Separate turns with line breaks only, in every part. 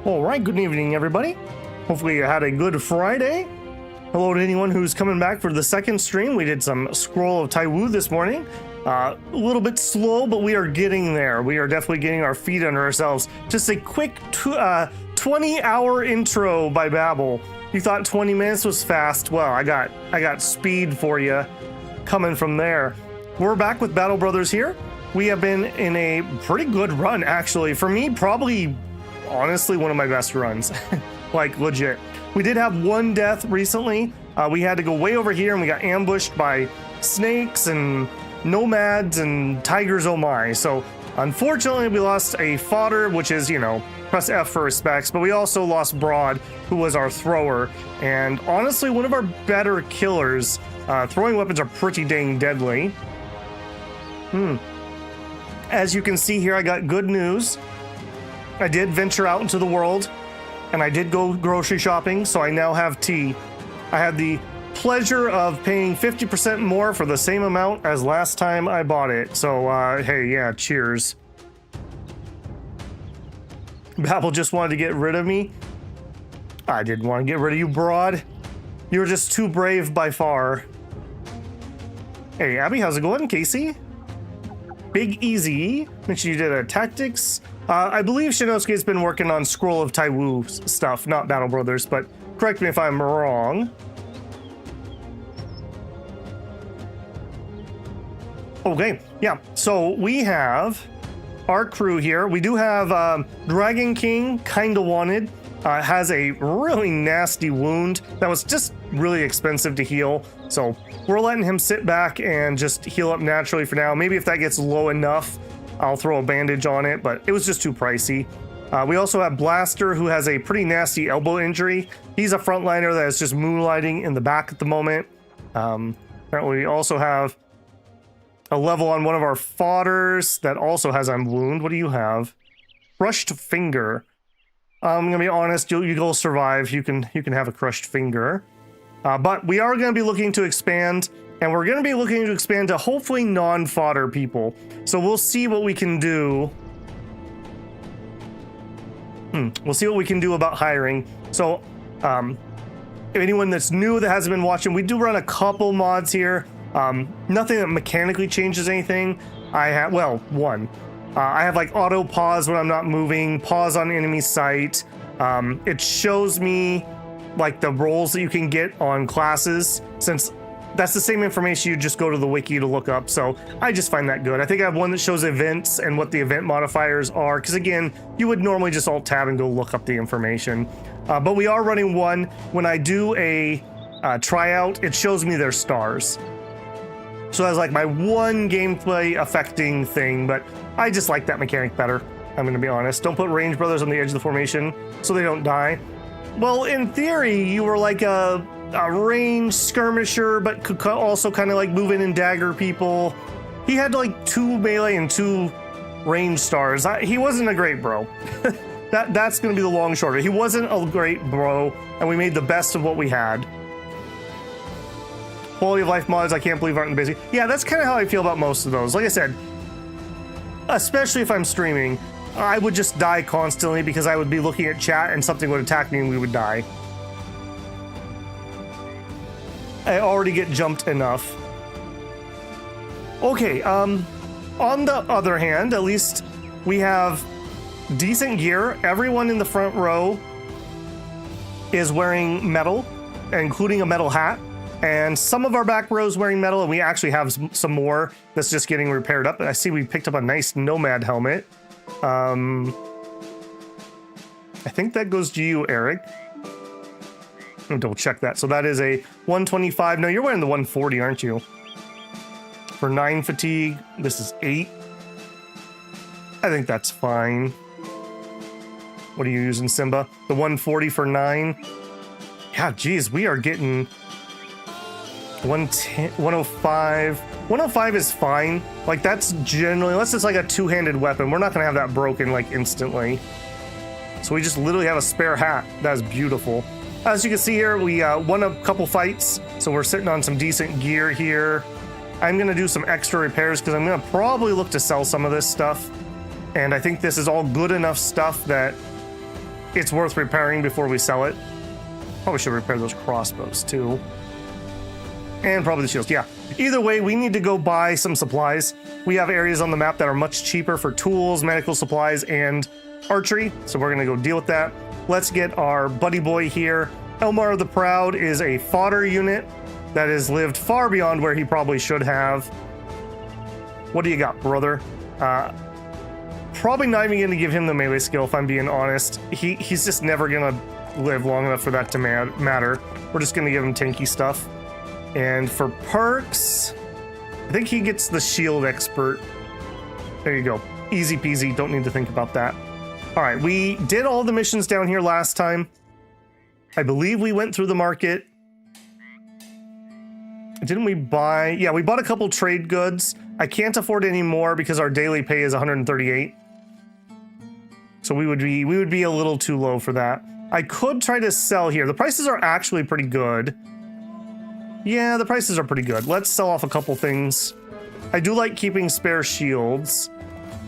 All right, good evening, everybody. Hopefully you had a good Friday. Hello to anyone who's coming back for the second stream. We did some Scroll of Taiwu this morning. A little bit slow, but we are getting there. We are definitely getting our feet under ourselves. Just a quick 20-hour intro by Babel. You thought 20 minutes was fast? Well, I got speed for you coming from there. We're back with Battle Brothers here. We have been in a pretty good run, actually. For me, probably, honestly, one of my best runs. Like, legit. We did have one death recently. We had to go way over here and we got ambushed by snakes and nomads and tigers, oh my. So, unfortunately, we lost a fodder, which is, you know, press F for respects, but we also lost Broad, who was our thrower. And honestly, one of our better killers. Throwing weapons are pretty dang deadly. As you can see here, I got good news. I did venture out into the world, and I did go grocery shopping, so I now have tea. I had the pleasure of paying 50% more for the same amount as last time I bought it. So, hey, yeah, cheers. Babel just wanted to get rid of me. I didn't want to get rid of you, Broad. You were just too brave by far. Hey, Abby, how's it going? Casey? Big Easy. Mentioned you did a tactics. I believe Shinosuke's been working on Scroll of Taiwu stuff, not Battle Brothers, but correct me if I'm wrong. Okay, yeah. So we have our crew here. We do have Dragon King, kinda wanted. Has a really nasty wound that was just really expensive to heal. So we're letting him sit back and just heal up naturally for now. Maybe if that gets low enough, I'll throw a bandage on it, but it was just too pricey. We also have Blaster, who has a pretty nasty elbow injury. He's a frontliner that is just moonlighting in the back at the moment. Apparently we also have a level on one of our fodders that also has a wound. What do you have? Crushed finger. I'm gonna be honest, you'll survive. You can have a crushed finger. But we are gonna be looking to expand, and we're gonna be looking to expand to hopefully non-fodder people. So we'll see what we can do. We'll see what we can do about hiring. So, if anyone that's new that hasn't been watching, we do run a couple mods here. Nothing that mechanically changes anything. I have, well, one. I have like auto pause when I'm not moving, pause on enemy sight. It shows me like the roles that you can get on classes, since that's the same information you just go to the wiki to look up. So I just find that good. I think I have one that shows events and what the event modifiers are, because again, you would normally just alt tab and go look up the information. But we are running one. When I do a tryout, it shows me their stars. So that's like my one gameplay affecting thing, but I just like that mechanic better. I'm gonna be honest. Don't put range brothers on the edge of the formation so they don't die. Well, in theory, you were like a range skirmisher, but could also kind of like move in and dagger people. He had like 2 melee and 2 range stars. He wasn't a great bro. That's gonna be the long and short of it. He wasn't a great bro, and we made the best of what we had. Quality of life mods, I can't believe aren't busy. Yeah, that's kind of how I feel about most of those. Like I said, especially if I'm streaming, I would just die constantly because I would be looking at chat and something would attack me and we would die. I already get jumped enough. Okay, on the other hand, at least we have decent gear. Everyone in the front row is wearing metal, including a metal hat. And some of our back rows wearing metal, and we actually have some more that's just getting repaired up. I see we picked up a nice Nomad helmet. I think that goes to you, Eric. I'll double check that. So that is a 125. No, you're wearing the 140, aren't you? For 9 fatigue, this is 8. I think that's fine. What are you using, Simba? The 140 for 9? Yeah, geez, we are getting 110, 105. 105 is fine. Like, that's generally, unless it's like a two-handed weapon, we're not gonna have that broken like instantly. So we just literally have a spare hat. That is beautiful. As you can see here, we won a couple fights, so we're sitting on some decent gear here. I'm gonna do some extra repairs because I'm gonna probably look to sell some of this stuff. And I think this is all good enough stuff that it's worth repairing before we sell it. Probably should repair those crossbows too. And probably the shields, yeah. Either way, we need to go buy some supplies. We have areas on the map that are much cheaper for tools, medical supplies, and archery. So we're gonna go deal with that. Let's get our buddy boy here. Elmar the Proud is a fodder unit that has lived far beyond where he probably should have. What do you got, brother? Probably not even gonna give him the melee skill if I'm being honest. He's just never gonna live long enough for that to matter. We're just gonna give him tanky stuff. And for perks, I think he gets the shield expert. There you go. Easy peasy, don't need to think about that. All right, we did all the missions down here last time. I believe we went through the market. Didn't we buy? Yeah, we bought a couple trade goods. I can't afford any more because our daily pay is 138. So we would be a little too low for that. I could try to sell here. The prices are actually pretty good. Yeah, the prices are pretty good. Let's sell off a couple things. I do like keeping spare shields.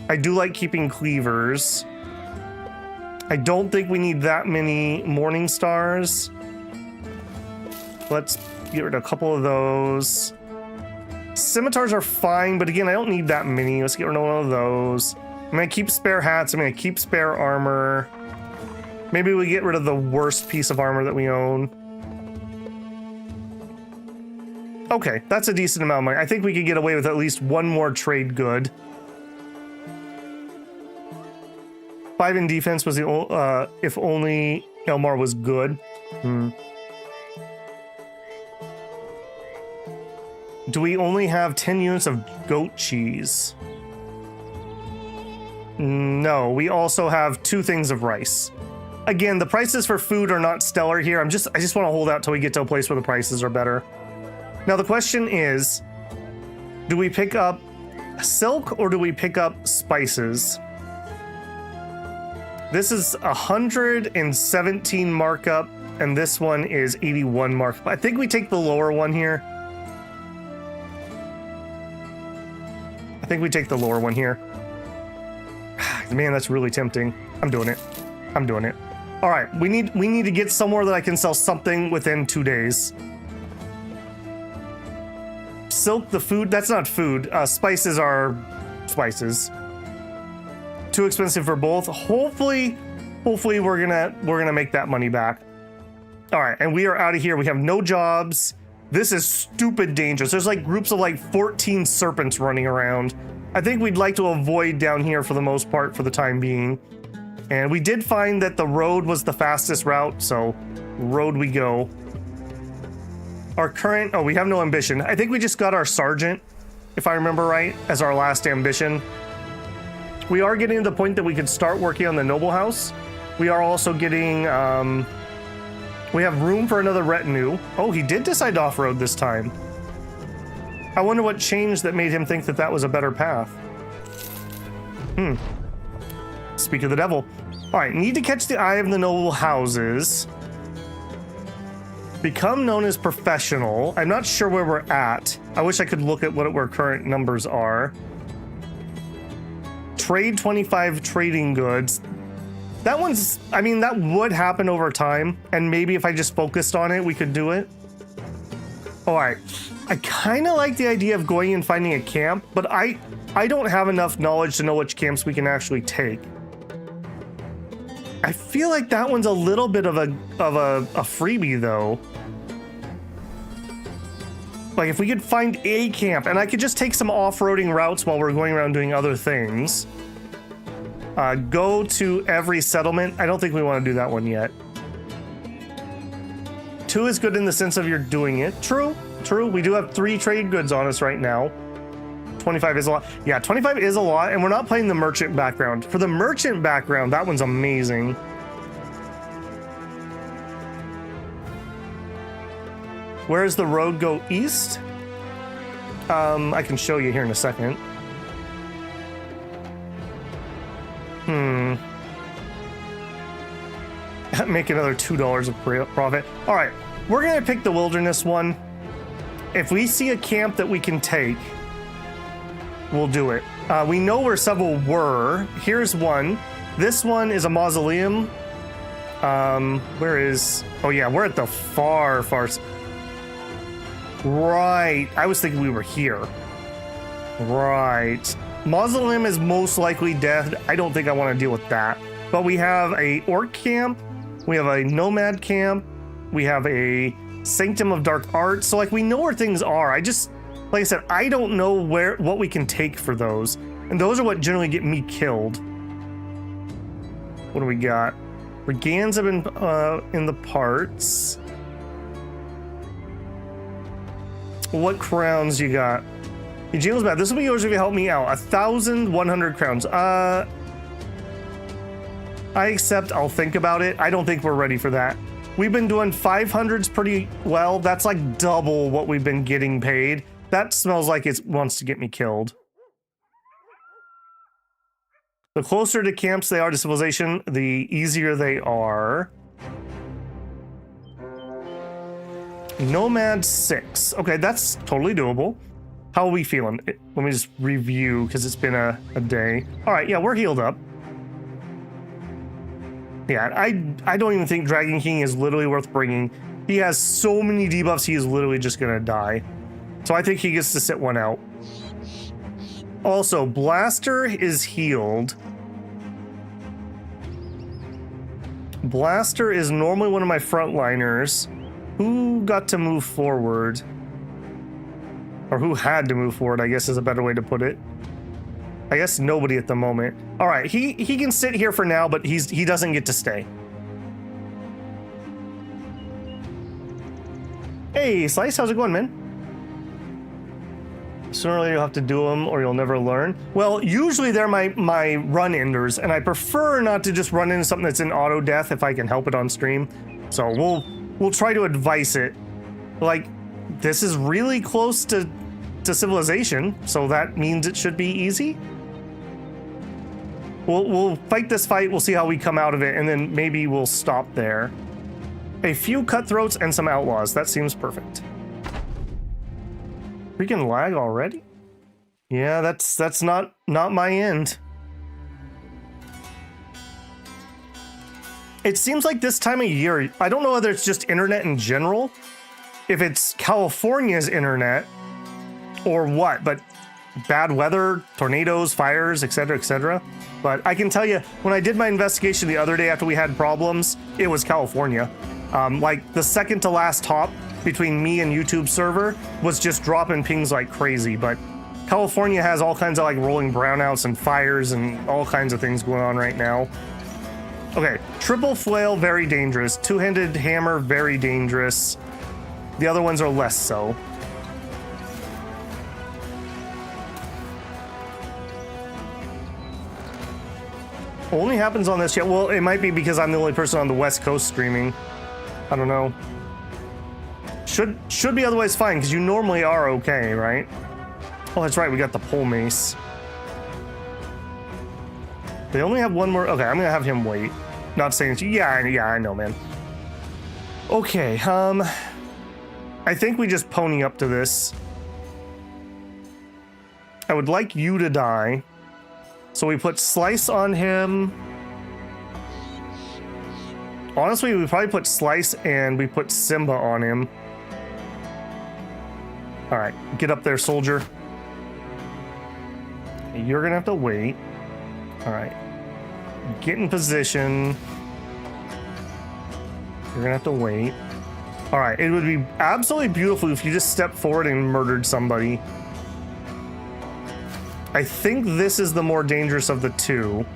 I do like keeping cleavers. I don't think we need that many morning stars. Let's get rid of a couple of those. Scimitars are fine, but again, I don't need that many. Let's get rid of one of those. I'm gonna keep spare hats. I'm gonna keep spare armor. Maybe we get rid of the worst piece of armor that we own. Okay, that's a decent amount of money. I think we could get away with at least one more trade good. 5 in defense was the if only Elmar was good. Do we only have 10 units of goat cheese? No, we also have 2 things of rice. Again, the prices for food are not stellar here. I just want to hold out till we get to a place where the prices are better. Now the question is, do we pick up silk or do we pick up spices? This is 117 markup, and this one is 81 markup. I think we take the lower one here. I think we take the lower one here. Man, that's really tempting. I'm doing it. I'm doing it. All right, we need to get somewhere that I can sell something within 2 days. Silk, the food, that's not food. Spices are spices. Too expensive for both. Hopefully we're gonna make that money back. All right, and we are out of here. We have no jobs. This is stupid dangerous. There's like groups of like 14 serpents running around. I think we'd like to avoid down here for the most part for the time being. And we did find that the road was the fastest route, so road we go. Our current, oh, we have no ambition. I think we just got our sergeant, if I remember right, as our last ambition. We are getting to the point that we could start working on the noble house. We are also getting, we have room for another retinue. Oh, he did decide to off-road this time. I wonder what changed that made him think that that was a better path. Speak of the devil. All right, need to catch the eye of the noble houses. Become known as professional. I'm not sure where we're at. I wish I could look at what our current numbers are. Trade 25 trading goods. That one's, I mean, that would happen over time, and maybe if I just focused on it, we could do it. All right, I kind of like the idea of going and finding a camp, but I don't have enough knowledge to know which camps we can actually take. I feel like that one's a little bit of a freebie though. Like if we could find a camp and I could just take some off-roading routes while we're going around doing other things. Go to every settlement. I don't think we want to do that one yet. 2 is good in the sense of you're doing it. True. We do have 3 trade goods on us right now. 25 is a lot. Yeah, 25 is a lot, and we're not playing the merchant background. For the merchant background, that one's amazing. Where does the road go east? I can show you here in a second. Make another $2 of profit. All right, we're gonna pick the wilderness one. If we see a camp that we can take, we'll do it. We know where several were. Here's one. This one is a mausoleum. Where is... Oh yeah, we're at the far... Right. I was thinking we were here. Right. Mausoleum is most likely dead. I don't think I want to deal with that. But we have a orc camp. We have a nomad camp. We have a Sanctum of Dark Arts. So like we know where things are. I just, like I said, I don't know what we can take for those. And those are what generally get me killed. What do we got? Brigands have been in the parts. What crowns you got? Eugene's bad. This will be yours if you help me out. 1,100 crowns. I accept. I'll think about it. I don't think we're ready for that. We've been doing 500s pretty well. That's like double what we've been getting paid. That smells like it wants to get me killed. The closer to camps they are to civilization, the easier they are. Nomad 6. Okay, that's totally doable. How are we feeling? Let me just review because it's been a day. All right, yeah, we're healed up. Yeah, I don't even think Dragon King is literally worth bringing. He has so many debuffs, he is literally just gonna die. So I think he gets to sit one out. Also, Blaster is healed. Blaster is normally one of my frontliners. Who got to move forward? Or who had to move forward, I guess is a better way to put it. I guess nobody at the moment. All right, he can sit here for now, but he doesn't get to stay. Hey, Slice, how's it going, man? Sooner or later you'll have to do them or you'll never learn. Well, usually they're my run enders, and I prefer not to just run into something that's in auto death if I can help it on stream. So we'll try to advise it. Like, this is really close to civilization, so that means it should be easy. We'll fight this fight, we'll see how we come out of it, and then maybe we'll stop there. A few cutthroats and some outlaws, that seems perfect. Freaking lag already? Yeah, that's not my end. It seems like this time of year, I don't know whether it's just internet in general, if it's California's internet or what, but bad weather, tornadoes, fires, etc., etc. But I can tell you, when I did my investigation the other day after we had problems, it was California. Like the second to last hop between me and YouTube server was just dropping pings like crazy. But California has all kinds of like rolling brownouts and fires and all kinds of things going on right now. Okay, triple flail, very dangerous. Two-handed hammer, very dangerous. The other ones are less so. Only happens on this yet. Well, it might be because I'm the only person on the West Coast streaming. I don't know. Should be otherwise fine, because you normally are okay, right? Oh, that's right, we got the pole mace. They only have one more. Okay, I'm gonna have him wait. Not saying yeah, I know, man. Okay, I think we just pony up to this. I would like you to die. So we put Slice on him. Honestly, we probably put Slice and we put Simba on him. All right, get up there, soldier. You're gonna have to wait. All right, get in position. You're gonna have to wait. All right, it would be absolutely beautiful if you just stepped forward and murdered somebody. I think this is the more dangerous of the two.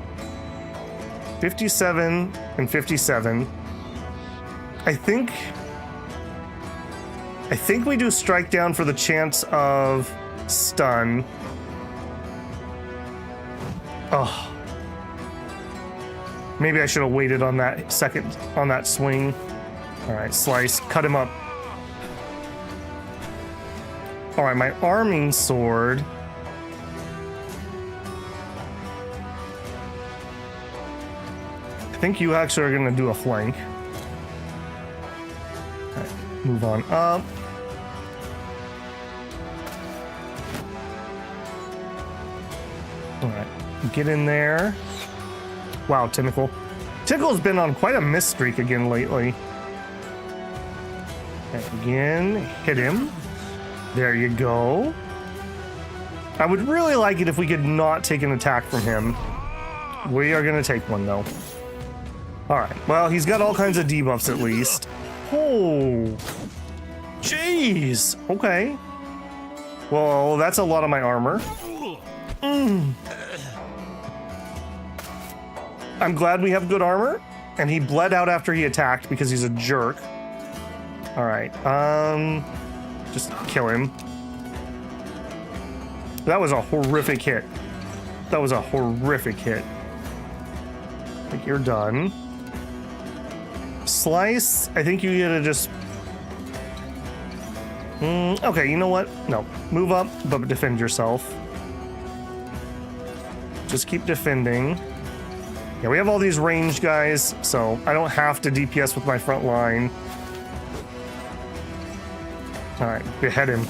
57 and 57. I think we do strike down for the chance of stun. Oh. Maybe I should have waited on that second, on that swing. All right, Slice, cut him up. All right, my arming sword. I think you actually are gonna do a flank. All right, move on up. All right, get in there. Wow, Tentacle. Tickle's been on quite a miss streak again lately. And again, hit him. There you go. I would really like it if we could not take an attack from him. We are going to take one, though. All right. Well, he's got all kinds of debuffs at least. Oh. Jeez. Okay. Well, that's a lot of my armor. I'm glad we have good armor. And he bled out after he attacked because he's a jerk. All right. Just kill him. That was a horrific hit. That was a horrific hit. I think you're done. Slice, I think you gotta just... okay, you know what? No. Move up, but defend yourself. Just keep defending. Yeah, we have all these range guys, so I don't have to DPS with my front line. Alright, behead him.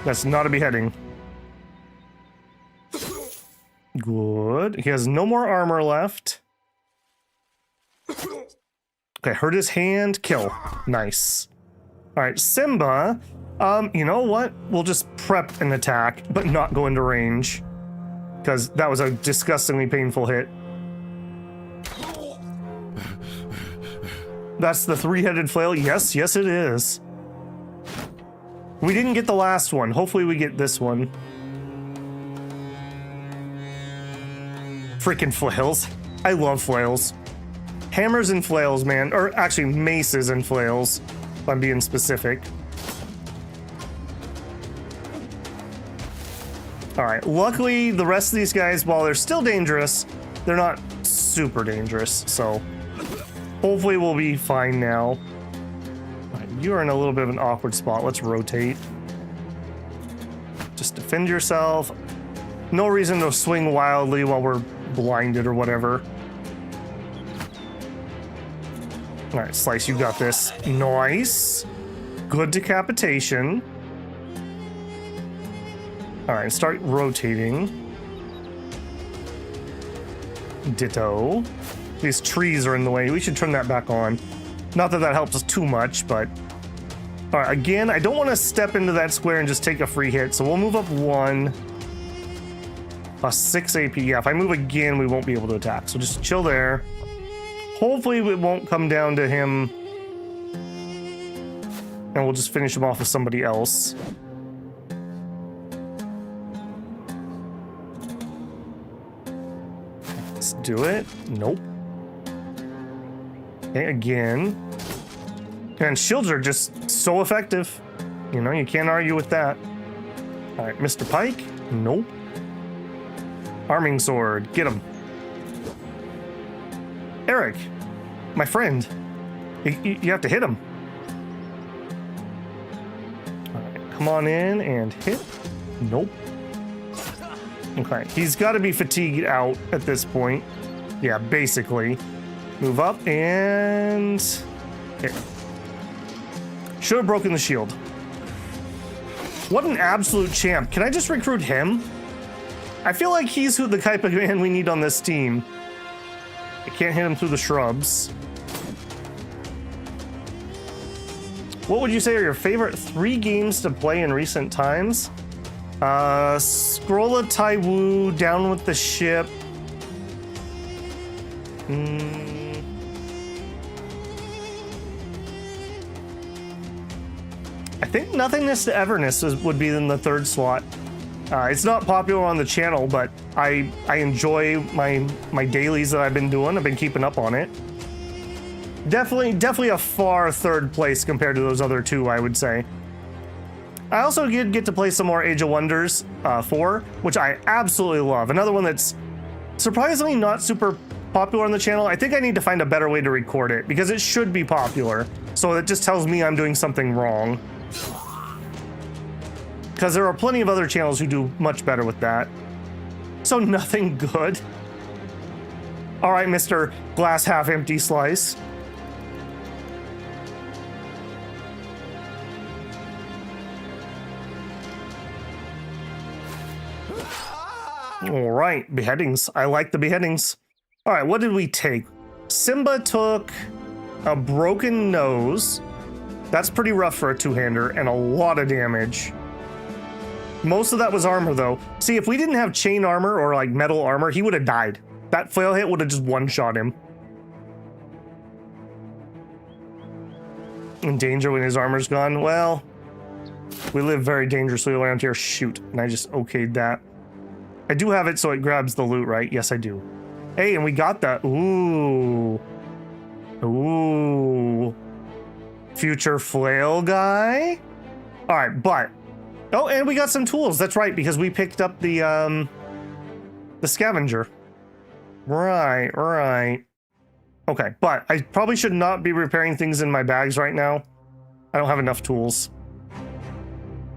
That's not a beheading. Good. He has no more armor left. Okay, hurt his hand. Kill. Nice. Alright, Simba. You know what? We'll just prep an attack, but not go into range. Because that was a disgustingly painful hit. That's the three-headed flail? Yes, yes it is. We didn't get the last one. Hopefully we get this one. Freaking flails. I love flails. Hammers and flails, man. Or actually maces and flails, if I'm being specific. Alright, luckily the rest of these guys, while they're still dangerous, they're not super dangerous, so hopefully we'll be fine now. Right, you're in a little bit of an awkward spot. Let's rotate. Just defend yourself. No reason to swing wildly while we're blinded or whatever. Alright, Slice, you got this. Nice. Good decapitation. Alright, start rotating. Ditto. These trees are in the way. We should turn that back on. Not that that helps us too much, but... Alright, again, I don't want to step into that square and just take a free hit, so we'll move up 1. A 6 AP. Yeah, if I move again, we won't be able to attack. So just chill there. Hopefully it won't come down to him. And we'll just finish him off with somebody else. Let's do it. Nope. Okay, again. And shields are just so effective. You know, you can't argue with that. Alright, Mr. Pike. Nope. Arming sword. Get him. Eric, my friend. You have to hit him. Alright, come on in and hit. Nope. Okay, he's got to be fatigued out at this point. Yeah, basically. Move up and... hit. Should have broken the shield. What an absolute champ. Can I just recruit him? I feel like he's the type of man we need on this team. I can't hit him through the shrubs. What would you say are your favorite 3 games to play in recent times? Scroll of Taiwu, Down with the Ship. I think Nothingness to Everness would be in the 3rd slot. It's not popular on the channel, but I enjoy my dailies that I've been doing. I've been keeping up on it. Definitely a far 3rd place compared to those other 2, I would say. I also did get to play some more Age of Wonders 4, which I absolutely love. Another one that's surprisingly not super popular on the channel. I think I need to find a better way to record it because it should be popular. So it just tells me I'm doing something wrong. Because there are plenty of other channels who do much better with that. So nothing good. All right, Mr. Glass Half Empty Slice. All right, beheadings. I like the beheadings. All right, what did we take? Simba took a broken nose. That's pretty rough for a two-hander and a lot of damage. Most of that was armor though. See, if we didn't have chain armor or like metal armor, he would have died. That flail hit would have just one-shot him. In danger when his armor's gone. Well, we live very dangerously around here. Shoot, and I just okayed that. I do have it so it grabs the loot, right? Yes, I do. Hey, and we got that. Ooh. Ooh. Future flail guy? All right, but... Oh, and we got some tools. That's right, because we picked up the scavenger. Right, right. Okay, but I probably should not be repairing things in my bags right now. I don't have enough tools.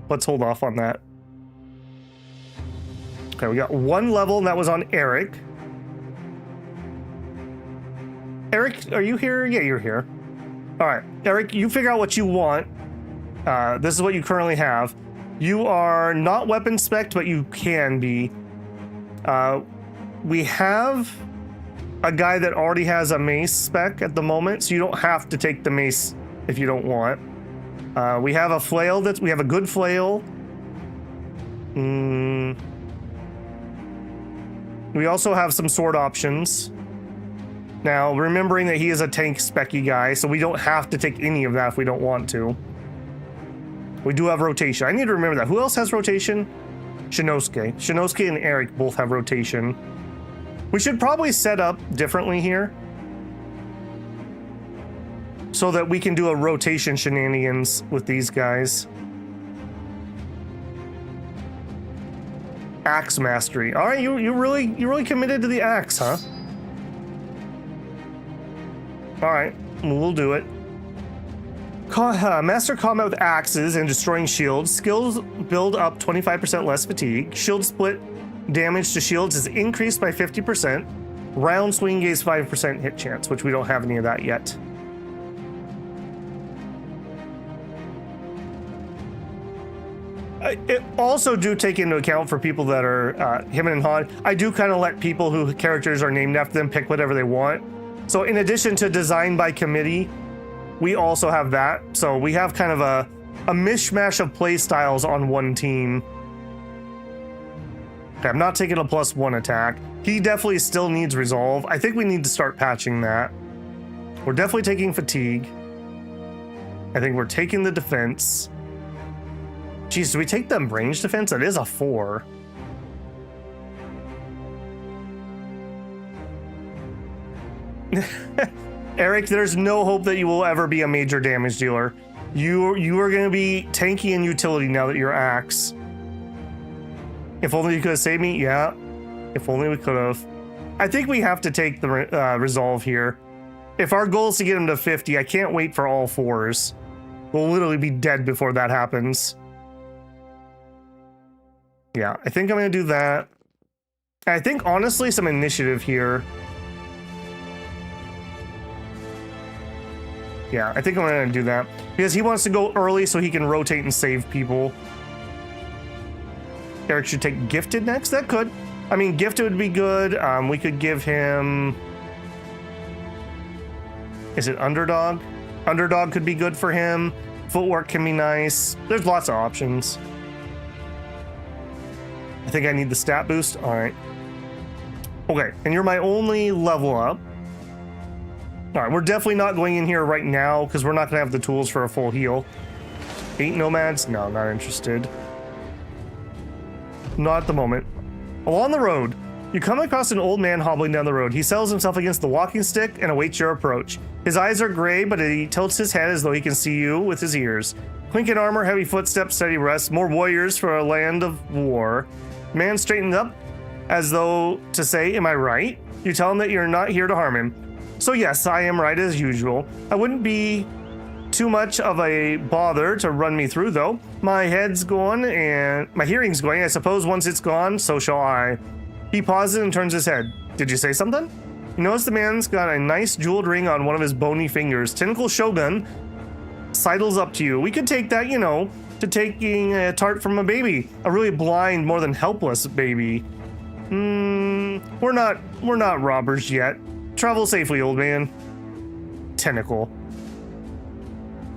Let's hold off on that. Okay, we got one level, and that was on Eric. Eric, are you here? Yeah, you're here. All right, Eric, you figure out what you want. This is what you currently have. You are not weapon spec'd, but you can be. We have a guy that already has a mace spec at the moment, so you don't have to take the mace if you don't want. We have a flail we have a good flail. We also have some sword options. Now, remembering that he is a tank specky guy, so we don't have to take any of that if we don't want to. We do have rotation. I need to remember that. Who else has rotation? Shinosuke. Shinosuke and Eric both have rotation. We should probably set up differently here so that we can do a rotation shenanigans with these guys. Axe mastery. All right, you really committed to the axe, huh? All right, we'll do it. Master combat with axes and destroying shields. Skills build up 25% less fatigue. Shield split damage to shields is increased by 50%. Round swing gains 5% hit chance, which we don't have any of that yet. It also do take into account for people that are him and Han. I do kind of let people who characters are named after them pick whatever they want. So in addition to design by committee, we also have that. So we have kind of a mishmash of play styles on one team. Okay, I'm not taking a +1 attack. He definitely still needs resolve. I think we need to start patching that. We're definitely taking fatigue. I think we're taking the defense. Geez, do we take the range defense? That is a 4. Eric, there's no hope that you will ever be a major damage dealer. You are going to be tanky and utility now that you're axe. If only you could have saved me. Yeah, if only we could have. I think we have to take the resolve here. If our goal is to get him to 50, I can't wait for all 4s. We'll literally be dead before that happens. Yeah, I think I'm going to do that. I think, honestly, some initiative here. Yeah, I think I'm going to do that. Because he wants to go early so he can rotate and save people. Eric should take Gifted next? That could. I mean, Gifted would be good. We could give him... Is it Underdog? Underdog could be good for him. Footwork can be nice. There's lots of options. I think I need the stat boost. All right. Okay, and you're my only level up. All right, we're definitely not going in here right now because we're not going to have the tools for a full heal. 8 nomads? No, not interested. Not at the moment. Along the road, you come across an old man hobbling down the road. He settles himself against the walking stick and awaits your approach. His eyes are gray, but he tilts his head as though he can see you with his ears. Clink in armor, heavy footsteps, steady rest. More warriors for a land of war. Man straightened up as though to say, am I right? You tell him that you're not here to harm him. So yes, I am right as usual. I wouldn't be too much of a bother to run me through though. My head's gone and my hearing's going. I suppose once it's gone, so shall I. He pauses and turns his head. Did you say something? You notice the man's got a nice jeweled ring on one of his bony fingers. Tentacle Shogun sidles up to you. We could take that, you know, to taking a tart from a baby. A really blind, more than helpless baby. We're not robbers yet. Travel safely, old man. Tentacle.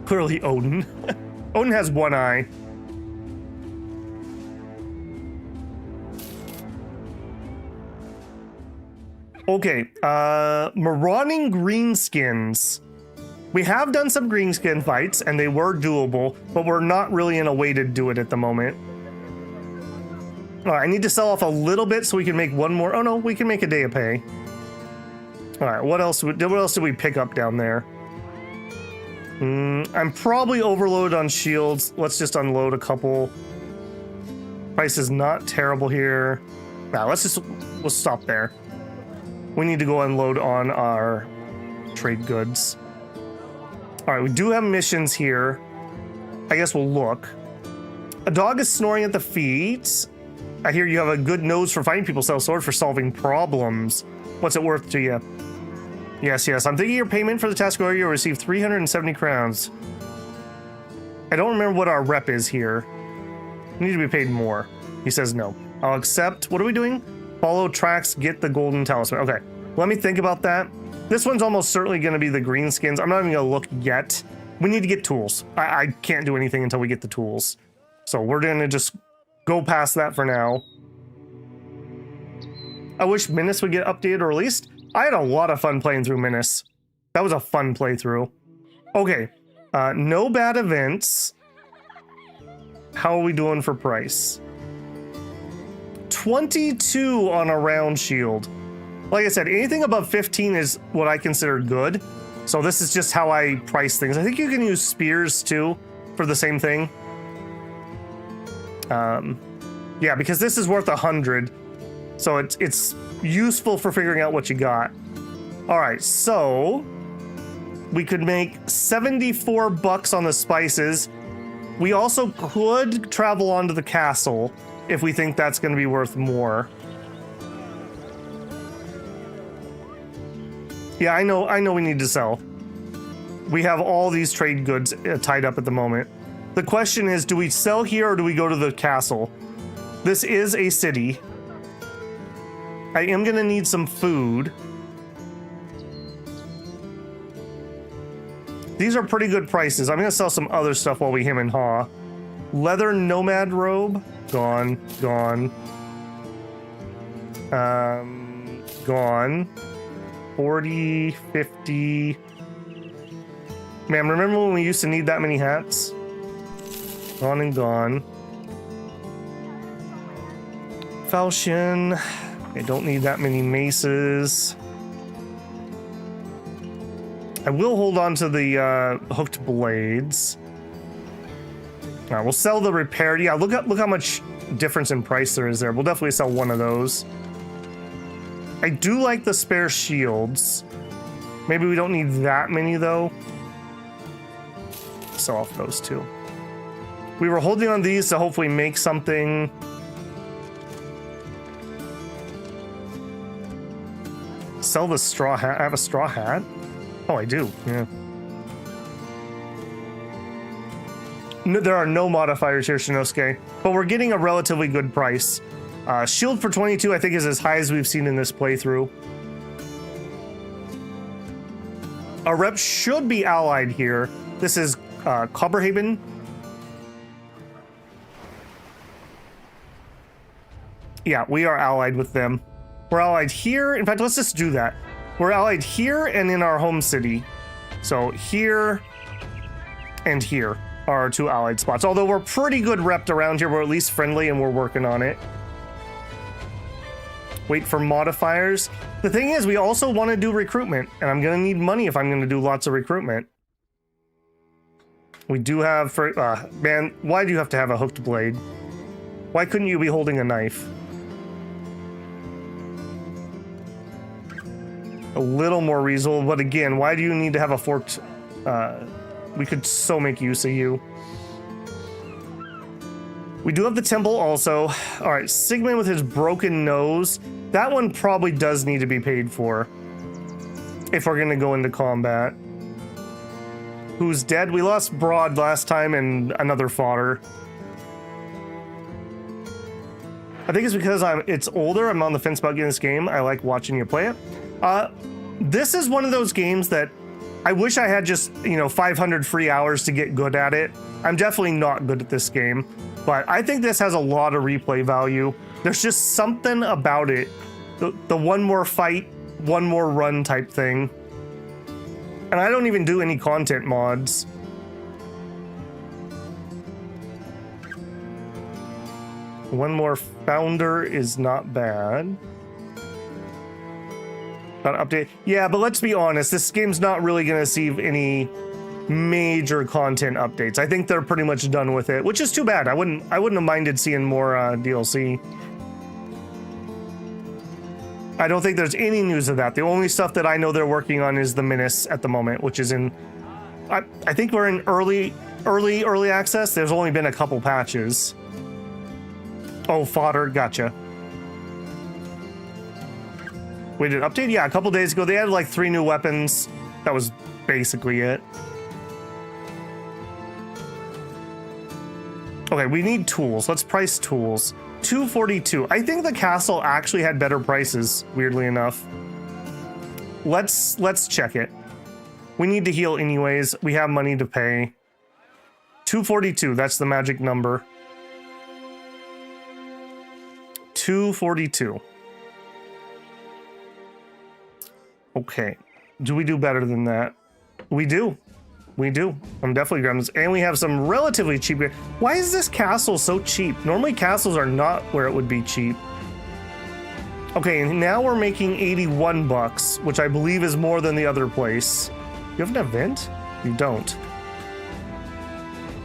Clearly Odin. Odin has one eye. Okay, marauding greenskins. We have done some greenskin fights, and they were doable, but we're not really in a way to do it at the moment. All right, I need to sell off a little bit so we can make one more. Oh no, we can make a day of pay. All right, what else did we pick up down there? I'm probably overloaded on shields. Let's just unload a couple. Price is not terrible here. Now, we'll stop there. We need to go unload on our trade goods. All right, we do have missions here. I guess we'll look. A dog is snoring at the feet. I hear you have a good nose for finding people. Sell sword for solving problems. What's it worth to you? Yes. I'm thinking your payment for the task order. You'll receive 370 crowns. I don't remember what our rep is here. We need to be paid more. He says no. I'll accept. What are we doing? Follow tracks, get the golden talisman. Okay, let me think about that. This one's almost certainly going to be the greenskins. I'm not even going to look yet. We need to get tools. I can't do anything until we get the tools. So we're going to just go past that for now. I wish Menace would get updated or released. I had a lot of fun playing through Menace. That was a fun playthrough. Okay, no bad events. How are we doing for price? 22 on a round shield. Like I said, anything above 15 is what I consider good. So this is just how I price things. I think you can use spears too for the same thing. Yeah, because this is worth 100. So it's useful for figuring out what you got. All right, so we could make 74 bucks on the spices. We also could travel on to the castle if we think that's going to be worth more. Yeah, I know we need to sell. We have all these trade goods tied up at the moment. The question is, do we sell here or do we go to the castle? This is a city. I am going to need some food. These are pretty good prices. I'm going to sell some other stuff while we hem and haw. Leather nomad robe. Gone. Gone. 40, 50. Man, remember when we used to need that many hats? Gone and gone. Falchion. I don't need that many maces. I will hold on to the hooked blades. All right, we'll sell the repaired. Yeah, look how much difference in price there is there. We'll definitely sell one of those. I do like the spare shields. Maybe we don't need that many though. Sell off those two. We were holding on these to hopefully make something. Sell the straw hat. I have a straw hat. Oh, I do. Yeah. No, there are no modifiers here, Shinosuke, but we're getting a relatively good price. Shield for 22, I think, is as high as we've seen in this playthrough. Our rep should be allied here. This is Cobberhaven. Yeah, we are allied with them. We're allied here. In fact, let's just do that. We're allied here and in our home city. So here and here are our two allied spots. Although we're pretty good repped around here. We're at least friendly and we're working on it. Wait for modifiers. The thing is, we also want to do recruitment, and I'm going to need money if I'm going to do lots of recruitment. We do have, man, why do you have to have a hooked blade? Why couldn't you be holding a knife? A little more reasonable, but again, why do you need to have a forked, we could so make use of you. We do have the temple also. All right, Sigmund with his broken nose. That one probably does need to be paid for if we're gonna go into combat. Who's dead? We lost Broad last time and another fodder. I think it's because it's older. I'm on the fence about getting this game. I like watching you play it. This is one of those games that I wish I had just, 500 free hours to get good at it. I'm definitely not good at this game, but I think this has a lot of replay value. There's just something about it. The one more fight, one more run type thing. And I don't even do any content mods. One more founder is not bad. Not update. Yeah, but let's be honest, this game's not really going to see any major content updates. I think they're pretty much done with it, which is too bad. I wouldn't have minded seeing more DLC. I don't think there's any news of that. The only stuff that I know they're working on is the Menace at the moment, which is in... I think we're in early access. There's only been a couple patches. Oh, fodder, gotcha. We did update? Yeah, a couple days ago. They added like 3 new weapons. That was basically it. Okay, we need tools. Let's price tools. 242. I think the castle actually had better prices, weirdly enough. Let's check it. We need to heal anyways. We have money to pay. 242, that's the magic number. 242. Okay. Do we do better than that? We do. We do. I'm definitely grabbing this. And we have some relatively cheap. Why is this castle so cheap? Normally castles are not where it would be cheap. Okay, and now we're making 81 bucks, which I believe is more than the other place. You have an event? You don't.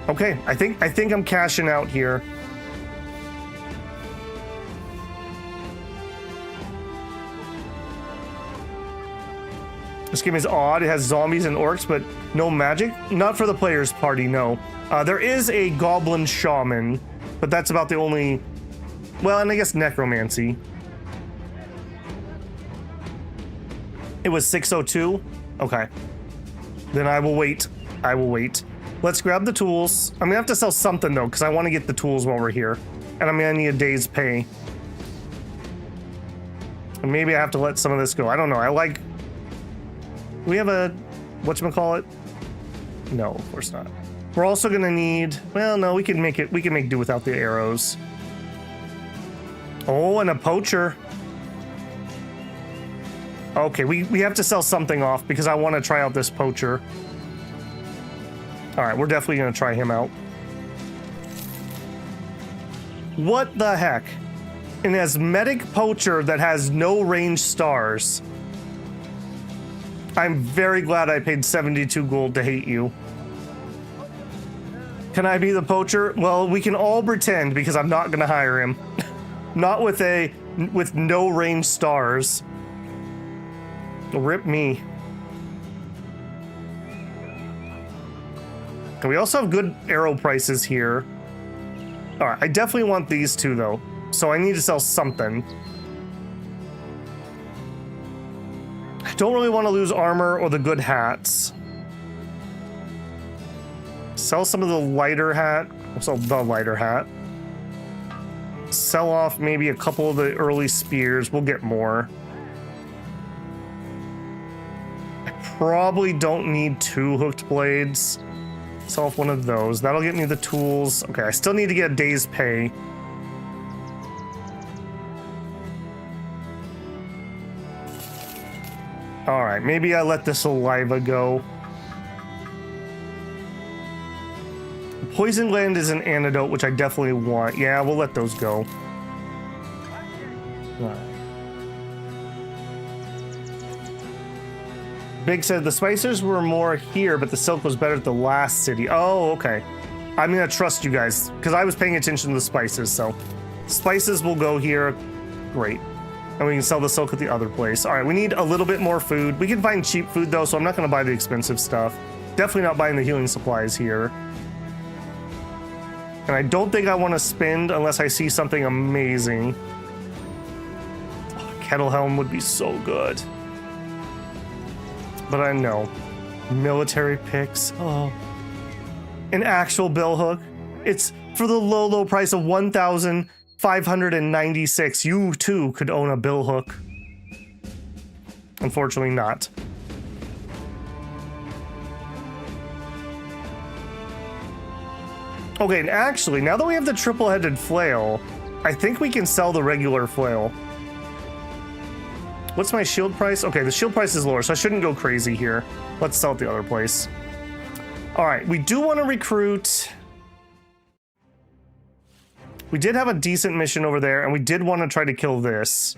Okay, I think I'm cashing out here. This game is odd. It has zombies and orcs, but no magic. Not for the player's party, no. There is a goblin shaman, but that's about the only... Well, and I guess necromancy. It was 602? Okay. Then I will wait. I will wait. Let's grab the tools. I'm gonna have to sell something, though, because I want to get the tools while we're here. And I'm gonna need a day's pay. And maybe I have to let some of this go. I don't know. I like... We have a whatchamacallit? No, of course not. We're also gonna need, well, no, we can make do without the arrows. Oh, and a poacher. Okay, we have to sell something off because I want to try out this poacher. All right, we're definitely gonna try him out. What the heck? An asthmatic poacher that has no range stars. I'm very glad I paid 72 gold to hate you. Can I be the poacher? Well, we can all pretend because I'm not gonna hire him. Not with no range stars. Rip me. And we also have good arrow prices here. All right, I definitely want these two though. So I need to sell something. I don't really want to lose armor or the good hats. Sell some of the lighter hat. I'll sell the lighter hat. Sell off maybe a couple of the early spears. We'll get more. I probably don't need 2 hooked blades. Sell off one of those. That'll get me the tools. Okay, I still need to get a day's pay. All right, maybe I let the saliva go. Poison gland is an antidote, which I definitely want. Yeah, we'll let those go. All right. Big said the spicers were more here, but the silk was better at the last city. Oh, okay. I'm gonna trust you guys because I was paying attention to the spices. So spices will go here. Great. And we can sell the silk at the other place. All right, we need a little bit more food. We can find cheap food though, so I'm not gonna buy the expensive stuff. Definitely not buying the healing supplies here. And I don't think I want to spend unless I see something amazing. Oh, kettle helm would be so good. But I know. Military picks. Oh. An actual billhook. It's for the low, low price of 1,596. You too could own a billhook. Unfortunately not. Okay, and actually, now that we have the triple-headed flail, I think we can sell the regular flail. What's my shield price? Okay, the shield price is lower, so I shouldn't go crazy here. Let's sell it the other place. All right, we do want to recruit. We did have a decent mission over there, and we did want to try to kill this.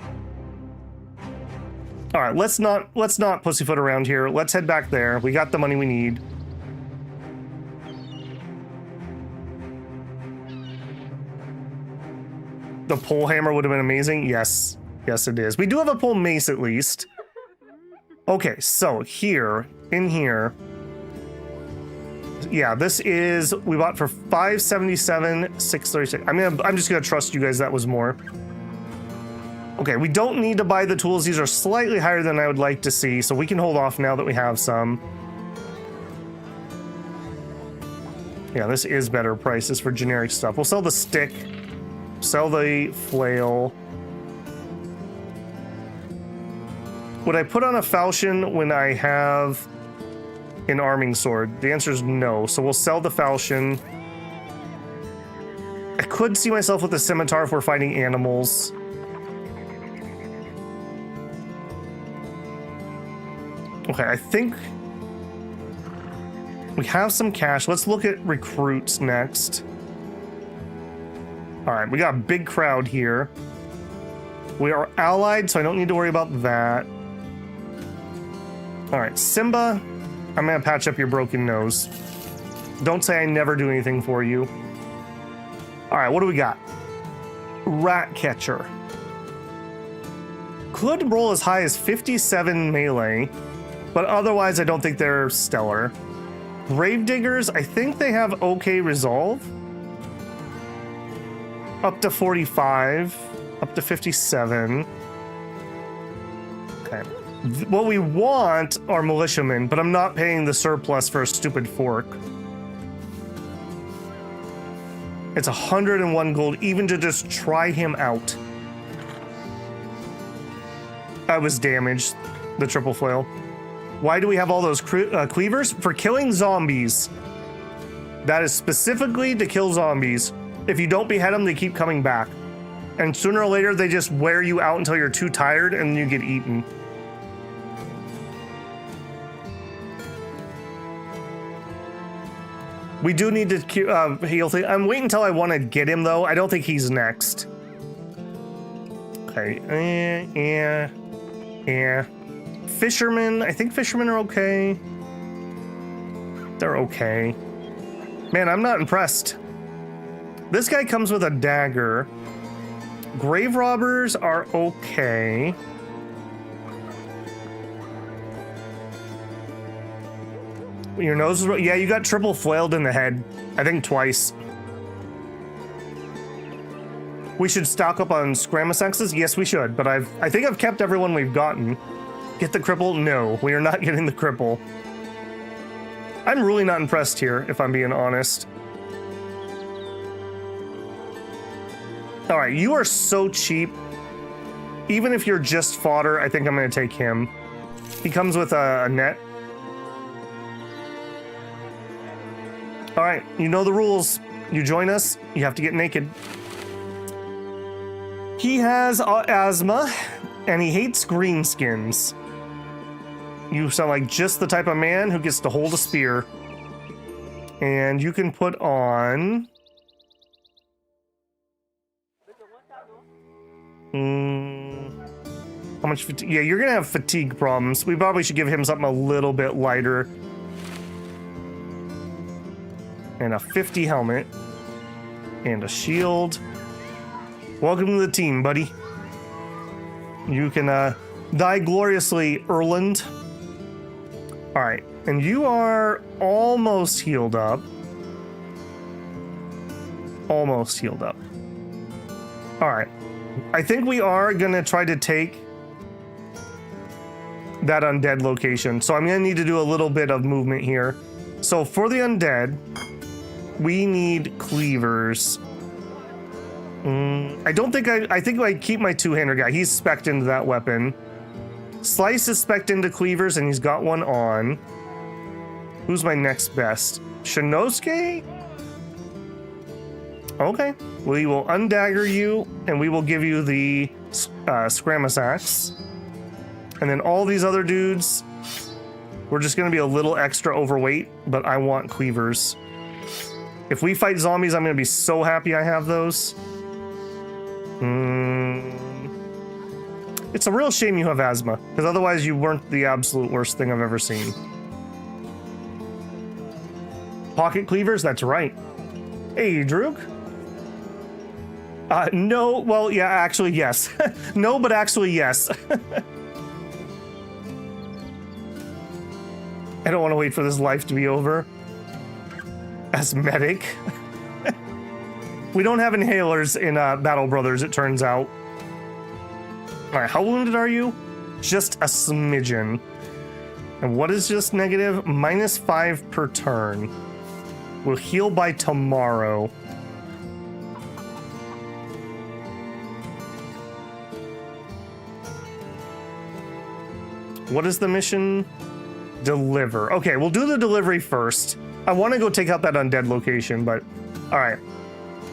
All right, let's not pussyfoot around here. Let's head back there. We got the money we need. The pole hammer would have been amazing. Yes. Yes, it is. We do have a pole mace at least. Okay, so here, in here. Yeah, this is, we bought for 577, 636. I mean, I'm just gonna trust you guys that was more. Okay, we don't need to buy the tools. These are slightly higher than I would like to see, so we can hold off now that we have some. Yeah, this is better prices for generic stuff. We'll sell the stick. Sell the flail. Would I put on a falchion when I have an arming sword? The answer is no, so we'll sell the falchion. I could see myself with a scimitar if we're fighting animals. Okay, I think we have some cash. Let's look at recruits next. All right, we got a big crowd here. We are allied, so I don't need to worry about that. All right, Simba, I'm gonna patch up your broken nose. Don't say I never do anything for you. All right, what do we got? Rat catcher. Could roll as high as 57 melee, but otherwise I don't think they're stellar. Grave diggers, I think they have okay resolve. Up to 45, up to 57. Okay. What we want are militiamen, but I'm not paying the surplus for a stupid fork. It's 101 gold even to just try him out. I was damaged, the triple flail. Why do we have all those cleavers? For killing zombies. That is specifically to kill zombies. If you don't behead them, they keep coming back. And sooner or later, they just wear you out until you're too tired and you get eaten. We do need to heal things. I'm waiting until I want to get him, though. I don't think he's next. Okay. Yeah. Fishermen. I think fishermen are okay. They're okay. Man, I'm not impressed. This guy comes with a dagger. Grave robbers are okay. Your nose is... Yeah, you got triple flailed in the head. I think twice. We should stock up on Scramosexes? Yes, we should, but I think I've kept everyone we've gotten. Get the cripple? No, we are not getting the cripple. I'm really not impressed here, if I'm being honest. All right, you are so cheap. Even if you're just fodder, I think I'm going to take him. He comes with a net. All right, you know the rules. You join us, you have to get naked. He has asthma, and he hates greenskins. You sound like just the type of man who gets to hold a spear. And you can put on... how much fatigue? Yeah, you're gonna have fatigue problems. We probably should give him something a little bit lighter. And a 50 helmet. And a shield. Welcome to the team, buddy. You can die gloriously, Erland. Alright, and you are almost healed up. Almost healed up. Alright. I think we are gonna try to take that undead location. So I'm gonna need to do a little bit of movement here. So for the undead, we need cleavers. I don't think I think I keep my two-hander guy. He's spec'd into that weapon. Slice is spec'd into cleavers, and he's got one on. Who's my next best? Shinosuke? Okay. We will undagger you, and we will give you the Scramasax. And then all these other dudes, we're just going to be a little extra overweight, but I want cleavers. If we fight zombies, I'm going to be so happy I have those. It's a real shame you have asthma, because otherwise you weren't the absolute worst thing I've ever seen. Pocket cleavers? That's right. Hey, Droog. No, well, yeah, actually, yes. No, but actually, yes. I don't want to wait for this life to be over. As medic. We don't have inhalers in Battle Brothers, it turns out. Alright, how wounded are you? Just a smidgen. And what is just negative? -5 per turn. We'll heal by tomorrow. What is the mission? Deliver. Okay, we'll do the delivery first. I want to go take out that undead location, but... Alright.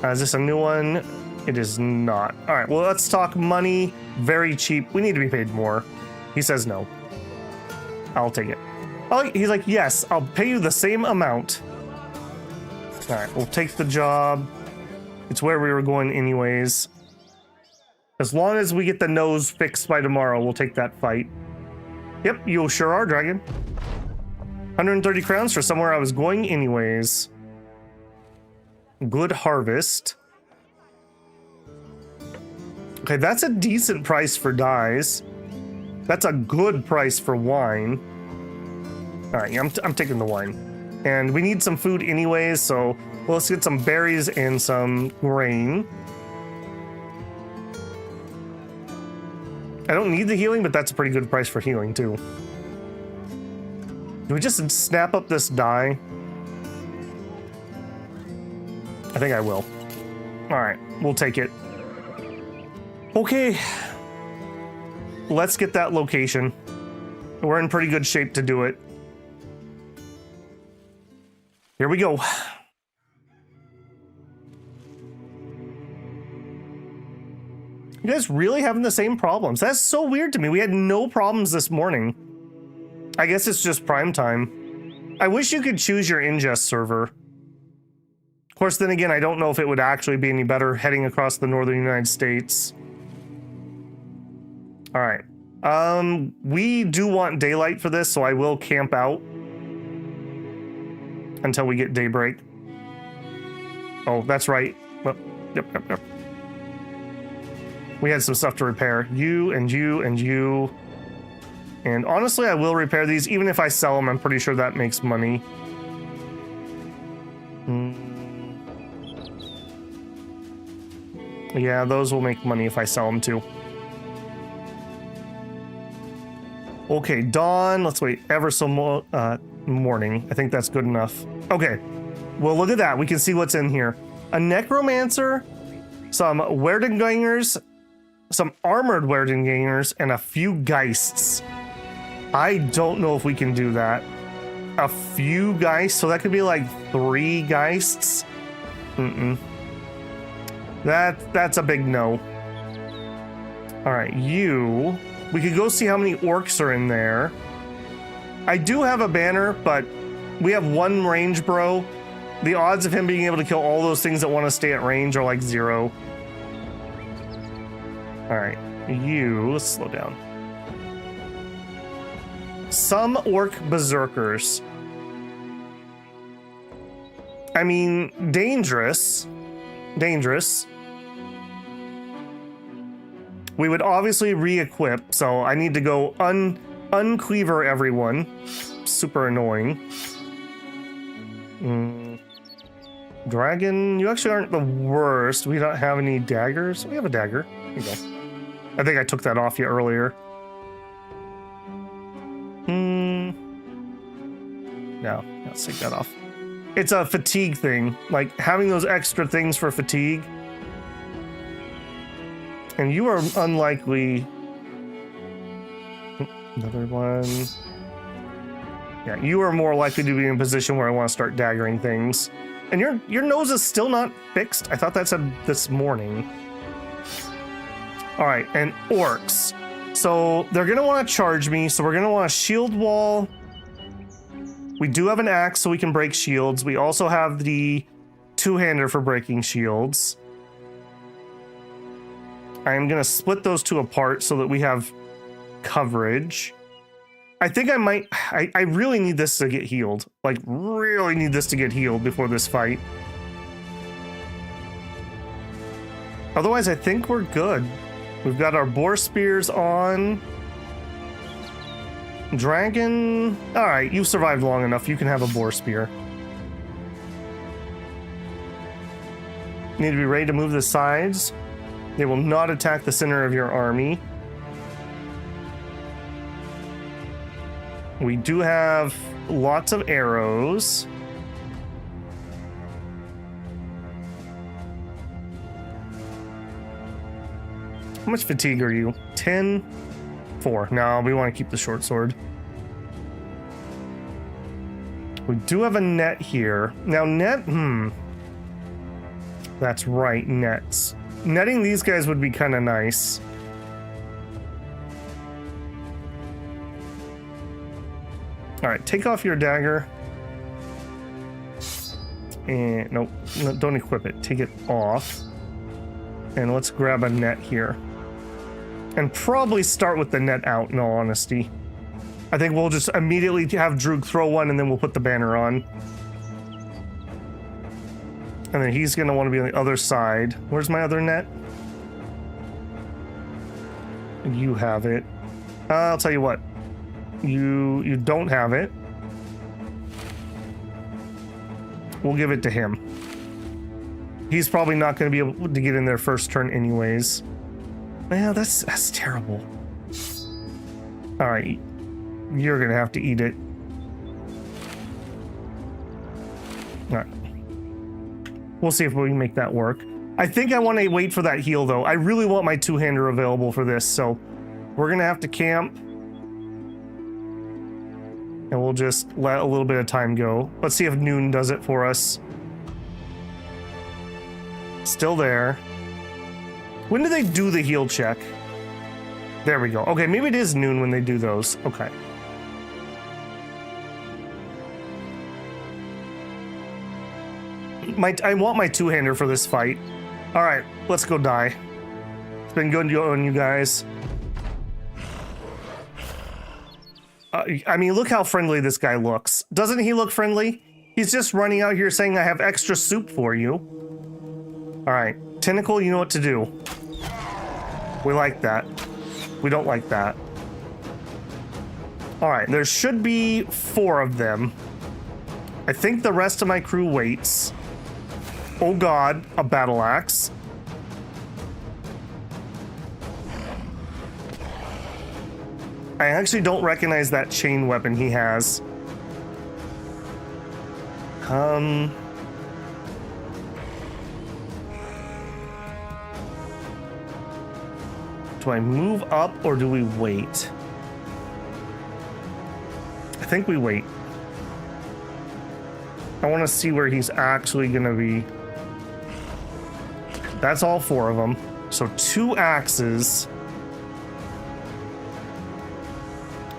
Is this a new one? It is not. Alright, well, let's talk money. Very cheap. We need to be paid more. He says no. I'll take it. Oh, he's like, yes, I'll pay you the same amount. Alright, we'll take the job. It's where we were going anyways. As long as we get the nose fixed by tomorrow, we'll take that fight. Yep, you sure are, Dragon. 130 crowns for somewhere I was going anyways. Good harvest. Okay, that's a decent price for dyes. That's a good price for wine. All right, yeah, I'm taking the wine. And we need some food anyways, so let's get some berries and some grain. I don't need the healing, but that's a pretty good price for healing, too. Do we just snap up this dye? I think I will. All right, we'll take it. Okay. Let's get that location. We're in pretty good shape to do it. Here we go. You guys really having the same problems? That's so weird to me. We had no problems this morning. I guess it's just prime time. I wish you could choose your ingest server. Of course, then again, I don't know if it would actually be any better heading across the northern United States. All right. We do want daylight for this, so I will camp out until we get daybreak. Oh, that's right. Well, yep. We had some stuff to repair. You and you and you. And honestly, I will repair these. Even if I sell them, I'm pretty sure that makes money. Yeah, those will make money if I sell them too. Okay, dawn. Let's wait ever so morning. I think that's good enough. Okay. Well, look at that. We can see what's in here. A necromancer, some Werdengangers, some armored Werdengangers, and a few Geists. I don't know if we can do that. A few Geists? So that could be like 3 Geists? That's a big no. Alright, you... We could go see how many orcs are in there. I do have a banner, but we have 1 range bro. The odds of him being able to kill all those things that want to stay at range are like 0. Alright, let's slow down. Some orc berserkers. I mean, dangerous. We would obviously re-equip, so I need to go uncleaver everyone. Super annoying. Dragon, you actually aren't the worst. We don't have any daggers. We have a dagger. Here you go. I think I took that off you earlier. No, let's take that off. It's a fatigue thing. Like, having those extra things for fatigue. And you are unlikely... Another one. Yeah, you are more likely to be in a position where I want to start daggering things. And your nose is still not fixed? I thought that said this morning. All right, and orcs. So they're going to want to charge me, so we're going to want a shield wall. We do have an axe, so we can break shields. We also have the two-hander for breaking shields. I am going to split those two apart so that we have coverage. I think I might... I really need this to get healed. Like, really need this to get healed before this fight. Otherwise, I think we're good. We've got our boar spears on. Dragon... Alright, you've survived long enough. You can have a boar spear. Need to be ready to move the sides. They will not attack the center of your army. We do have lots of arrows. How much fatigue are you? 10? 4. No, we want to keep the short sword. We do have a net here. Now, net... That's right, nets. Netting these guys would be kind of nice. All right, take off your dagger. And nope, no, don't equip it. Take it off. And let's grab a net here. And probably start with the net out, in all honesty. I think we'll just immediately have Droog throw one and then we'll put the banner on. And then he's going to want to be on the other side. Where's my other net? You have it. I'll tell you what. You don't have it. We'll give it to him. He's probably not going to be able to get in there first turn anyways. Man, that's terrible. All right. You're going to have to eat it. All right. We'll see if we can make that work. I think I want to wait for that heal, though. I really want my two-hander available for this, so we're going to have to camp. And we'll just let a little bit of time go. Let's see if noon does it for us. Still there. When do they do the heal check? There we go. Okay, maybe it is noon when they do those. Okay. I want my two-hander for this fight. All right, let's go die. It's been good on you guys. I mean, look how friendly this guy looks. Doesn't he look friendly? He's just running out here saying, I have extra soup for you. All right, Tentacle, you know what to do. We like that. We don't like that. All right, there should be 4 of them. I think the rest of my crew waits. Oh God, a battle axe. I actually don't recognize that chain weapon he has. Do I move up or do we wait? I think we wait. I want to see where he's actually going to be. That's all 4 of them. So 2 axes.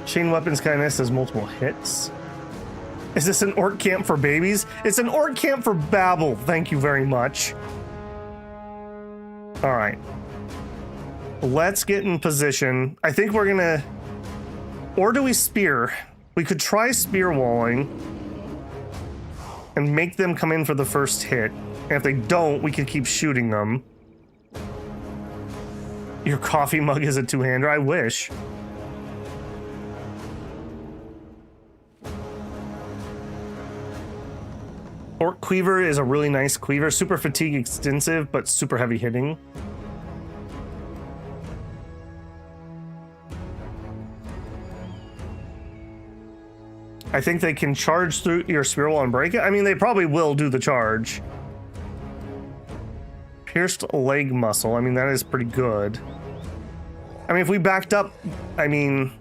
Chain weapons kind of says multiple hits. Is this an orc camp for babies? It's an orc camp for babble. Thank you very much. All right. Let's get in position. I think we're going to... Or do we spear? We could try spear walling and make them come in for the first hit. And if they don't, we could keep shooting them. Your coffee mug is a two-hander? I wish. Orc Cleaver is a really nice cleaver. Super fatigue extensive, but super heavy hitting. I think they can charge through your spear wall and break it. I mean, they probably will do the charge. Pierced leg muscle. I mean, that is pretty good. I mean, if we backed up, I mean,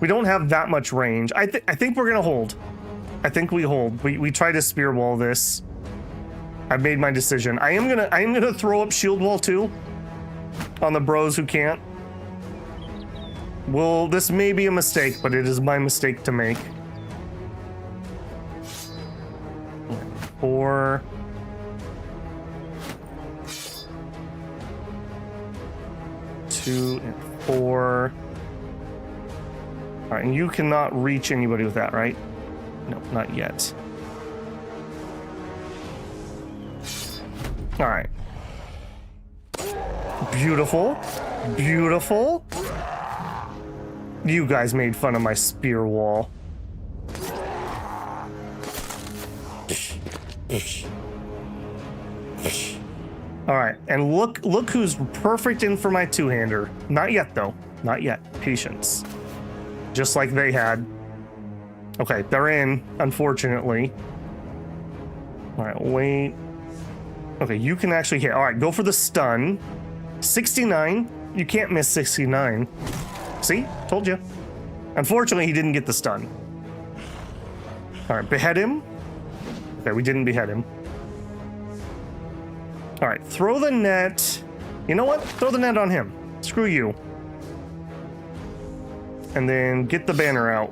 We don't have that much range. I think we're gonna hold. I think we hold. We try to spear wall this. I've made my decision. I am gonna throw up shield wall too on the bros who can't. Well, this may be a mistake, but it is my mistake to make. 4. Two and 4. All right, and you cannot reach anybody with that, right? No, not yet. All right. Beautiful. Beautiful. You guys made fun of my spear wall. All right, and look who's perfect in for my two-hander. Not yet, though. Not yet. Patience. Just like they had. Okay, they're in, unfortunately. All right, wait. Okay, you can actually hit. All right, go for the stun. 69. You can't miss 69. See? Told you. Unfortunately, he didn't get the stun. All right, behead him. Okay, we didn't behead him. All right, throw the net. You know what? Throw the net on him. Screw you. And then get the banner out.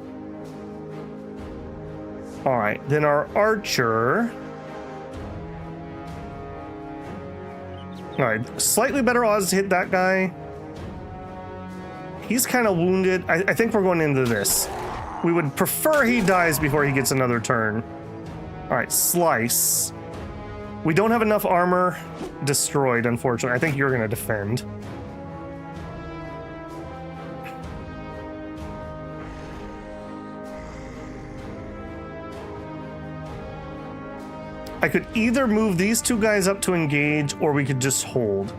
All right, then our archer. All right, slightly better odds to hit that guy. He's kind of wounded. I think we're going into this. We would prefer he dies before he gets another turn. All right, slice. We don't have enough armor destroyed, unfortunately. I think you're going to defend. I could either move these two guys up to engage, or we could just hold.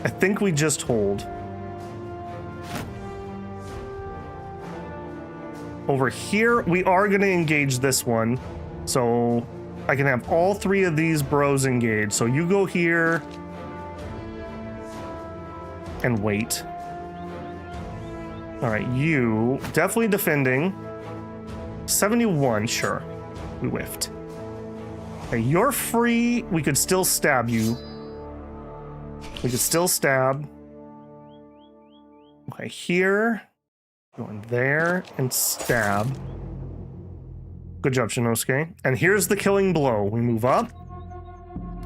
I think we just hold. Over here, we are going to engage this one. So I can have all 3 of these bros engaged. So you go here and wait. All right, you definitely defending. 71, sure. We whiffed. Okay, you're free. We could still stab you. We could still stab. Okay, here. Going there and stab. Good job, Shinosuke. And here's the killing blow. We move up.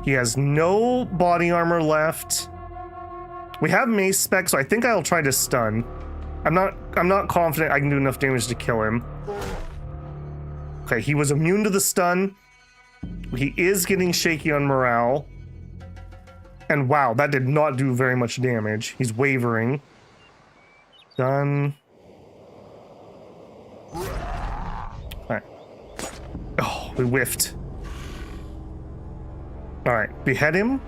He has no body armor left. We have mace spec, so I think I'll try to stun. I'm not confident I can do enough damage to kill him. Okay, he was immune to the stun. He is getting shaky on morale. And wow, that did not do very much damage. He's wavering. Done. Alright. Oh, we whiffed. Alright, behead him.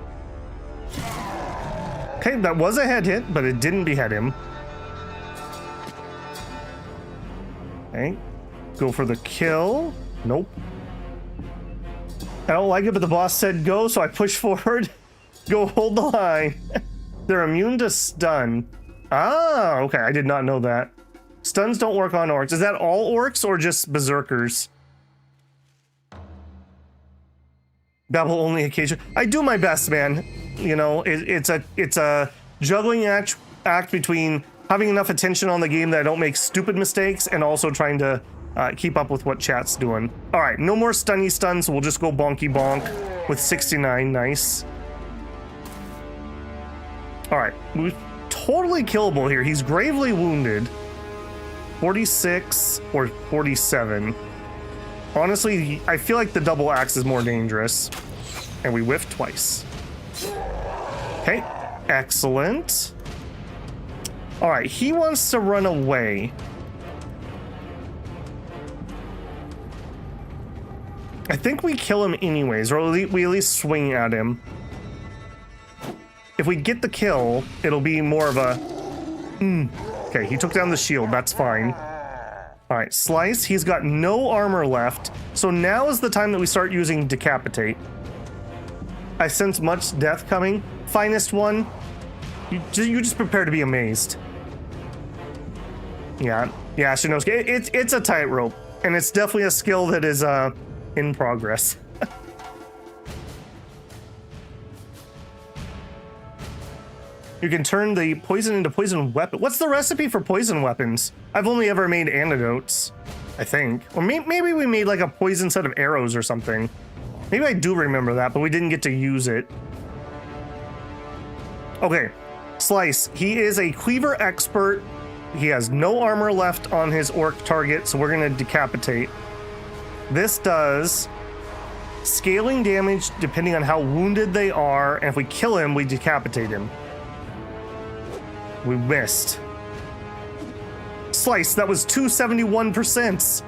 Okay, that was a head hit, but it didn't behead him. Okay. Go for the kill. Nope. I don't like it, but the boss said go, so I push forward. Go hold the line. They're immune to stun. Ah, okay, I did not know that. Stuns don't work on orcs. Is that all orcs or just berserkers? Babble only occasion. I do my best, man. You know, it's a juggling act between having enough attention on the game that I don't make stupid mistakes and also trying to keep up with what chat's doing. All right, no more stunny stuns, so we'll just go bonky bonk with 69. Nice. All right, we're totally killable here. He's gravely wounded. 46 or 47. Honestly, I feel like the double axe is more dangerous. And we whiffed twice. Okay, excellent. All right, he wants to run away. I think we kill him anyways, or we at least swing at him. If we get the kill, it'll be more of a... Okay, he took down the shield. That's fine. All right, slice. He's got no armor left. So now is the time that we start using decapitate. I sense much death coming. Finest one. You just prepare to be amazed. Yeah, Shinosuke, it's a tightrope, and it's definitely a skill that is in progress. You can turn the poison into poison weapon. What's the recipe for poison weapons? I've only ever made antidotes, I think. Or maybe we made like a poison set of arrows or something. Maybe I do remember that, but we didn't get to use it. Okay, Slice. He is a cleaver expert. He has no armor left on his orc target, so we're gonna decapitate. This does scaling damage depending on how wounded they are, and if we kill him, we decapitate him. We missed. Slice, that was 271%.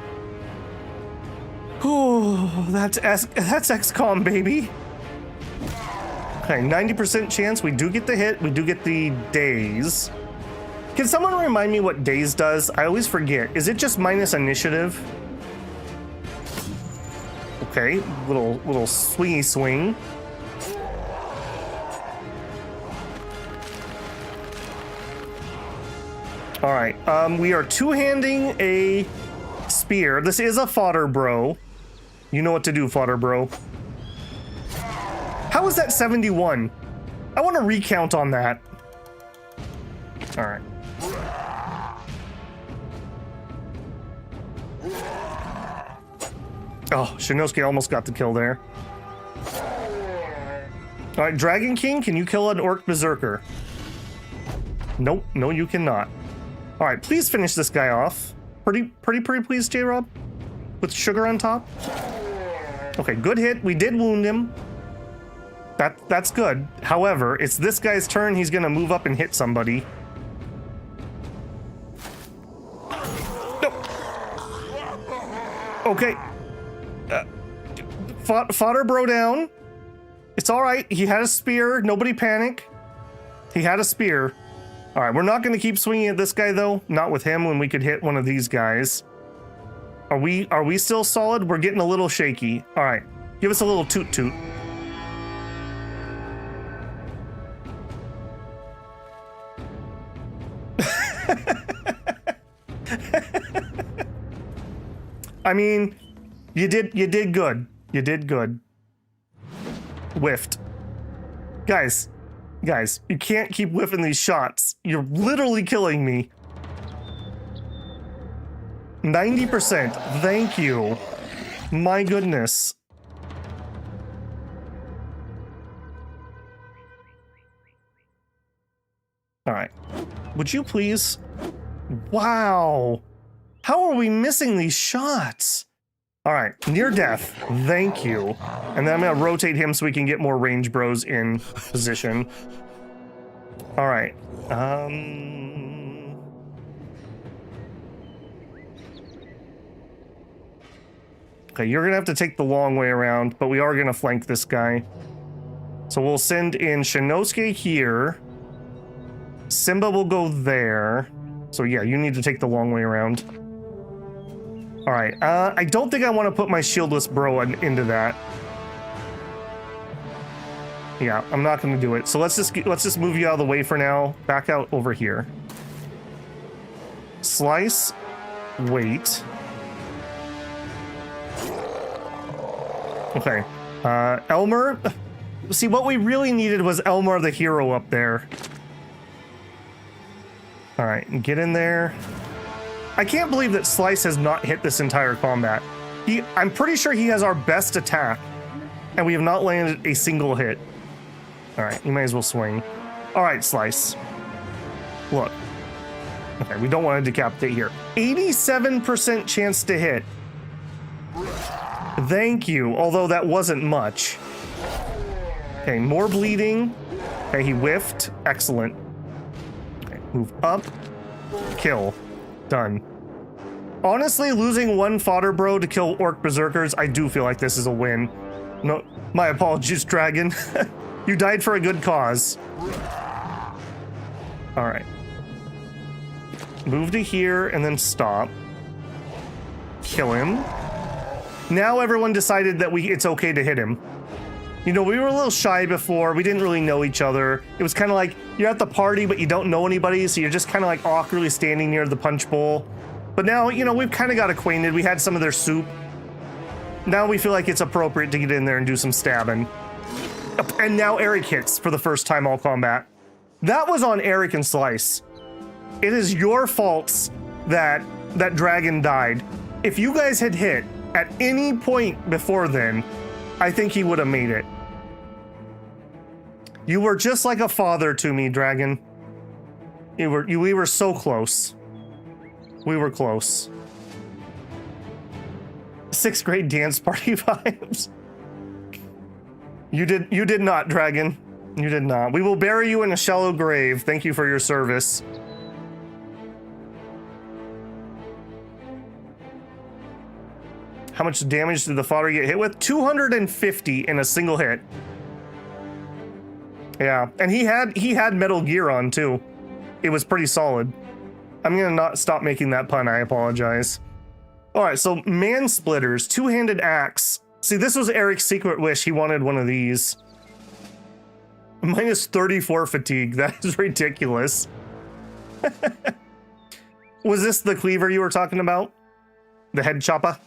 Oh, that's XCOM, baby. Okay, 90% chance we do get the hit. We do get the daze. Can someone remind me what daze does? I always forget. Is it just minus initiative? Okay, little swingy swing. All right, we are two-handing a spear. This is a fodder bro. You know what to do, fodder bro. How is that 71? I want to recount on that. All right. Oh, Shinosuke almost got the kill there. All right, Dragon King, can you kill an orc berserker? Nope, no you cannot. All right, please finish this guy off. Pretty please, J-Rob? With sugar on top? Okay, good hit. We did wound him. That's good. However, it's this guy's turn. He's gonna move up and hit somebody. No. Okay. Fodder bro down. It's all right. He had a spear. Nobody panic. He had a spear. All right, we're not going to keep swinging at this guy, though. Not with him when we could hit one of these guys. Are we still solid? We're getting a little shaky. All right, give us a little toot toot. I mean, you did good. You did good. Whiffed. Guys, you can't keep whiffing these shots. You're literally killing me. 90%. Thank you. My goodness. All right. Would you please? Wow. How are we missing these shots? All right, near death. Thank you. And then I'm gonna rotate him so we can get more range bros in position. All right. Okay, you're gonna have to take the long way around, but we are gonna flank this guy. So we'll send in Shinosuke here. Simba will go there. So yeah, you need to take the long way around. All right, I don't think I want to put my shieldless bro into that. Yeah, I'm not going to do it. So let's just move you out of the way for now. Back out over here. Slice. Wait. Okay. Elmer. See, what we really needed was Elmer the hero up there. All right, get in there. I can't believe that Slice has not hit this entire combat. I'm pretty sure he has our best attack, and we have not landed a single hit. All right, you might as well swing. All right, Slice. Look. Okay, we don't want to decapitate here. 87% chance to hit. Thank you, although that wasn't much. Okay, more bleeding. Okay, he whiffed. Excellent. Okay, move up. Kill. Done. Honestly, losing one fodder bro to kill orc berserkers, I do feel like this is a win. No, my apologies, Dragon. You died for a good cause. All right. Move to here and then stop. Kill him. Now everyone decided that it's okay to hit him. You know, we were a little shy before. We didn't really know each other. It was kind of like you're at the party, but you don't know anybody, so you're just kind of like awkwardly standing near the punch bowl. But now, you know, we've kind of got acquainted. We had some of their soup. Now we feel like it's appropriate to get in there and do some stabbing. And now Eric hits for the first time all combat. That was on Eric and Slice. It is your faults that that dragon died. If you guys had hit at any point before then, I think he would have made it. You were just like a father to me, dragon. We were so close. We were close. 6th grade dance party vibes. You did not, dragon. You did not. We will bury you in a shallow grave. Thank you for your service. How much damage did the fodder get hit with? 250 in a single hit. Yeah, and he had Metal Gear on too. It was pretty solid. I'm gonna not stop making that pun, I apologize. All right, so man splitters, 2-handed axe. See, this was Eric's secret wish. He wanted one of these. Minus 34 fatigue, that is ridiculous. Was this the cleaver you were talking about? The head chopper?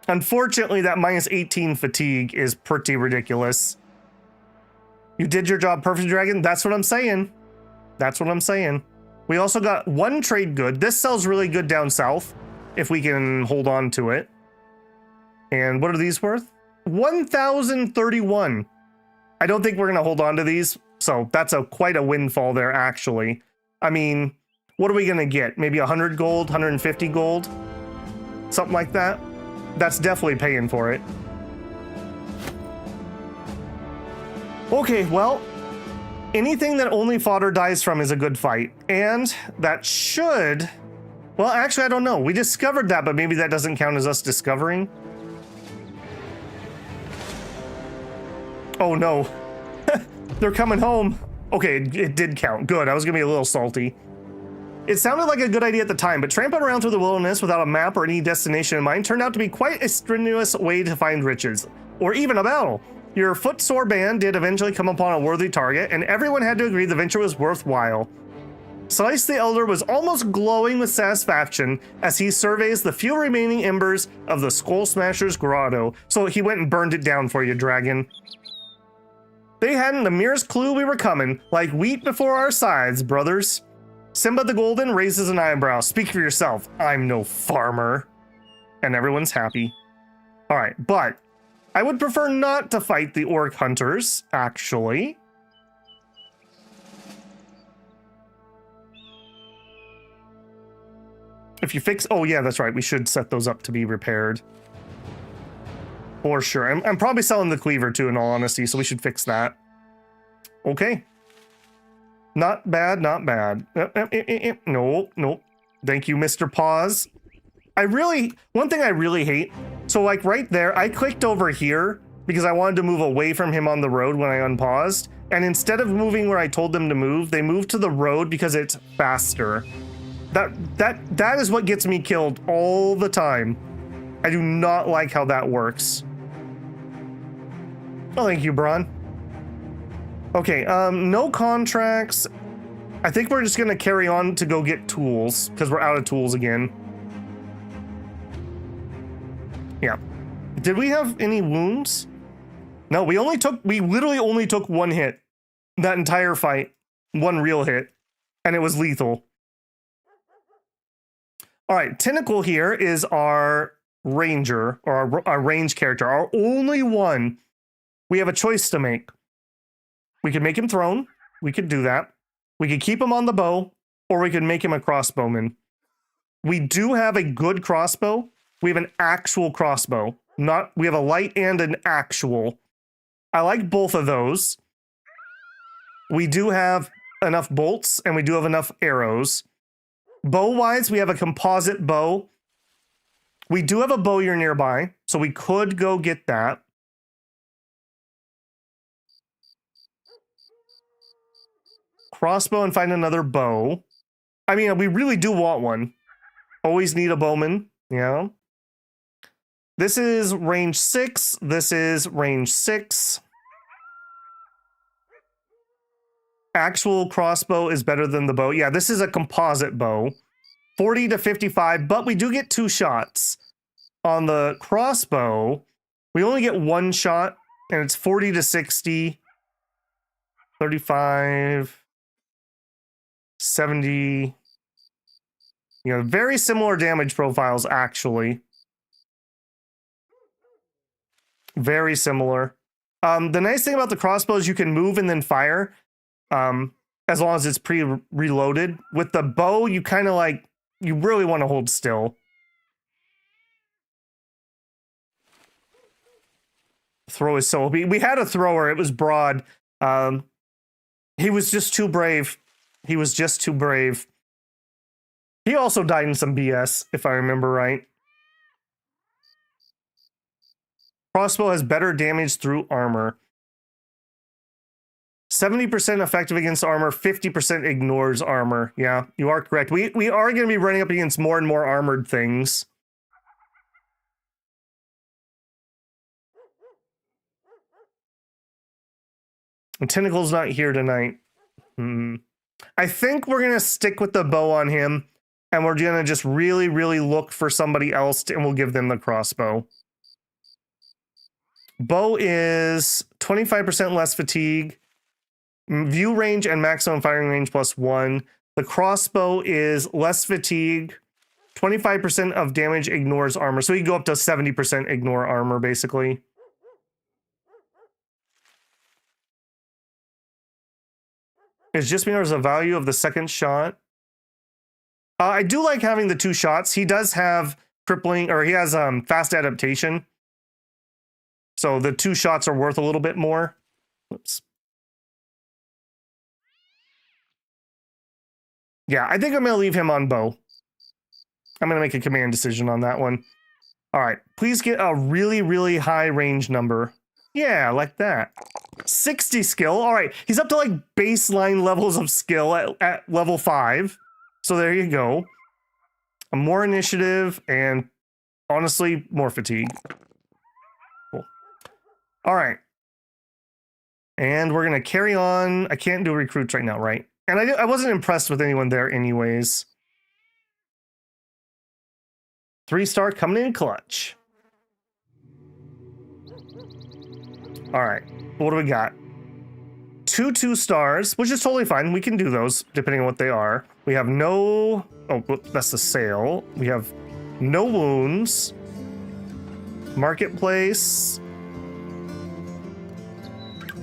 Unfortunately, that minus 18 fatigue is pretty ridiculous. You did your job perfect, dragon. That's what I'm saying. That's what I'm saying. We also got 1 trade good. This sells really good down south if we can hold on to it. And what are these worth? 1,031. I don't think we're going to hold on to these. So that's quite a windfall there, actually. I mean, what are we going to get? Maybe 100 gold, 150 gold? Something like that. That's definitely paying for it. Okay, well, anything that only fodder dies from is a good fight. And that should... Well, actually, I don't know. We discovered that, but maybe that doesn't count as us discovering. Oh, no. They're coming home. Okay, it did count. Good. I was going to be a little salty. It sounded like a good idea at the time, but tramping around through the wilderness without a map or any destination in mind turned out to be quite a strenuous way to find riches, or even a battle. Your footsore band did eventually come upon a worthy target, and everyone had to agree the venture was worthwhile. Slice the Elder was almost glowing with satisfaction as he surveys the few remaining embers of the Skull Smasher's grotto, so he went and burned it down for you, dragon. They hadn't the merest clue we were coming, like wheat before our scythes, brothers. Simba the Golden raises an eyebrow. Speak for yourself. I'm no farmer. And everyone's happy. All right, but I would prefer not to fight the orc hunters, actually. If you fix... Oh, yeah, that's right. We should set those up to be repaired. For sure. I'm probably selling the cleaver, too, in all honesty, so we should fix that. Okay. Not bad, not bad. No, no. Thank you, Mr. Pause. One thing I really hate, so like right there, I clicked over here because I wanted to move away from him on the road when I unpaused. And instead of moving where I told them to move, they moved to the road because it's faster. That is what gets me killed all the time. I do not like how that works. Oh, thank you, Bron. Okay, no contracts. I think we're just gonna carry on to go get tools because we're out of tools again. Yeah. Did we have any wounds? No, we literally only took 1 hit. That entire fight. 1 real hit. And it was lethal. All right, Tentacle here is our ranger, or our range character, our only one. We have a choice to make. We could make him thrown. We could do that. We could keep him on the bow, or we could make him a crossbowman. We do have a good crossbow. We have an actual crossbow. We have a light and an actual. I like both of those. We do have enough bolts, and we do have enough arrows. Bow-wise, we have a composite bow. We do have a bowyer nearby, so we could go get that. Crossbow and find another bow. I mean, we really do want one. Always need a bowman, you know? This is range 6. This is range 6. Actual crossbow is better than the bow. Yeah, this is a composite bow. 40 to 55, but we do get 2 shots. On the crossbow, we only get 1 shot, and it's 40 to 60, 35, 70. You know, very similar damage profiles, actually. Very similar. The nice thing about the crossbow is you can move and then fire, as long as it's pre-reloaded. With the bow, you kind of like, you really want to hold still. Throw is so... We had a thrower. It was Broad. He was just too brave. He was just too brave. He also died in some BS, if I remember right. Crossbow has better damage through armor. 70% effective against armor, 50% ignores armor. Yeah, you are correct. We are going to be running up against more and more armored things. And Tentacle's not here tonight. I think we're going to stick with the bow on him, and we're going to just really, really look for somebody else, and we'll give them the crossbow. Bow is 25% less fatigue, view range and maximum firing range +1. The crossbow is less fatigue, 25% of damage ignores armor. So you go up to 70% ignore armor, basically. It just mirrors the value of the second shot. I do like having the 2 shots. He does have crippling, or he has fast adaptation. So the 2 shots are worth a little bit more. Oops. Yeah, I think I'm going to leave him on bow. I'm going to make a command decision on that one. All right, please get a really, really high range number. Yeah, like that. 60 skill. All right, he's up to like baseline levels of skill at level 5. So there you go. More initiative and honestly, more fatigue. Cool. All right. And we're going to carry on. I can't do recruits right now, right? And I wasn't impressed with anyone there anyways. 3-star coming in clutch. All right. What do we got? 2 2-stars, which is totally fine. We can do those depending on what they are. We have no... Oh, that's the sale. We have no wounds. Marketplace.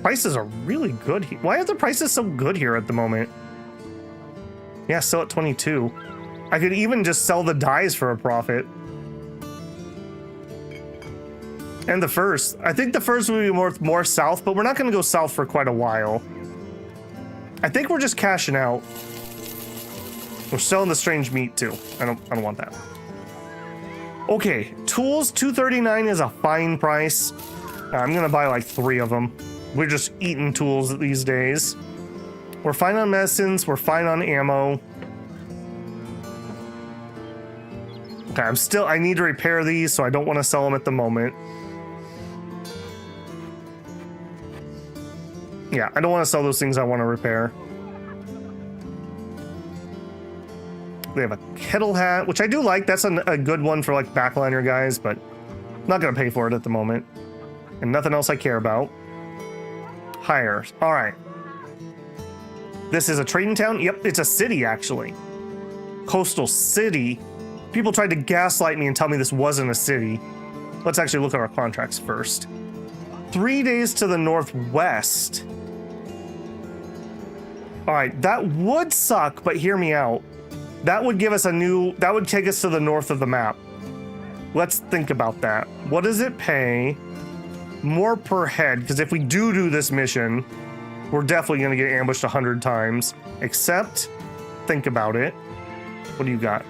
Prices are really good here. Why are the prices so good here at the moment? Yeah, still at 22. I could even just sell the dyes for a profit. And the furs. I think the furs will be more south, but we're not going to go south for quite a while. I think we're just cashing out. We're selling the strange meat too. I don't want that. Okay, tools, $239 is a fine price. I'm gonna buy like 3 of them. We're just eating tools these days. We're fine on medicines. We're fine on ammo. Okay, I need to repair these, so I don't want to sell them at the moment. Yeah, I don't want to sell those things I want to repair. They have a kettle hat, which I do like. That's a good one for like backliner guys, but I'm not going to pay for it at the moment. And nothing else I care about. Hire. All right. This is a trading town? Yep, it's a city, actually. Coastal city. People tried to gaslight me and tell me this wasn't a city. Let's actually look at our contracts first. 3 days to the northwest. All right, that would suck, but hear me out. That would give us that would take us to the north of the map. Let's think about that. What does it pay? More per head, because if we do this mission, we're definitely going to get ambushed 100 times. Except, think about it. What do you got?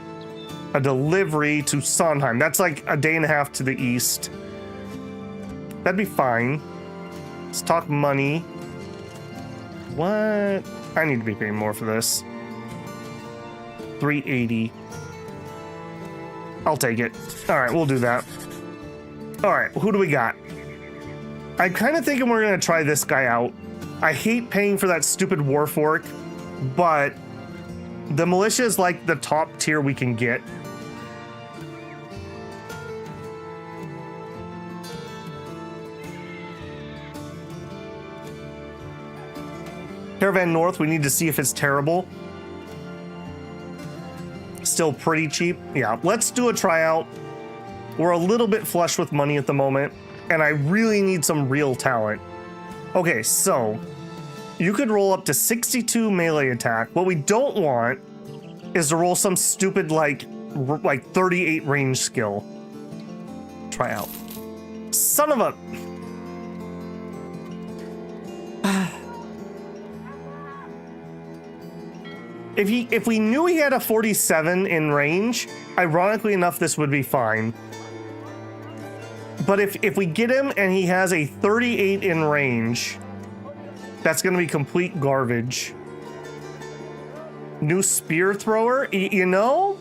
A delivery to Sondheim. That's like a day and a half to the east. That'd be fine. Let's talk money. What? I need to be paying more for this. 380. I'll take it. All right, we'll do that. All right, who do we got? I'm kind of thinking we're gonna try this guy out. I hate paying for that stupid war fork, but the militia is like the top tier we can get. Caravan North, we need to see if it's terrible. Still pretty cheap. Yeah, let's do a tryout. We're a little bit flush with money at the moment, and I really need some real talent. Okay, so you could roll up to 62 melee attack. What we don't want is to roll some stupid like 38 range skill. Tryout. Son of a... If we knew he had a 47 in range, ironically enough, this would be fine. But if we get him and he has a 38 in range, that's going to be complete garbage. New spear thrower, you know?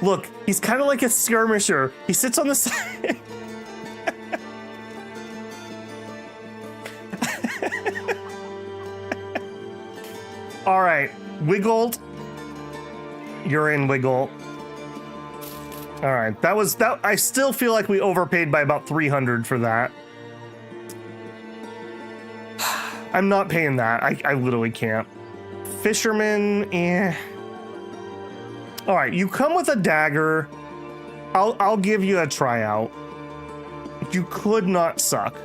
Look, he's kind of like a skirmisher. He sits on the side. All right, Wiggled. You're in, Wiggle. All right, that was that. I still feel like we overpaid by about 300 for that. I'm not paying that. I literally can't. Fisherman, eh. All right, you come with a dagger. I'll give you a tryout. You could not suck.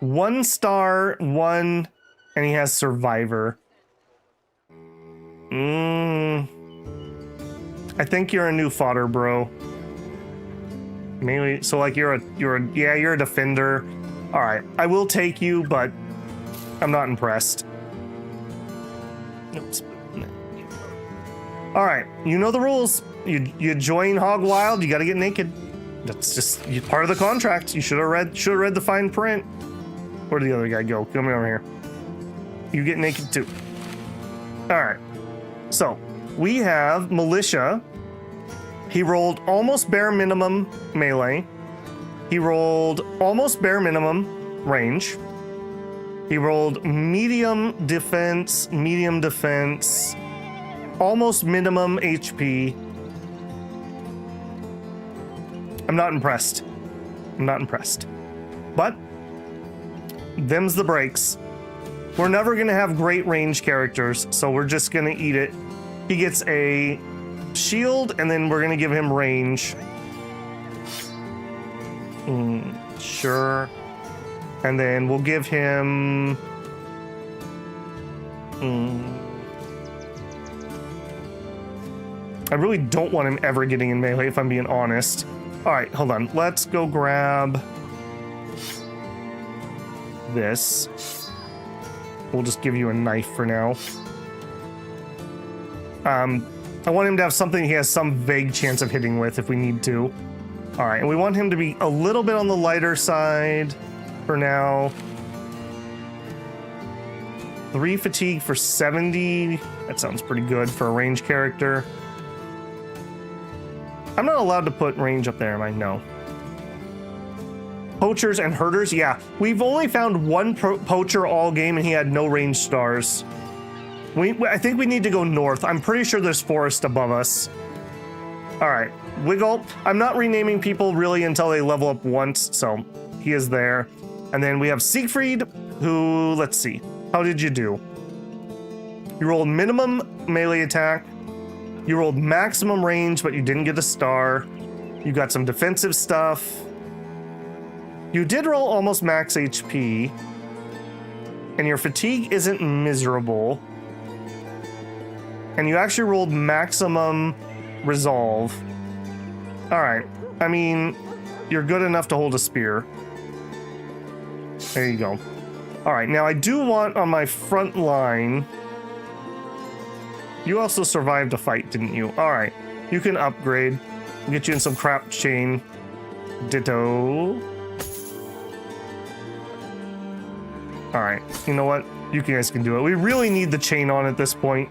1 star, 1. And he has survivor. I think you're a new fodder, bro. Maybe so. Like you're a defender. All right, I will take you, but I'm not impressed. Oops. All right, you know the rules. You join Hog Wild, you got to get naked. That's just part of the contract. You should have read the fine print. Where did the other guy go? Come over here. You get naked too. All right. So we have militia. He rolled almost bare minimum melee. He rolled almost bare minimum range. He rolled medium defense, almost minimum HP. I'm not impressed. But them's the breaks. We're never going to have great range characters, so we're just going to eat it. He gets a shield, and then we're going to give him range. Sure. And then we'll give him... I really don't want him ever getting in melee, if I'm being honest. All right, hold on. Let's go grab this. We'll just give you a knife for now. I want him to have something he has some vague chance of hitting with if we need to. All right, and we want him to be a little bit on the lighter side for now. 3 fatigue for 70. That sounds pretty good for a range character. I'm not allowed to put range up there, am I? No. Poachers and herders, yeah. We've only found 1 poacher all game, and he had no range stars. I think we need to go north. I'm pretty sure there's forest above us. All right, Wiggle. I'm not renaming people really until they level up once, so he is there. And then we have Siegfried, who, let's see. How did you do? You rolled minimum melee attack. You rolled maximum range, but you didn't get a star. You got some defensive stuff. You did roll almost max HP, and your fatigue isn't miserable. And you actually rolled maximum resolve. All right, I mean, you're good enough to hold a spear. There you go. All right, now I do want on my front line. You also survived a fight, didn't you? All right, you can upgrade. We'll get you in some crap chain. Ditto. All right, you know what? You guys can do it. We really need the chain on at this point.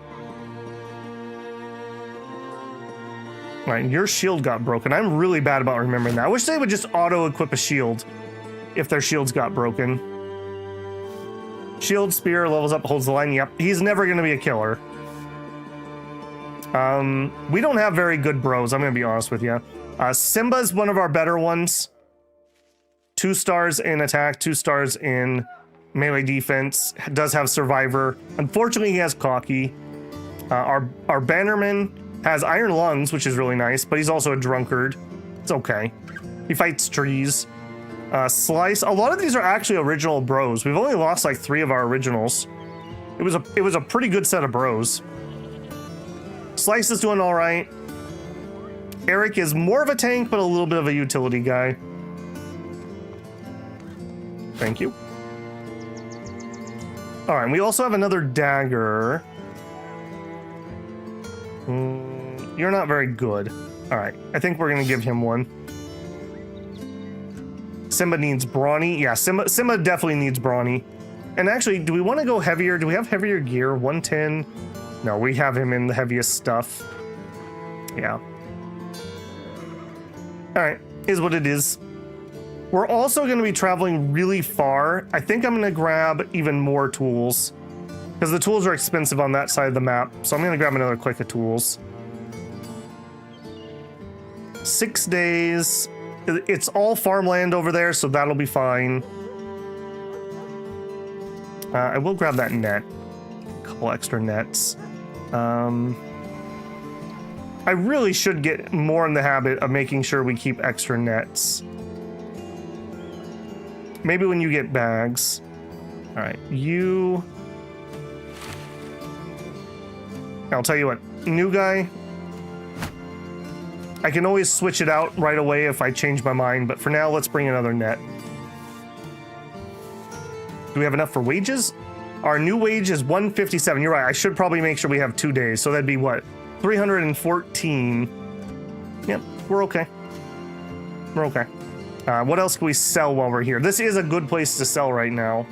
All right, your shield got broken. I'm really bad about remembering that. I wish they would just auto-equip a shield if their shields got broken. Shield, spear, levels up, holds the line. Yep, he's never going to be a killer. We don't have very good bros, I'm going to be honest with you. Simba's one of our better ones. 2 stars in attack, 2 stars in melee defense. Does have survivor. Unfortunately, he has cocky. Our bannerman has iron lungs, which is really nice, but he's also a drunkard. It's okay. He fights trees. Slice. A lot of these are actually original bros. We've only lost like 3 of our originals. It was a pretty good set of bros. Slice is doing all right. Eric is more of a tank, but a little bit of a utility guy. Thank you. All right, we also have another dagger. You're not very good. All right, I think we're gonna give him one. Simba needs brawny. Yeah, Simba definitely needs brawny. And actually, do we want to go heavier? Do we have heavier gear? 110? No, we have him in the heaviest stuff. Yeah. All right, is what it is. We're also going to be traveling really far. I think I'm going to grab even more tools because the tools are expensive on that side of the map. So I'm going to grab another click of tools. 6 days. It's all farmland over there, so that'll be fine. I will grab that net. A couple extra nets. I really should get more in the habit of making sure we keep extra nets. Maybe when you get bags. All right, you... I'll tell you what, new guy. I can always switch it out right away if I change my mind, but for now, let's bring another net. Do we have enough for wages? Our new wage is 157. You're right, I should probably make sure we have 2 days. So that'd be what? 314. Yep, we're okay. We're okay. What else can we sell while we're here? This is a good place to sell right now.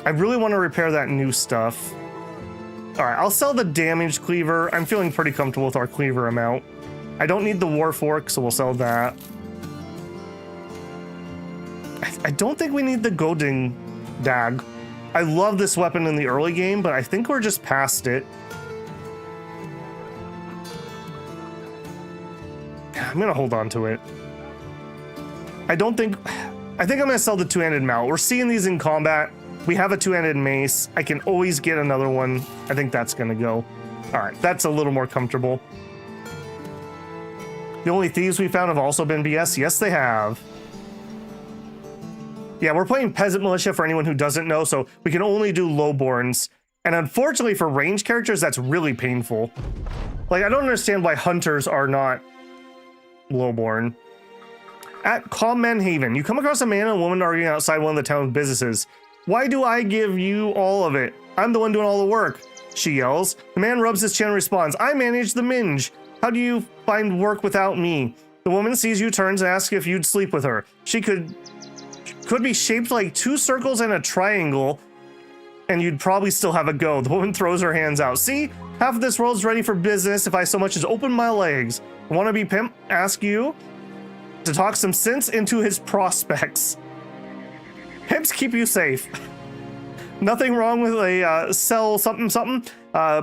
I really want to repair that new stuff. All right, I'll sell the damaged cleaver. I'm feeling pretty comfortable with our cleaver amount. I don't need the war fork, so we'll sell that. I don't think we need the golden dag. I love this weapon in the early game, but I think we're just past it. I'm gonna hold on to it. I think I'm gonna sell the two-handed mallet. We're seeing these in combat. We have a two-handed mace. I can always get another one. I think that's gonna go. All right, that's a little more comfortable. The only thieves we found have also been BS. Yes, they have. Yeah, we're playing Peasant Militia for anyone who doesn't know, so we can only do lowborns. And unfortunately for range characters, that's really painful. Like, I don't understand why hunters are not lowborn. At Calm Man Haven, you come across a man and a woman arguing outside one of the town's businesses. Why do I give you all of it? I'm the one doing all the work, she yells. The man rubs his chin and responds, I manage the minge. How do you find work without me? The woman sees you, turns and asks if you'd sleep with her. She could be shaped like 2 circles and a triangle, and you'd probably still have a go. The woman throws her hands out. See, half of this world's ready for business if I so much as open my legs. Wannabe pimp ask you to talk some sense into his prospects. Pimps keep you safe. Nothing wrong with a sell something something,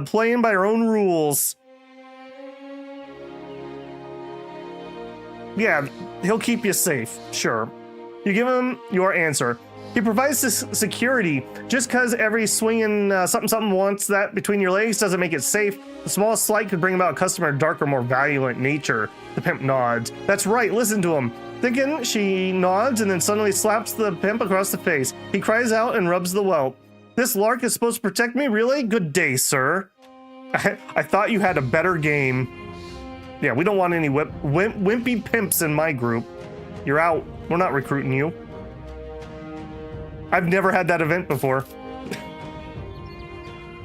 playing by your own rules. Yeah, he'll keep you safe, sure. You give him your answer. He provides this security. Just because every swinging something something wants that between your legs doesn't make it safe. The smallest slight could bring about a customer of darker, more violent nature. The pimp nods. That's right, listen to him. Thinking, she nods and then suddenly slaps the pimp across the face. He cries out and rubs the welt. This lark is supposed to protect me, really? Good day, sir. I thought you had a better game. Yeah, we don't want any wimpy pimps in my group. You're out. We're not recruiting you. I've never had that event before.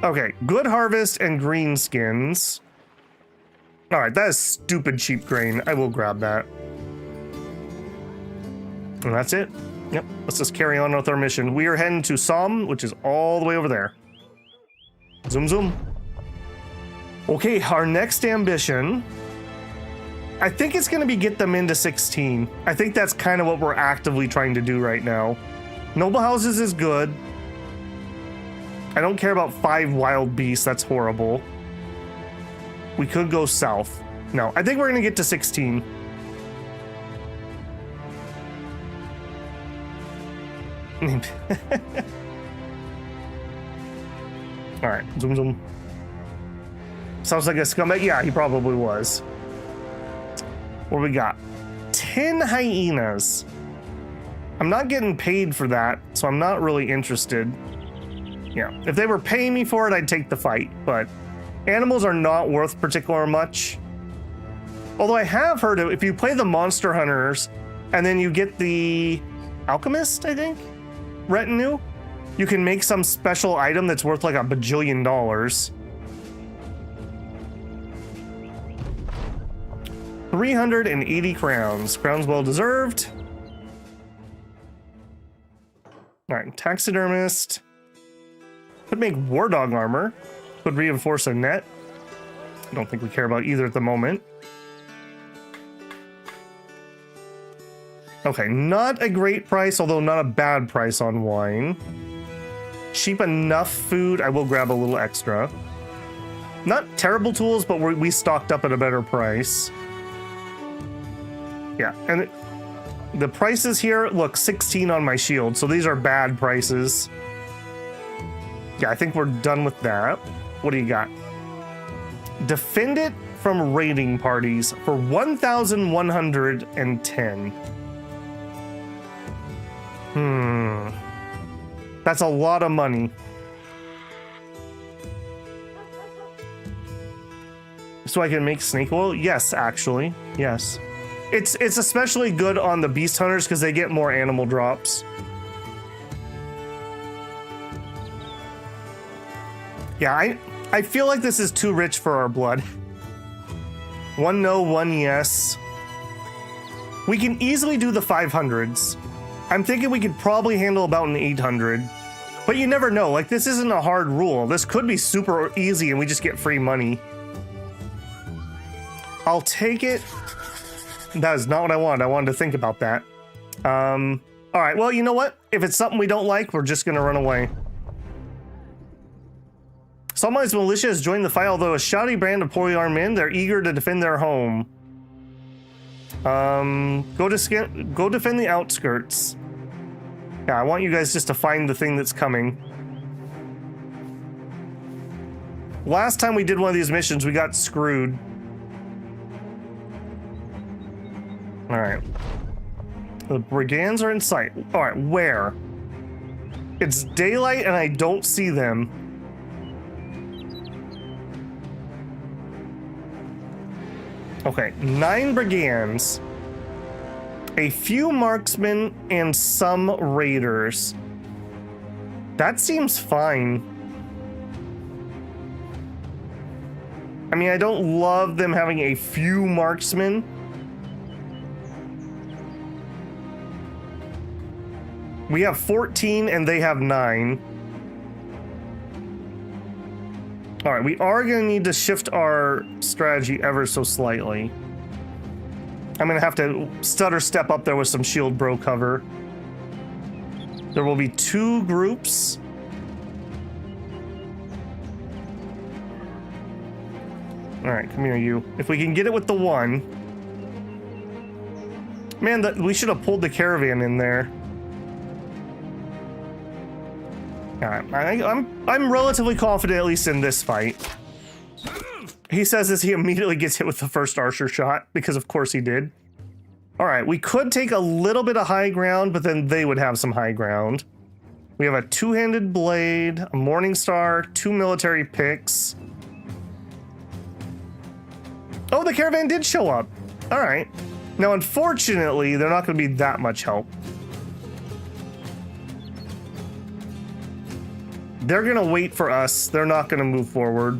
Okay, good harvest and green skins. All right, that is stupid cheap grain. I will grab that. And that's it. Yep, let's just carry on with our mission. We are heading to Som, which is all the way over there. Zoom, zoom. Okay, our next ambition I think it's going to be get them into 16. I think that's kind of what we're actively trying to do right now. Noble houses is good. I don't care about 5 wild beasts. That's horrible. We could go south. No, I think we're going to get to 16. All right, zoom, zoom. Sounds like a scumbag. Yeah, he probably was. What we got? 10 hyenas. I'm not getting paid for that, so I'm not really interested. Yeah, if they were paying me for it, I'd take the fight, but animals are not worth particular much. Although I have heard if you play the monster hunters and then you get the alchemist, I think, retinue, you can make some special item that's worth like $1 bajillion. 380 crowns. Crowns well deserved. All right, taxidermist. Could make war dog armor. Could reinforce a net. I don't think we care about either at the moment. Okay, not a great price, although not a bad price on wine. Cheap enough food. I will grab a little extra. Not terrible tools, but we stocked up at a better price. Yeah, and the prices here, look, 16 on my shield, so these are bad prices. Yeah, I think we're done with that. What do you got? Defend it from raiding parties for 1,110. That's a lot of money. So I can make snake oil? Yes, actually. Yes. It's especially good on the beast hunters because they get more animal drops. Yeah, I feel like this is too rich for our blood. 1 no, 1 yes. We can easily do the 500s. I'm thinking we could probably handle about an 800. But you never know. Like, this isn't a hard rule. This could be super easy and we just get free money. I'll take it. That is not what I wanted. I wanted to think about that. All right, well, you know what? If it's something we don't like, we're just going to run away. Someone's militia has joined the fight, although a shoddy brand of poorly armed men, they're eager to defend their home. Go defend the outskirts. Yeah, I want you guys just to find the thing that's coming. Last time we did one of these missions, we got screwed. All right. The brigands are in sight. All right, where? It's daylight and I don't see them. Okay, 9 brigands, a few marksmen, and some raiders. That seems fine. I mean, I don't love them having a few marksmen. We have 14 and they have 9. All right, we are going to need to shift our strategy ever so slightly. I'm going to have to stutter step up there with some shield bro cover. There will be 2 groups. All right, come here, you. If we can get it with the 1. Man, we should have pulled the caravan in there. All right, I'm relatively confident, at least in this fight. He says as he immediately gets hit with the first archer shot, because of course he did. All right, we could take a little bit of high ground, but then they would have some high ground. We have a 2-handed blade, a morning star, 2 military picks. Oh, the caravan did show up. All right. Now, unfortunately, they're not going to be that much help. They're going to wait for us. They're not going to move forward.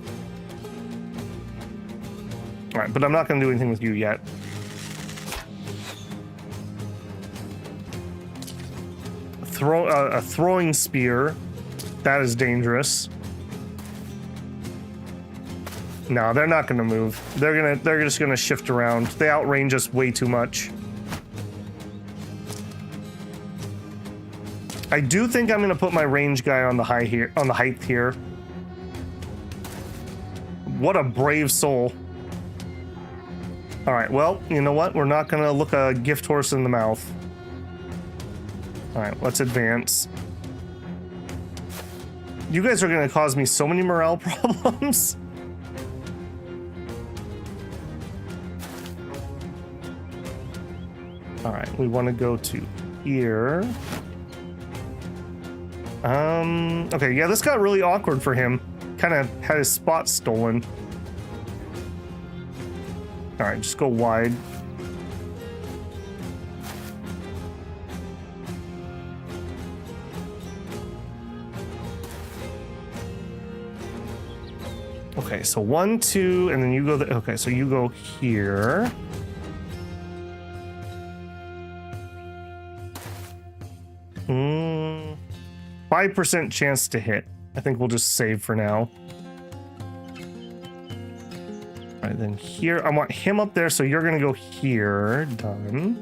All right, but I'm not going to do anything with you yet. A throwing spear. That is dangerous. No, they're not gonna move. They're just gonna shift around. They outrange us way too much. I do think I'm gonna put my range guy on the height here. What a brave soul. All right, well, you know what? We're not gonna look a gift horse in the mouth. All right, let's advance. You guys are gonna cause me so many morale problems. All right, we want to go to here. Okay, yeah, this got really awkward for him. Kind of had his spot stolen. All right, just go wide. Okay, so 1, 2, and then you go there. Okay, so you go here. Hmm. 5% chance to hit. I think we'll just save for now. All right, then here, I want him up there, so you're gonna go here. Done.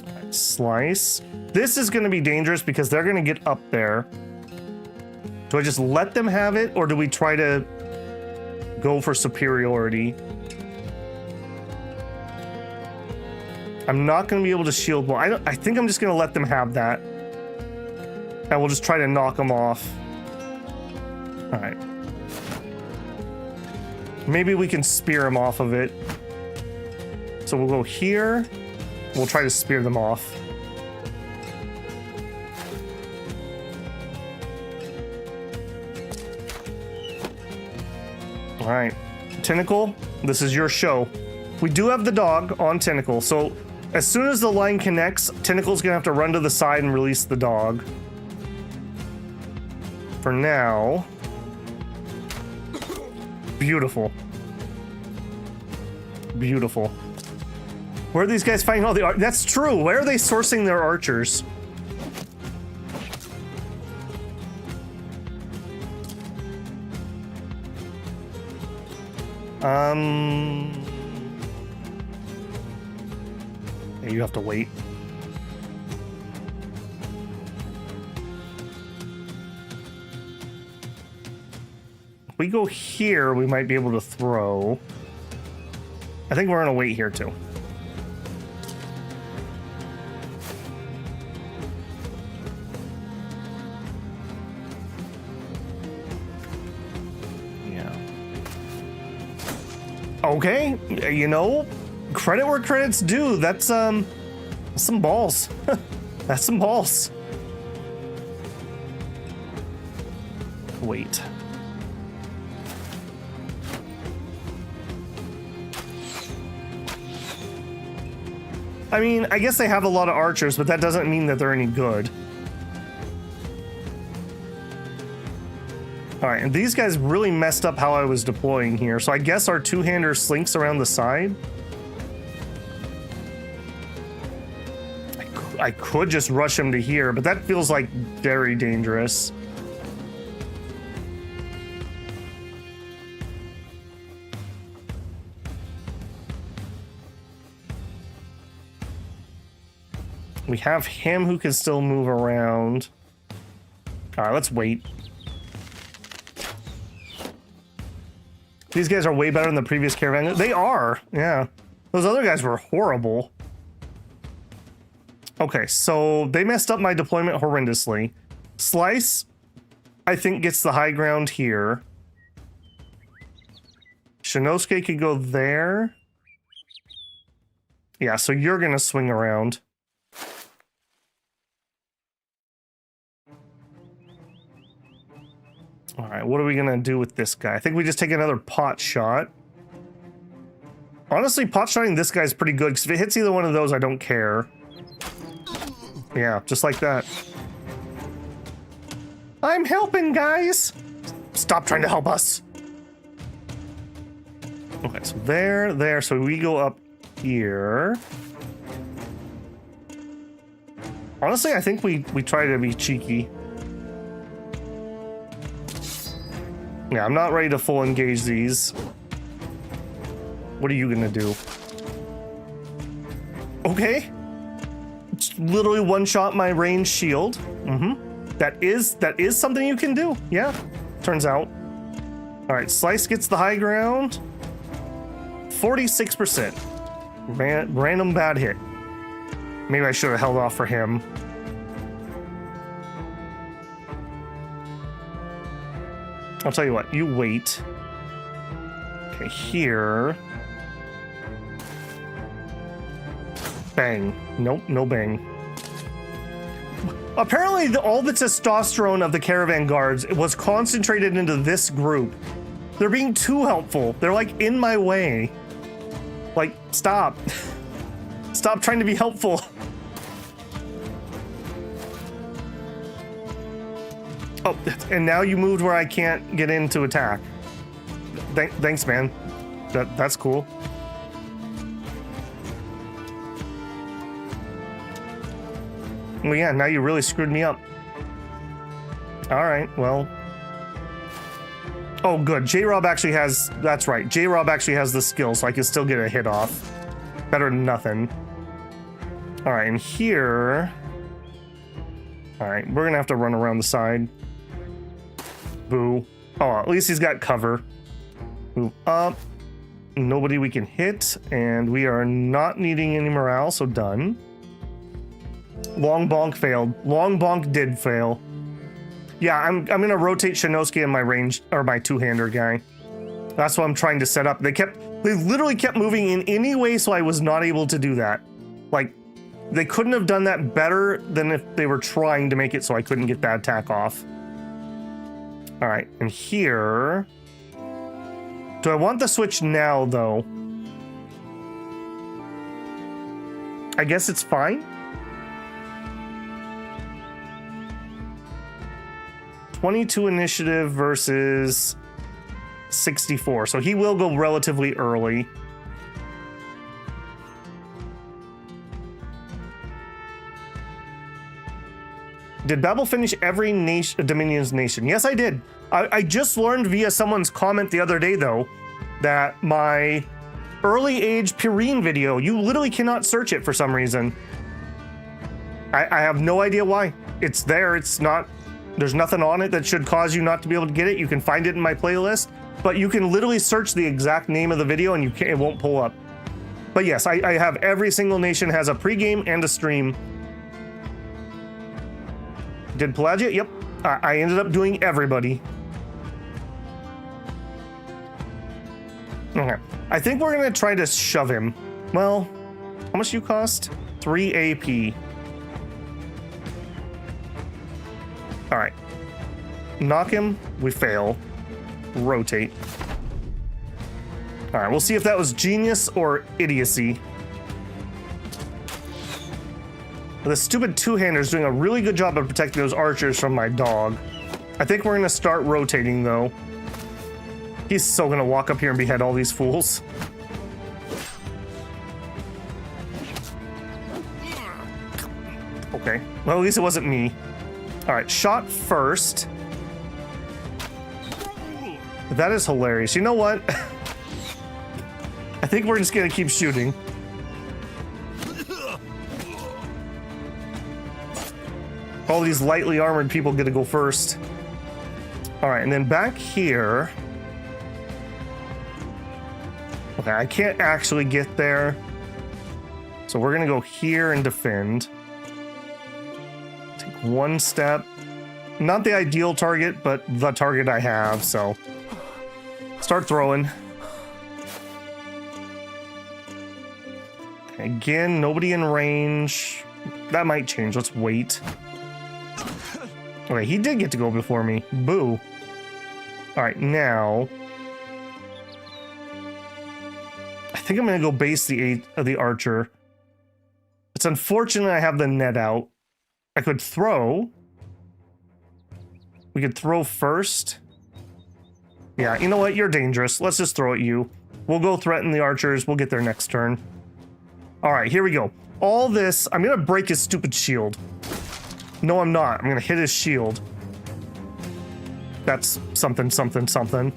All right, slice. This is gonna be dangerous because they're gonna get up there. Do I just let them have it, or do we try to go for superiority? I'm not going to be able to shield well. I think I'm just going to let them have that. And we'll just try to knock them off. All right. Maybe we can spear them off of it. So we'll go here. We'll try to spear them off. All right. Tentacle, this is your show. We do have the dog on Tentacle, so as soon as the line connects, Tentacle's gonna have to run to the side and release the dog. For now. Beautiful. Beautiful. Where are these guys finding all the that's true. Where are they sourcing their archers? Yeah, you have to wait. If we go here, we might be able to throw. I think we're gonna wait here too. Okay, you know, credit where credit's due. That's some balls. That's some balls. Wait. I mean, I guess they have a lot of archers, but that doesn't mean that they're any good. All right, and these guys really messed up how I was deploying here. So I guess our two-hander slinks around the side. I could just rush him to here, but that feels like very dangerous. We have him who can still move around. All right, let's wait. These guys are way better than the previous caravan. They are, yeah. Those other guys were horrible. Okay, so they messed up my deployment horrendously. Slice, I think, gets the high ground here. Shinosuke could go there. Yeah, so you're gonna swing around. All right, what are we gonna do with this guy? I think we just take another pot shot. Honestly, pot shotting this guy's pretty good, because if it hits either one of those, I don't care. Yeah, just like that. I'm helping, guys! Stop trying to help us! Okay, so there, so we go up here. Honestly, I think we try to be cheeky. Yeah, I'm not ready to full engage these. What are you gonna do? Okay. Just literally one-shot my ranged shield. That is something you can do. Yeah, turns out. All right, Slice gets the high ground. 46%. Random bad hit. Maybe I should have held off for him. I'll tell you what, you wait. Okay, here. Bang. Nope, no bang. Apparently, all the testosterone of the caravan guards was concentrated into this group. They're being too helpful. They're like in my way. Like, stop. Stop trying to be helpful. Oh, and now you moved where I can't get in to attack. Thanks, man. That's cool. Well, yeah, now you really screwed me up. All right, well. Oh, good. J-Rob actually has... That's right. J-Rob actually has the skill, so I can still get a hit off. Better than nothing. All right, and here... All right, we're going to have to run around the side. Boo. Oh, at least he's got cover. Move up. Nobody we can hit, and we are not needing any morale, so done. Long bonk failed. Long bonk did fail. Yeah, I'm gonna rotate Shinosuke and my range or my two-hander guy. That's what I'm trying to set up. They literally kept moving in any way, so I was not able to do that. Like, they couldn't have done that better than if they were trying to make it so I couldn't get that attack off. All right, and here. Do I want the switch now, though? I guess it's fine. 22 initiative versus 64. So he will go relatively early. Did Babel finish every Dominion's nation? Yes, I did. I just learned via someone's comment the other day, though, that my early age Pyrene video, you literally cannot search it for some reason. I have no idea why. It's there. It's not... There's nothing on it that should cause you not to be able to get it. You can find it in my playlist, but you can literally search the exact name of the video and it won't pull up. But yes, I have every single nation has a pregame and a stream. Did Pelagia? Yep. I ended up doing everybody. Okay. I think we're going to try to shove him. Well, how much do you cost? 3 AP. All right. Knock him. We fail. Rotate. All right. We'll see if that was genius or idiocy. The stupid two-hander is doing a really good job of protecting those archers from my dog. I think we're going to start rotating, though. He's so going to walk up here and behead all these fools. Okay. Well, at least it wasn't me. All right, shot first. That is hilarious. You know what? I think we're just gonna keep shooting. All these lightly armored people get to go first. All right, and then back here. Okay, I can't actually get there. So we're gonna go here and defend. One step. Not the ideal target, but the target I have, so start throwing. Again, nobody in range. That might change. Let's wait. Okay, he did get to go before me. Boo. All right, now I think I'm gonna go base the archer. It's unfortunate I have the net out. I could throw. We could throw first. Yeah, you know what? You're dangerous. Let's just throw at you. We'll go threaten the archers. We'll get their next turn. All right, here we go. All this, I'm gonna break his stupid shield. No, I'm not. I'm gonna hit his shield. That's something, something, something.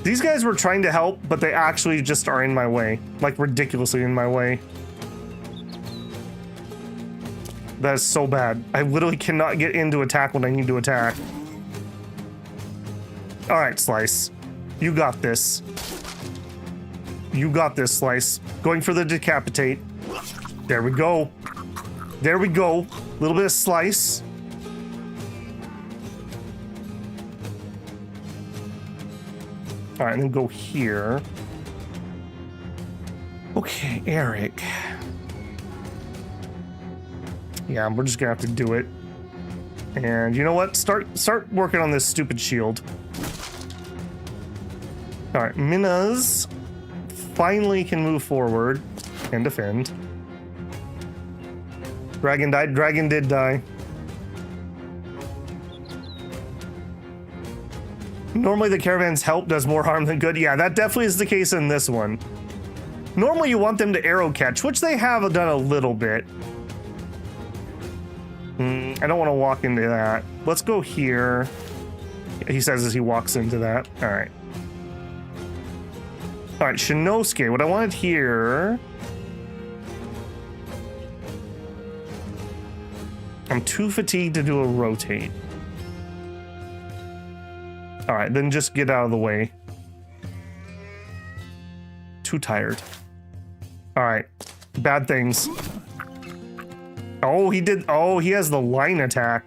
These guys were trying to help, but they actually just are in my way. Like, ridiculously in my way. That is so bad. I literally cannot get into attack when I need to attack. Alright, Slice. You got this. You got this, Slice. Going for the decapitate. There we go. There we go. A little bit of Slice. Alright, and then go here. Okay, Eric. Yeah, we're just gonna have to do it. And you know what? Start working on this stupid shield. Alright, Minas finally can move forward and defend. Dragon died. Dragon did die. Normally the caravan's help does more harm than good. Yeah, that definitely is the case in this one. Normally you want them to arrow catch, which they have done a little bit. I don't want to walk into that. Let's go here. He says as he walks into that. All right. All right, Shinosuke. What I wanted here... I'm too fatigued to do a rotate. All right, then just get out of the way. Too tired. All right, bad things. Oh, he did. Oh, he has the line attack.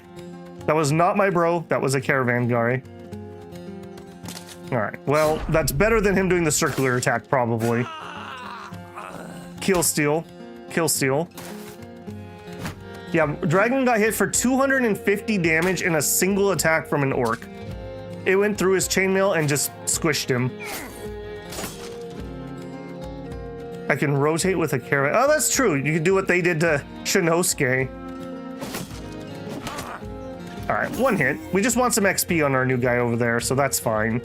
That was not my bro. That was a caravan guy. All right, well, that's better than him doing the circular attack, probably. Kill steal. Kill steal. Yeah, Dragon got hit for 250 damage in a single attack from an orc. It went through his chainmail and just squished him. I can rotate with a caravan. Oh, that's true. You can do what they did to Shinosuke. All right, one hit. We just want some XP on our new guy over there, so that's fine.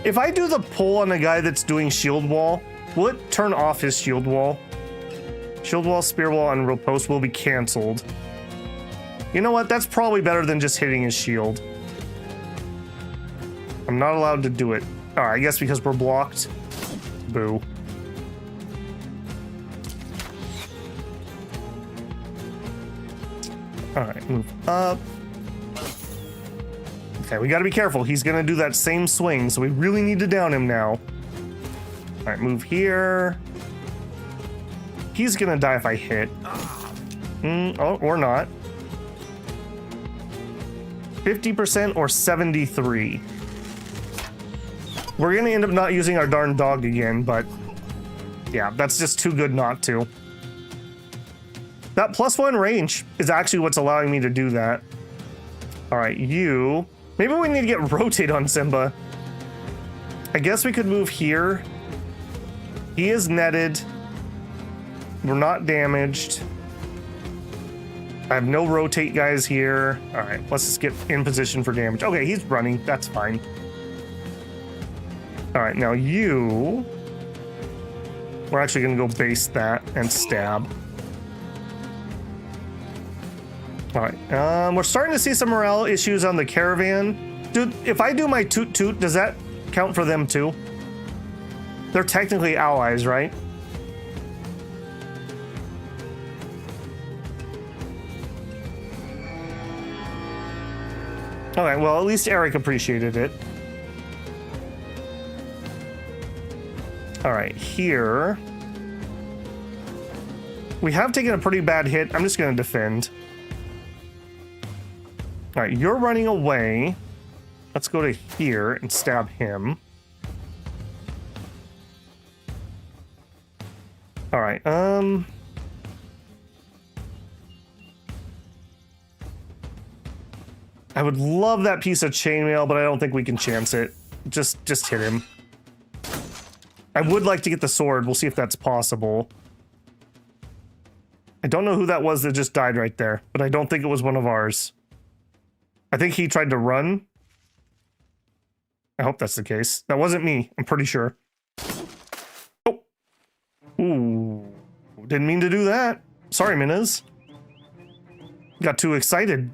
If I do the pull on a guy that's doing shield wall, will it turn off his shield wall? Shield wall, spear wall, and riposte will be canceled. You know what? That's probably better than just hitting his shield. I'm not allowed to do it. All right, I guess because we're blocked. Boo. All right, move up. Okay, we gotta be careful. He's gonna do that same swing, so we really need to down him now. All right, move here. He's gonna die if I hit. Oh, or not. 50% or 73. We're gonna end up not using our darn dog again, but yeah, that's just too good not to. That +1 range is actually what's allowing me to do that. All right, you. Maybe we need to get rotate on Simba. I guess we could move here. He is netted. We're not damaged. I have no rotate guys here. All right, let's just get in position for damage. Okay, he's running. That's fine. All right, now you... We're actually going to go base that and stab. All right, we're starting to see some morale issues on the caravan. Dude, if I do my toot toot, does that count for them too? They're technically allies, right? Okay, well, at least Eric appreciated it. All right, here. We have taken a pretty bad hit. I'm just going to defend. All right, you're running away. Let's go to here and stab him. All right, I would love that piece of chainmail, but I don't think we can chance it. Just hit him. I would like to get the sword. We'll see if that's possible. I don't know who that was that just died right there, but I don't think it was one of ours. I think he tried to run. I hope that's the case. That wasn't me. I'm pretty sure. Oh. Ooh. Didn't mean to do that. Sorry, Minas. Got too excited.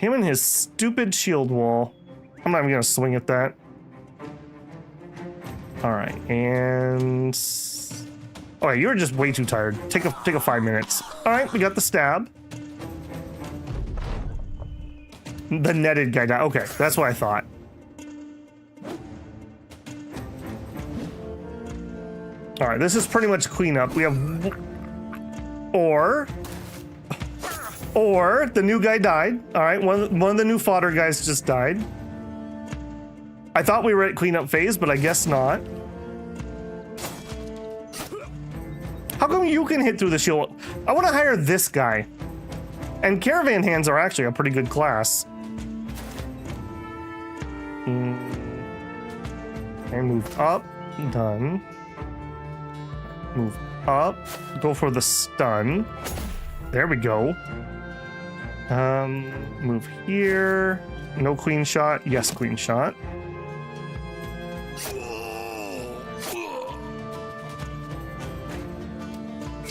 Him and his stupid shield wall. I'm not even gonna swing at that. All right, and oh, you're just way too tired. Take a 5 minutes. All right, we got the stab. The netted guy died. Okay, that's what I thought. All right, this is pretty much cleanup. We have, or the new guy died. All right, one of the new fodder guys just died. I thought we were at cleanup phase, but I guess not. How come you can hit through the shield? I want to hire this guy. And caravan hands are actually a pretty good class. Okay, move up. Done. Move up. Go for the stun. There we go. Move here. No clean shot. Yes, clean shot.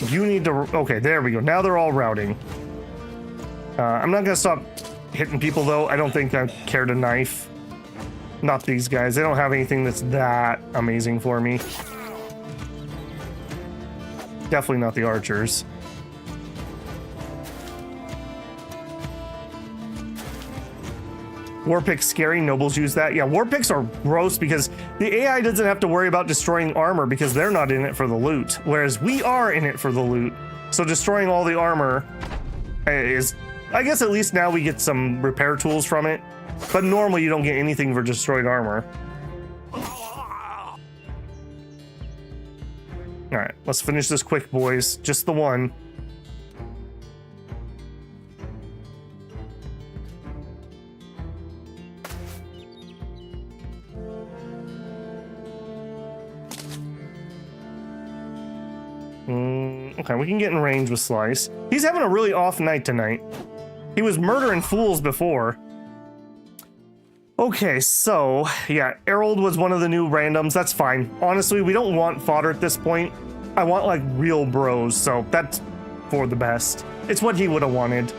You need to... Okay, there we go. Now they're all routing. I'm not going to stop hitting people, though. I don't think I care to knife. Not these guys. They don't have anything that's that amazing for me. Definitely not the archers. War pick's scary. Nobles use that. Yeah, war picks are gross because the AI doesn't have to worry about destroying armor because they're not in it for the loot, whereas we are in it for the loot. So destroying all the armor is, I guess at least now we get some repair tools from it, but normally you don't get anything for destroyed armor. All right, let's finish this quick, boys. Just the one. Okay, we can get in range with Slice. He's having a really off night tonight. He was murdering fools before. Okay, so, yeah, Harold was one of the new randoms. That's fine. Honestly, we don't want fodder at this point. I want, like, real bros, so that's for the best. It's what he would have wanted.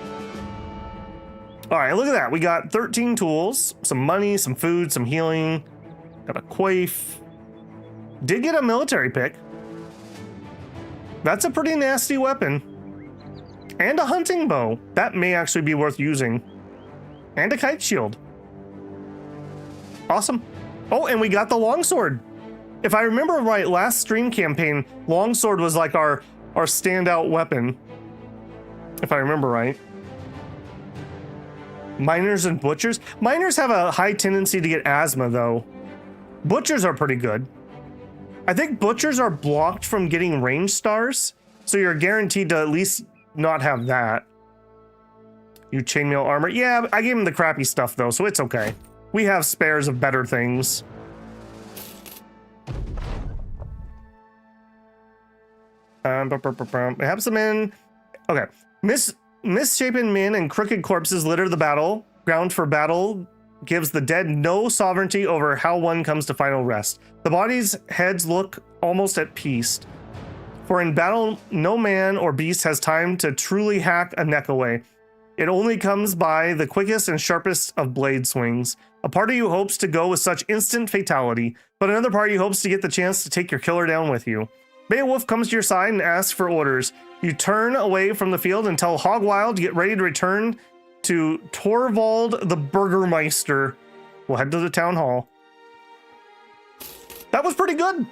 All right, look at that. We got 13 tools, some money, some food, some healing. Got a quaif. Did get a military pick. That's a pretty nasty weapon. And a hunting bow. That may actually be worth using. And a kite shield. Awesome. Oh, and we got the longsword. If I remember right, last stream campaign, longsword was like our standout weapon. If I remember right. Miners and butchers. Miners have a high tendency to get asthma, though. Butchers are pretty good. I think butchers are blocked from getting range stars, so you're guaranteed to at least not have that. You chainmail armor. Yeah, I gave him the crappy stuff, though, so it's okay. We have spares of better things. We have some men. Okay. Misshapen men and crooked corpses litter the battle. Ground for battle gives the dead no sovereignty over how one comes to final rest. The body's heads look almost at peace. For in battle, no man or beast has time to truly hack a neck away. It only comes by the quickest and sharpest of blade swings. A part of you hopes to go with such instant fatality, but another part of you hopes to get the chance to take your killer down with you. Beowulf comes to your side and asks for orders. You turn away from the field and tell Hog Wild to get ready to return to Torvald the Burgermeister. We'll head to the town hall. That was pretty good.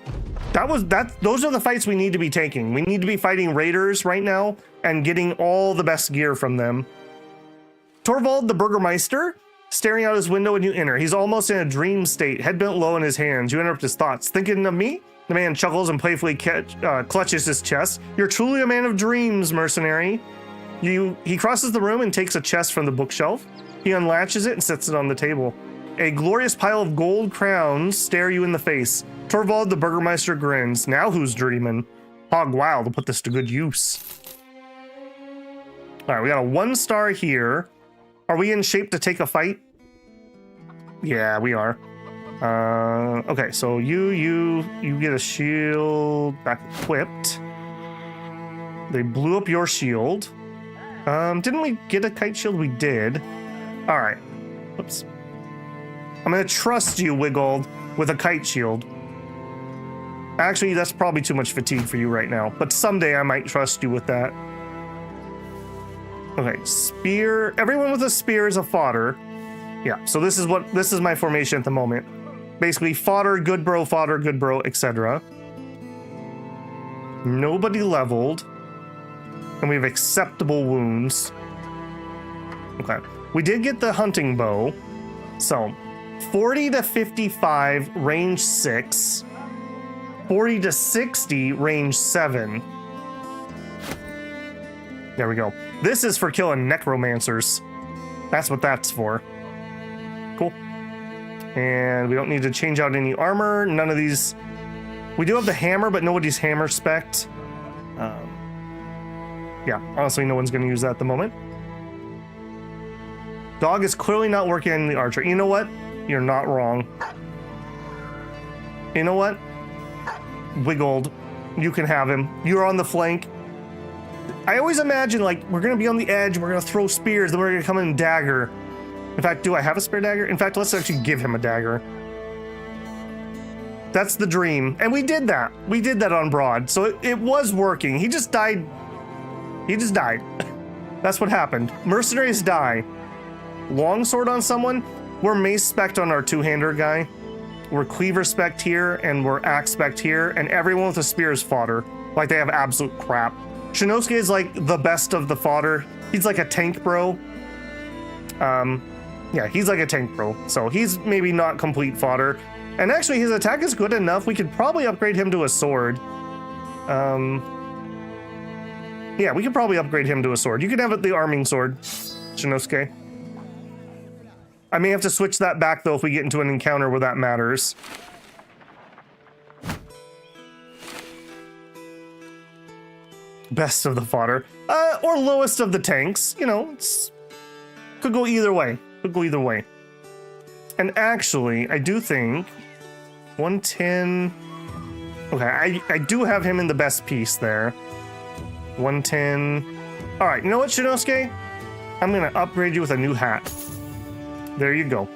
Those are the fights we need to be taking. We need to be fighting raiders right now and getting all the best gear from them. Torvald the Burgermeister, staring out his window when you enter. He's almost in a dream state, head bent low in his hands. You interrupt his thoughts. Thinking of me? The man chuckles and playfully clutches his chest. You're truly a man of dreams, mercenary. He crosses the room and takes a chest from the bookshelf. He unlatches it and sets it on the table. A glorious pile of gold crowns stare you in the face. Torvald the Burgermeister grins. Now who's dreaming? Hog Wild will put this to good use. All right, we got a 1-star here. Are we in shape to take a fight? Yeah, we are. Okay, so you get a shield back equipped. They blew up your shield. Didn't we get a kite shield? We did. All right. Oops. I'm going to trust you, Wiggled, with a kite shield. Actually, that's probably too much fatigue for you right now, but someday I might trust you with that. Okay, spear. Everyone with a spear is a fodder. Yeah, so this is my formation at the moment. Basically, fodder, good bro, etc. Nobody leveled. And we have acceptable wounds. Okay. We did get the hunting bow. So, 40 to 55, range 6. 40 to 60, range 7. There we go. This is for killing necromancers. That's what that's for. Cool. And we don't need to change out any armor. None of these. We do have the hammer, but nobody's hammer spec'd. Yeah, honestly, no one's going to use that at the moment. Dog is clearly not working in the archer. You know what? You're not wrong. You know what? Wiggled. You can have him. You're on the flank. I always imagine, like, we're going to be on the edge, we're going to throw spears, then we're going to come in and dagger. In fact, do I have a spare dagger? In fact, let's actually give him a dagger. That's the dream. And we did that. We did that on Broad. So it was working. He just died. He just died. That's what happened. Mercenaries die. Longsword on someone. We're mace spec'd on our two-hander guy. We're cleaver spec'd here, and we're axe spec'd here, and everyone with a spear is fodder. Like, they have absolute crap. Shinosuke is like the best of the fodder. He's like a tank bro. Yeah, he's like a tank bro. So he's maybe not complete fodder. And actually, his attack is good enough. We could probably upgrade him to a sword. Yeah, we could probably upgrade him to a sword. You can have the arming sword, Shinosuke. I may have to switch that back, though, if we get into an encounter where that matters. Best of the fodder. Or lowest of the tanks. You know, could go either way. Could go either way. And actually, I do think 110. Okay, I do have him in the best piece there. 110. All right, you know what, Shinosuke? I'm going to upgrade you with a new hat. There you go.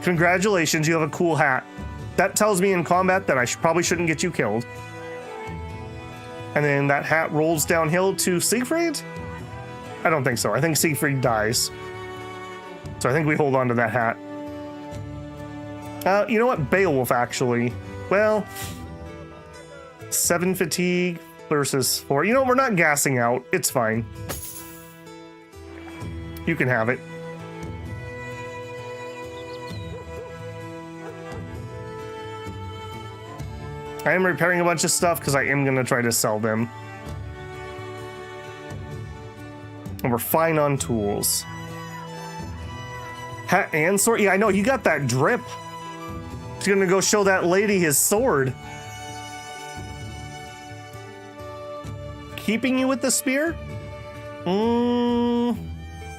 Congratulations, you have a cool hat. That tells me in combat that I probably shouldn't get you killed. And then that hat rolls downhill to Siegfried? I don't think so. I think Siegfried dies. So I think we hold on to that hat. You know what? Beowulf, actually. Well, 7 fatigue versus 4. You know, we're not gassing out. It's fine. You can have it. I am repairing a bunch of stuff because I am going to try to sell them. And we're fine on tools. Hat and sword? Yeah, I know. He got that drip. He's going to go show that lady his sword. Keeping you with the spear?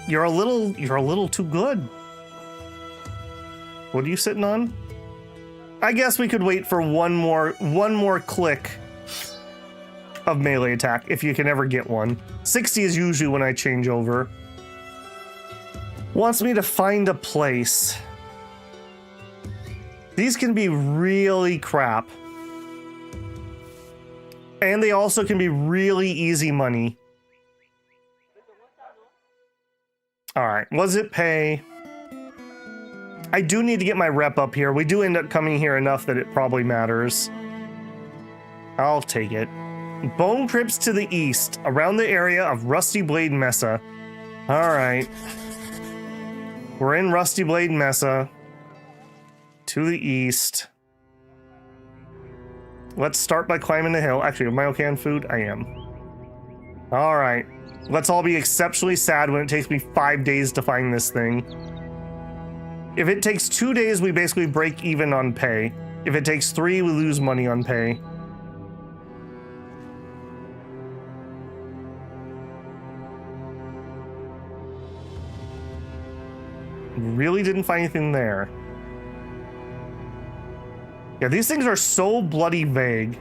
You're a little too good. What are you sitting on? I guess we could wait for one more click of melee attack, if you can ever get one. 60 is usually when I change over. Wants me to find a place. These can be really crap. And they also can be really easy money. All right, was it pay? I do need to get my rep up here. We do end up coming here enough that it probably matters. I'll take it. Bone crypts to the east, around the area of Rusty Blade Mesa. All right. We're in Rusty Blade Mesa. To the east. Let's start by climbing the hill. Actually, am I okay on food? I am. All right. Let's all be exceptionally sad when it takes me 5 days to find this thing. If it takes 2 days, we basically break even on pay. If it takes 3, we lose money on pay. Really didn't find anything there. Yeah, these things are so bloody vague.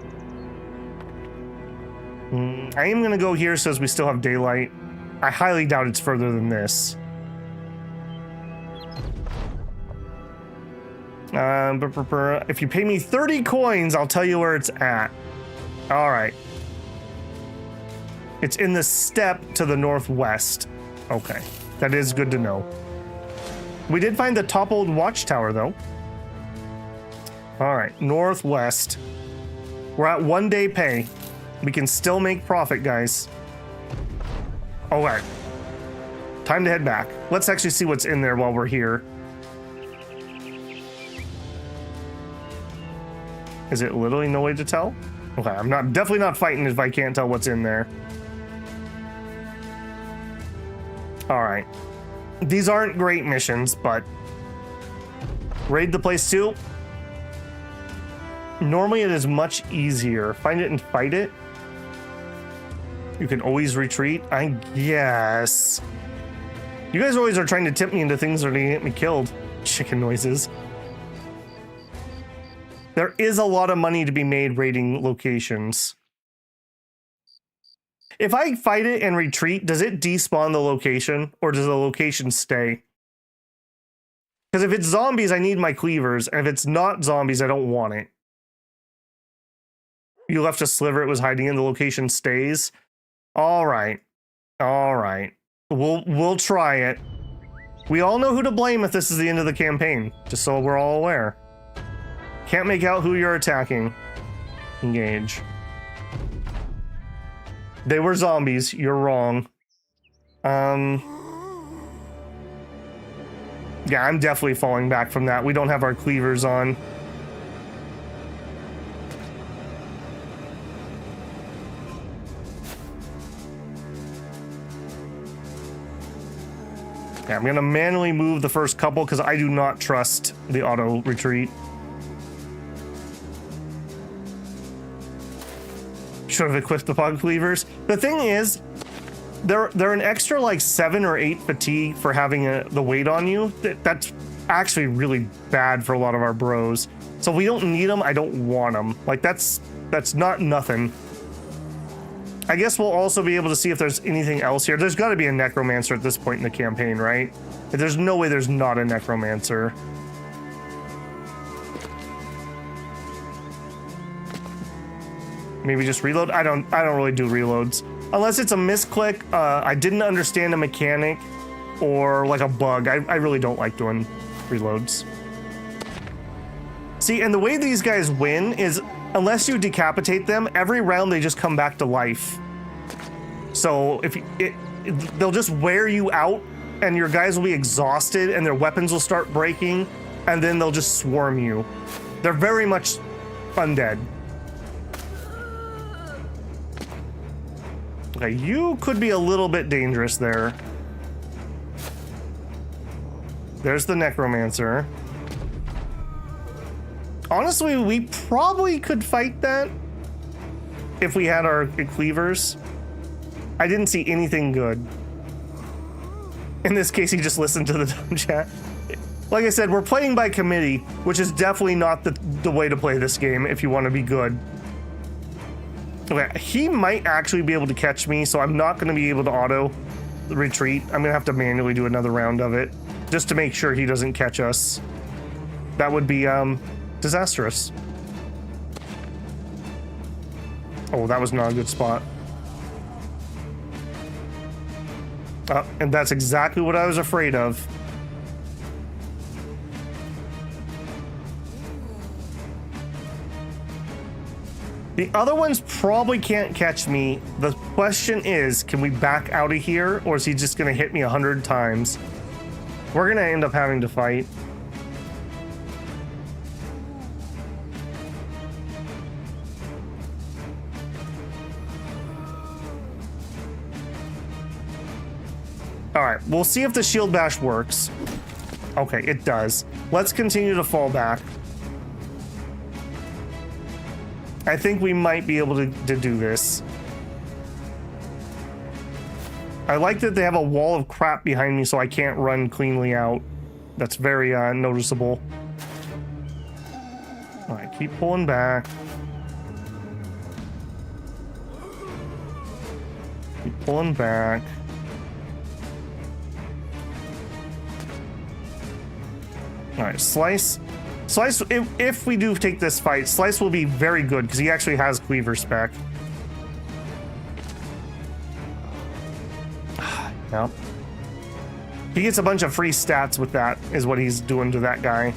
I am gonna go here so we still have daylight. I highly doubt it's further than this. If you pay me 30 coins, I'll tell you where it's at. All right. It's in the steppe to the northwest. Okay, that is good to know. We did find the toppled watchtower, though. All right, northwest. We're at 1 day pay. We can still make profit, guys. All right. Time to head back. Let's actually see what's in there while we're here. Is it literally no way to tell? Okay, I'm definitely not fighting if I can't tell what's in there. All right. These aren't great missions, but raid the place too. Normally it is much easier. Find it and fight it. You can always retreat, I guess. You guys always are trying to tip me into things that are gonna get me killed. Chicken noises. There is a lot of money to be made raiding locations. If I fight it and retreat, does it despawn the location, or does the location stay? Because if it's zombies, I need my cleavers, and if it's not zombies, I don't want it. You left a sliver it was hiding in, the location stays. All right. All right. We'll try it. We all know who to blame if this is the end of the campaign, just so we're all aware. Can't make out who you're attacking. Engage. They were zombies. You're wrong. Yeah, I'm definitely falling back from that. We don't have our cleavers on. Yeah, I'm gonna manually move the first couple because I do not trust the auto retreat. Should have equipped the pug cleavers. The thing is, they're an extra like 7 or 8 fatigue for having the weight on you. That's actually really bad for a lot of our bros. So if we don't need them, I don't want them. Like that's not nothing. I guess we'll also be able to see if there's anything else here. There's got to be a necromancer at this point in the campaign, right? There's no way there's not a necromancer. Maybe just reload. I don't really do reloads unless it's a misclick. I didn't understand a mechanic or like a bug. I really don't like doing reloads. See, and the way these guys win is unless you decapitate them, every round they just come back to life. So they'll just wear you out and your guys will be exhausted and their weapons will start breaking and then they'll just swarm you. They're very much undead. Okay, you could be a little bit dangerous there. There's the necromancer. Honestly, we probably could fight that if we had our cleavers. I didn't see anything good. In this case, he just listened to the dumb chat. Like I said, we're playing by committee, which is definitely not the way to play this game if you want to be good. Okay, he might actually be able to catch me, so I'm not going to be able to auto retreat. I'm going to have to manually do another round of it just to make sure he doesn't catch us. That would be disastrous. Oh, that was not a good spot. And that's exactly what I was afraid of. The other ones probably can't catch me. The question is, can we back out of here, or is he just gonna hit me 100 times? We're gonna end up having to fight. All right, we'll see if the shield bash works. Okay, it does. Let's continue to fall back. I think we might be able to do this. I like that they have a wall of crap behind me so I can't run cleanly out. That's very noticeable. All right, keep pulling back. Keep pulling back. All right, slice Slice, if we do take this fight, Slice will be very good because he actually has Cleaver spec. Yep. He gets a bunch of free stats with that, is what he's doing to that guy.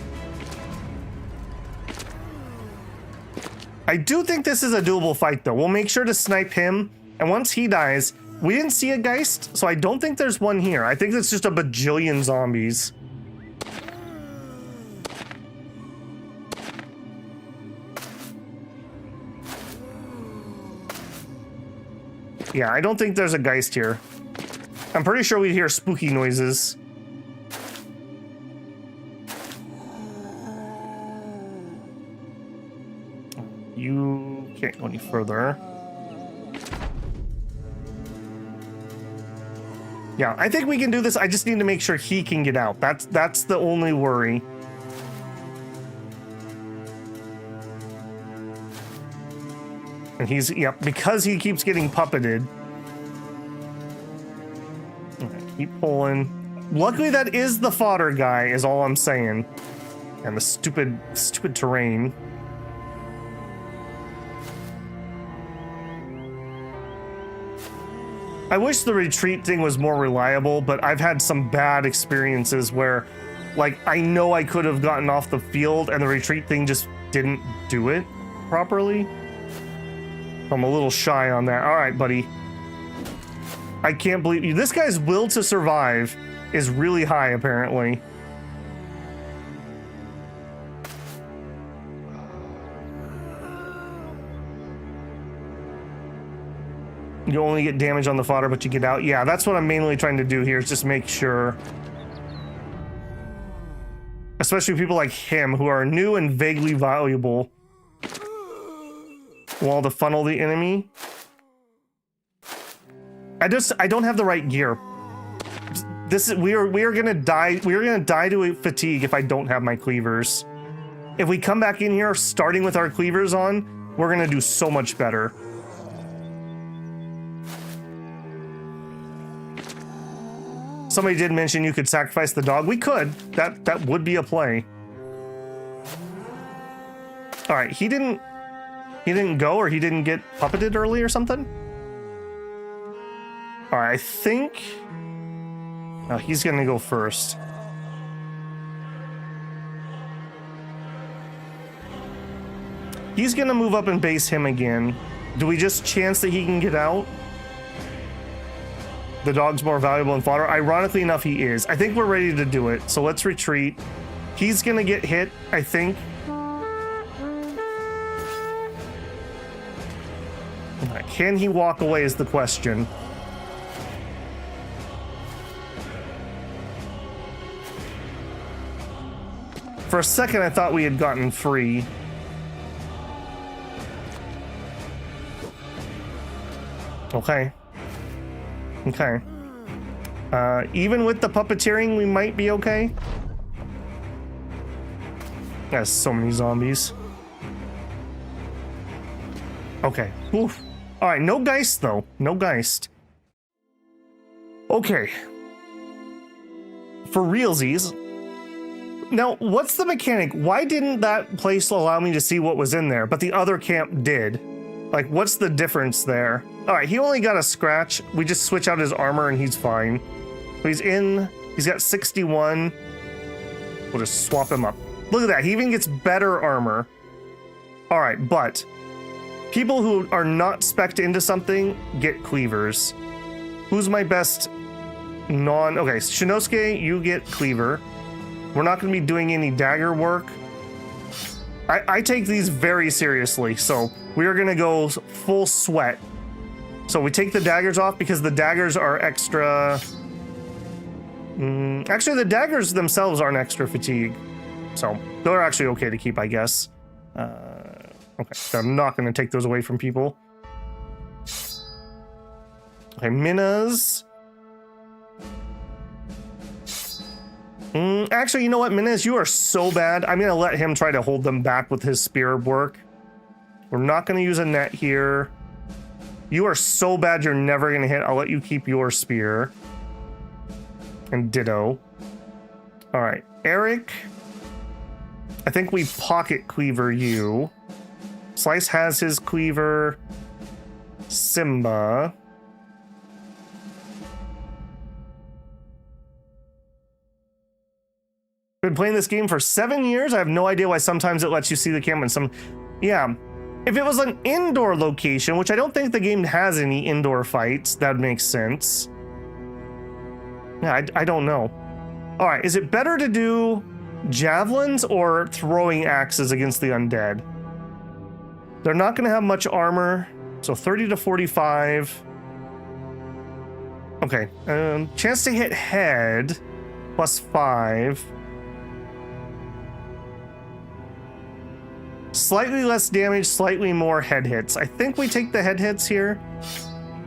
I do think this is a doable fight, though. We'll make sure to snipe him, and once he dies, we didn't see a Geist, so I don't think there's one here. I think it's just a bajillion zombies. Yeah, I don't think there's a Geist here. I'm pretty sure we'd hear spooky noises. You can't go any further. Yeah, I think we can do this. I just need to make sure he can get out. That's the only worry. And he's, yep, because he keeps getting puppeted. Okay, keep pulling. Luckily, that is the fodder guy, is all I'm saying. And the stupid terrain. I wish the retreat thing was more reliable, but I've had some bad experiences where, like, I know I could have gotten off the field and the retreat thing just didn't do it properly. I'm a little shy on that. All right, buddy. I can't believe you. This guy's will to survive is really high, apparently. You only get damage on the fodder, but you get out. Yeah, that's what I'm mainly trying to do here, is just make sure. Especially people like him, who are new and vaguely valuable. While to funnel the enemy. I don't have the right gear. We are gonna die. We are gonna die to fatigue if I don't have my cleavers. If we come back in here starting with our cleavers on, we're gonna do so much better. Somebody did mention you could sacrifice the dog. We could. That would be a play. All right, he didn't go, or he didn't get puppeted early or something? All right, I think... No, he's gonna go first. He's gonna move up and base him again. Do we just chance that he can get out? The dog's more valuable than fodder. Ironically enough, he is. I think we're ready to do it, so let's retreat. He's gonna get hit, I think. Can he walk away is the question. For a second, I thought we had gotten free. Okay. Okay. Even with the puppeteering, we might be okay. There's so many zombies. Okay. Oof. All right, no Geist, though. No Geist. Okay. For realsies. Now, what's the mechanic? Why didn't that place allow me to see what was in there, but the other camp did? Like, what's the difference there? All right, he only got a scratch. We just switch out his armor and he's fine. So he's got 61. We'll just swap him up. Look at that, he even gets better armor. All right, but people who are not spec'd into something get cleavers. Who's my best okay, Shinosuke, you get cleaver. We're not gonna be doing any dagger work. I take these very seriously, so we are gonna go full sweat. So we take the daggers off because the daggers are extra... actually, the daggers themselves aren't extra fatigue. So they're actually okay to keep, I guess. Okay, so I'm not gonna take those away from people. Okay, Minas. Actually, you know what, Minas, you are so bad. I'm gonna let him try to hold them back with his spear work. We're not gonna use a net here. You are so bad you're never gonna hit. I'll let you keep your spear. And ditto. All right, Eric. I think we pocket cleaver you. Slice has his cleaver. Simba. Been playing this game for 7 years. I have no idea why sometimes it lets you see the camera and some... Yeah. If it was an indoor location, which I don't think the game has any indoor fights, that makes sense. Yeah, I don't know. All right, is it better to do javelins or throwing axes against the undead? They're not going to have much armor, so 30 to 45. Okay, chance to hit head, +5. Slightly less damage, slightly more head hits. I think we take the head hits here.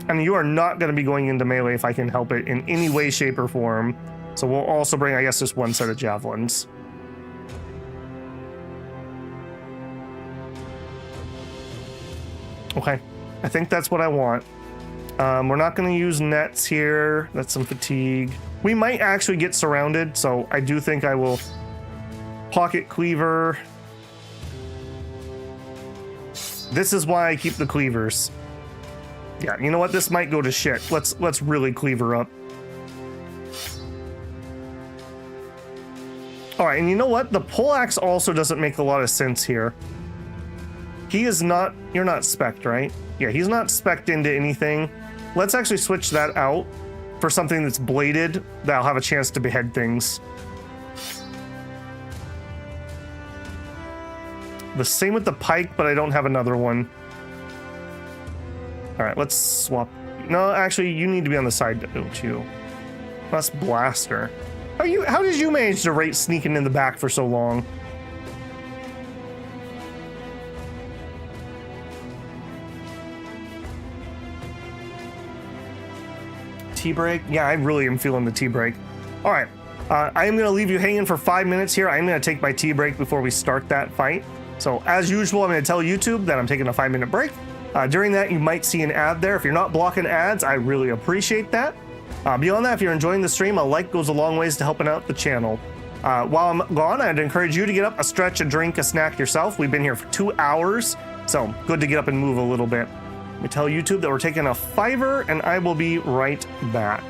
And you are not going to be going into melee if I can help it in any way, shape, or form. So we'll also bring, I guess, just one set of javelins. Okay, I think that's what I want. We're not going to use nets here. That's some fatigue. We might actually get surrounded, so I do think I will pocket cleaver. This is why I keep the cleavers. Yeah, you know what? This might go to shit. Let's really cleaver up. All right, and you know what? The poleaxe also doesn't make a lot of sense here. He is not... You're not spec'd, right? Yeah, he's not spec'd into anything. Let's actually switch that out for something that's bladed that'll have a chance to behead things. The same with the pike, but I don't have another one. All right, let's swap. No, actually, you need to be on the side, don't you? That's blaster. How did you manage to rate sneaking in the back for so long? Tea break? Yeah, I really am feeling the tea break. All right, I am going to leave you hanging for 5 minutes here. I'm going to take my tea break before we start that fight. So as usual, I'm going to tell YouTube that I'm taking a 5-minute break. During that, you might see an ad there. If you're not blocking ads, I really appreciate that. Beyond that, if you're enjoying the stream, a like goes a long ways to helping out the channel. While I'm gone, I'd encourage you to get up, a stretch, a drink, a snack yourself. We've been here for 2 hours, so good to get up and move a little bit. Let me tell YouTube that we're taking a 5-er, and I will be right back.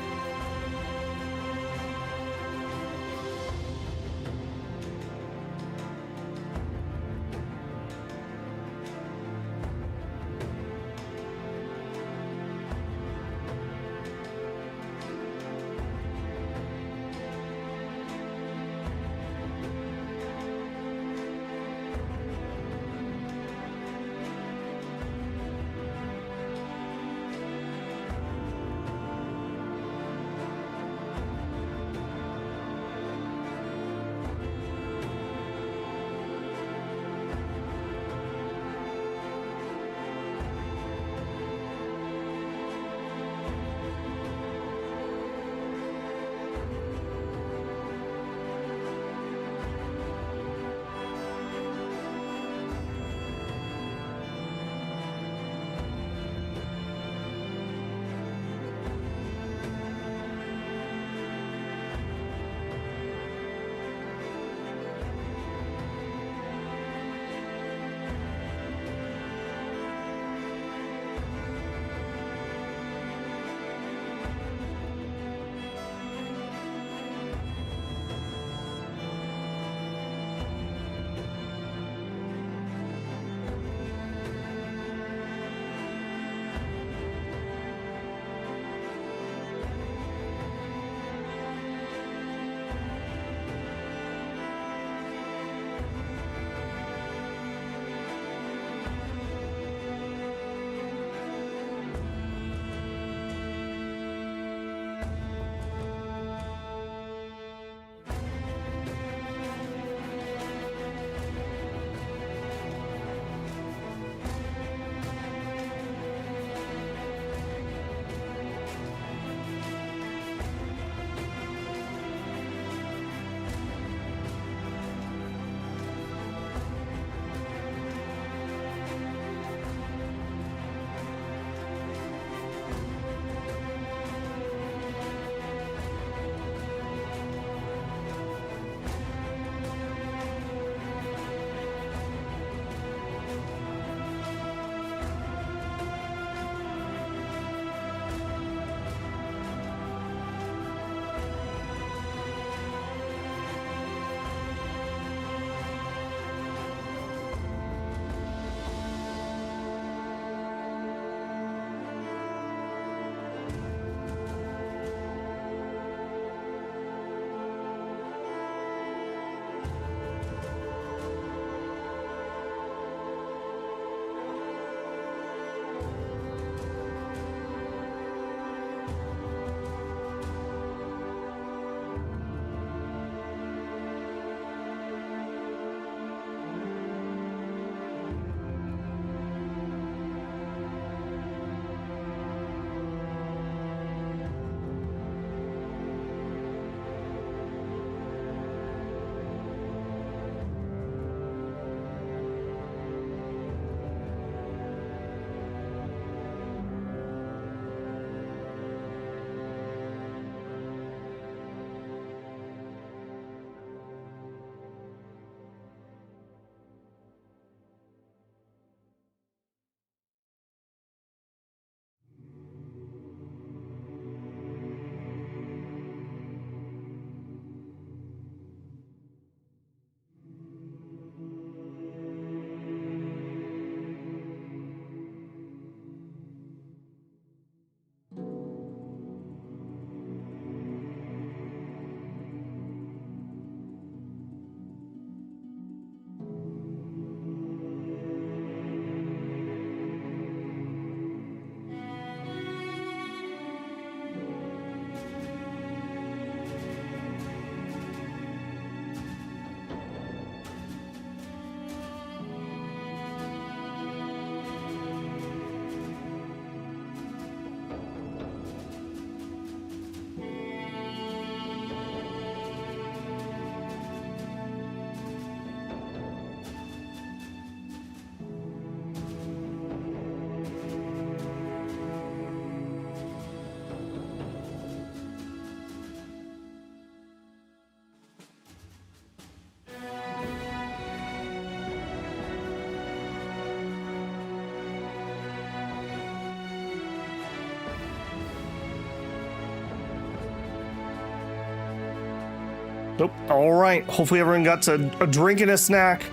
Nope. All right. Hopefully everyone got a drink and a snack.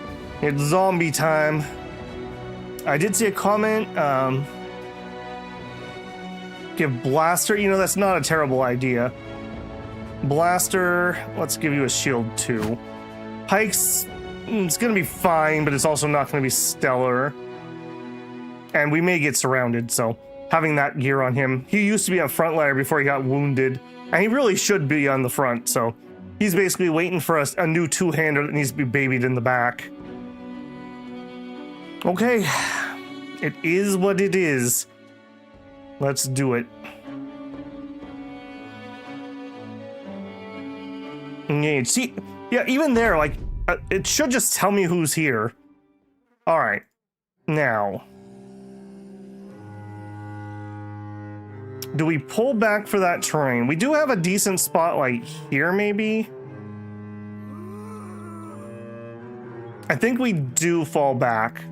It's zombie time. I did see a comment. Give Blaster. You know, that's not a terrible idea. Blaster. Let's give you a shield too. Pikes. It's going to be fine, but it's also not going to be stellar. And we may get surrounded, so having that gear on him. He used to be on frontliner before he got wounded. And he really should be on the front, so he's basically waiting for a new two-hander that needs to be babied in the back. Okay, it is what it is. Let's do it. Engage. See, yeah, even there, like, it should just tell me who's here. All right, now. Do we pull back for that terrain? We do have a decent spot like here, maybe? I think we do fall back.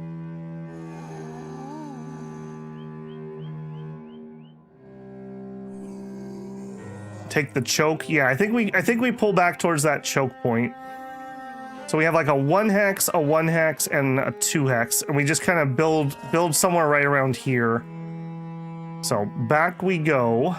Take the choke. Yeah, I think we pull back towards that choke point. So we have like a 1 hex, a 1 hex, and a 2 hex, and we just kind of build somewhere right around here. So back we go.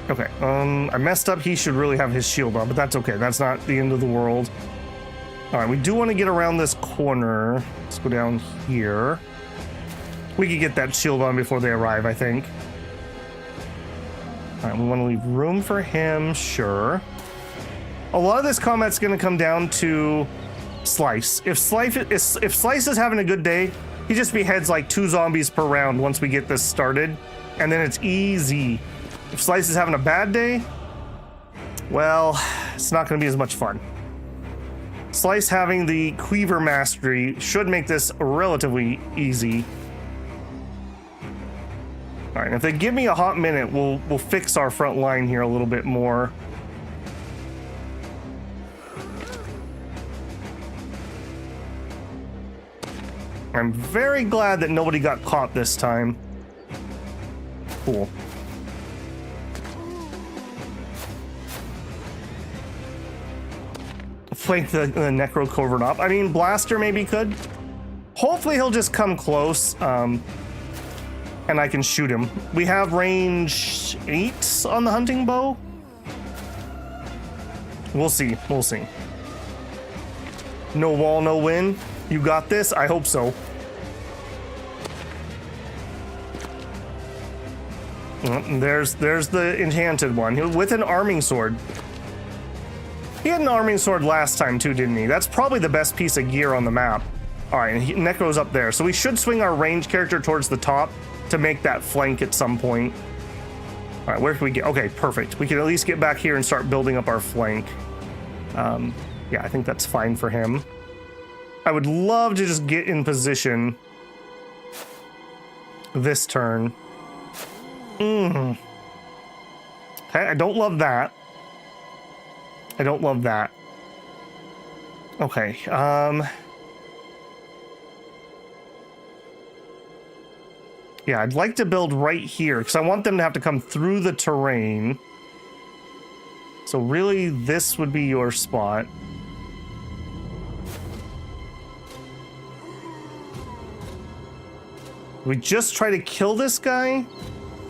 Okay, I messed up. He should really have his shield on, but that's okay. That's not the end of the world. All right, we do want to get around this corner. Let's go down here. We could get that shield on before they arrive, I think. All right, we want to leave room for him, sure. A lot of this combat's going to come down to Slice. If Slice is having a good day, he just beheads like 2 zombies per round once we get this started, and then it's easy. If Slice is having a bad day, well, it's not going to be as much fun. Slice having the Cleaver Mastery should make this relatively easy. All right, if they give me a hot minute, we'll fix our front line here a little bit more. I'm very glad that nobody got caught this time. Cool. Flank the Necro Covert up. I mean, Blaster maybe could. Hopefully he'll just come close, and I can shoot him. We have range 8 on the hunting bow. We'll see. We'll see. No wall, no win. You got this? I hope so. There's the enchanted one with an arming sword. He had an arming sword last time too, didn't he? That's probably the best piece of gear on the map. All right, and Necro's up there. So we should swing our range character towards the top to make that flank at some point. All right, where can we get? Okay, perfect. We can at least get back here and start building up our flank. Yeah, I think that's fine for him. I would love to just get in position this turn. Okay, I don't love that. I don't love that. Okay, yeah, I'd like to build right here because I want them to have to come through the terrain. So really, this would be your spot. We just try to kill this guy.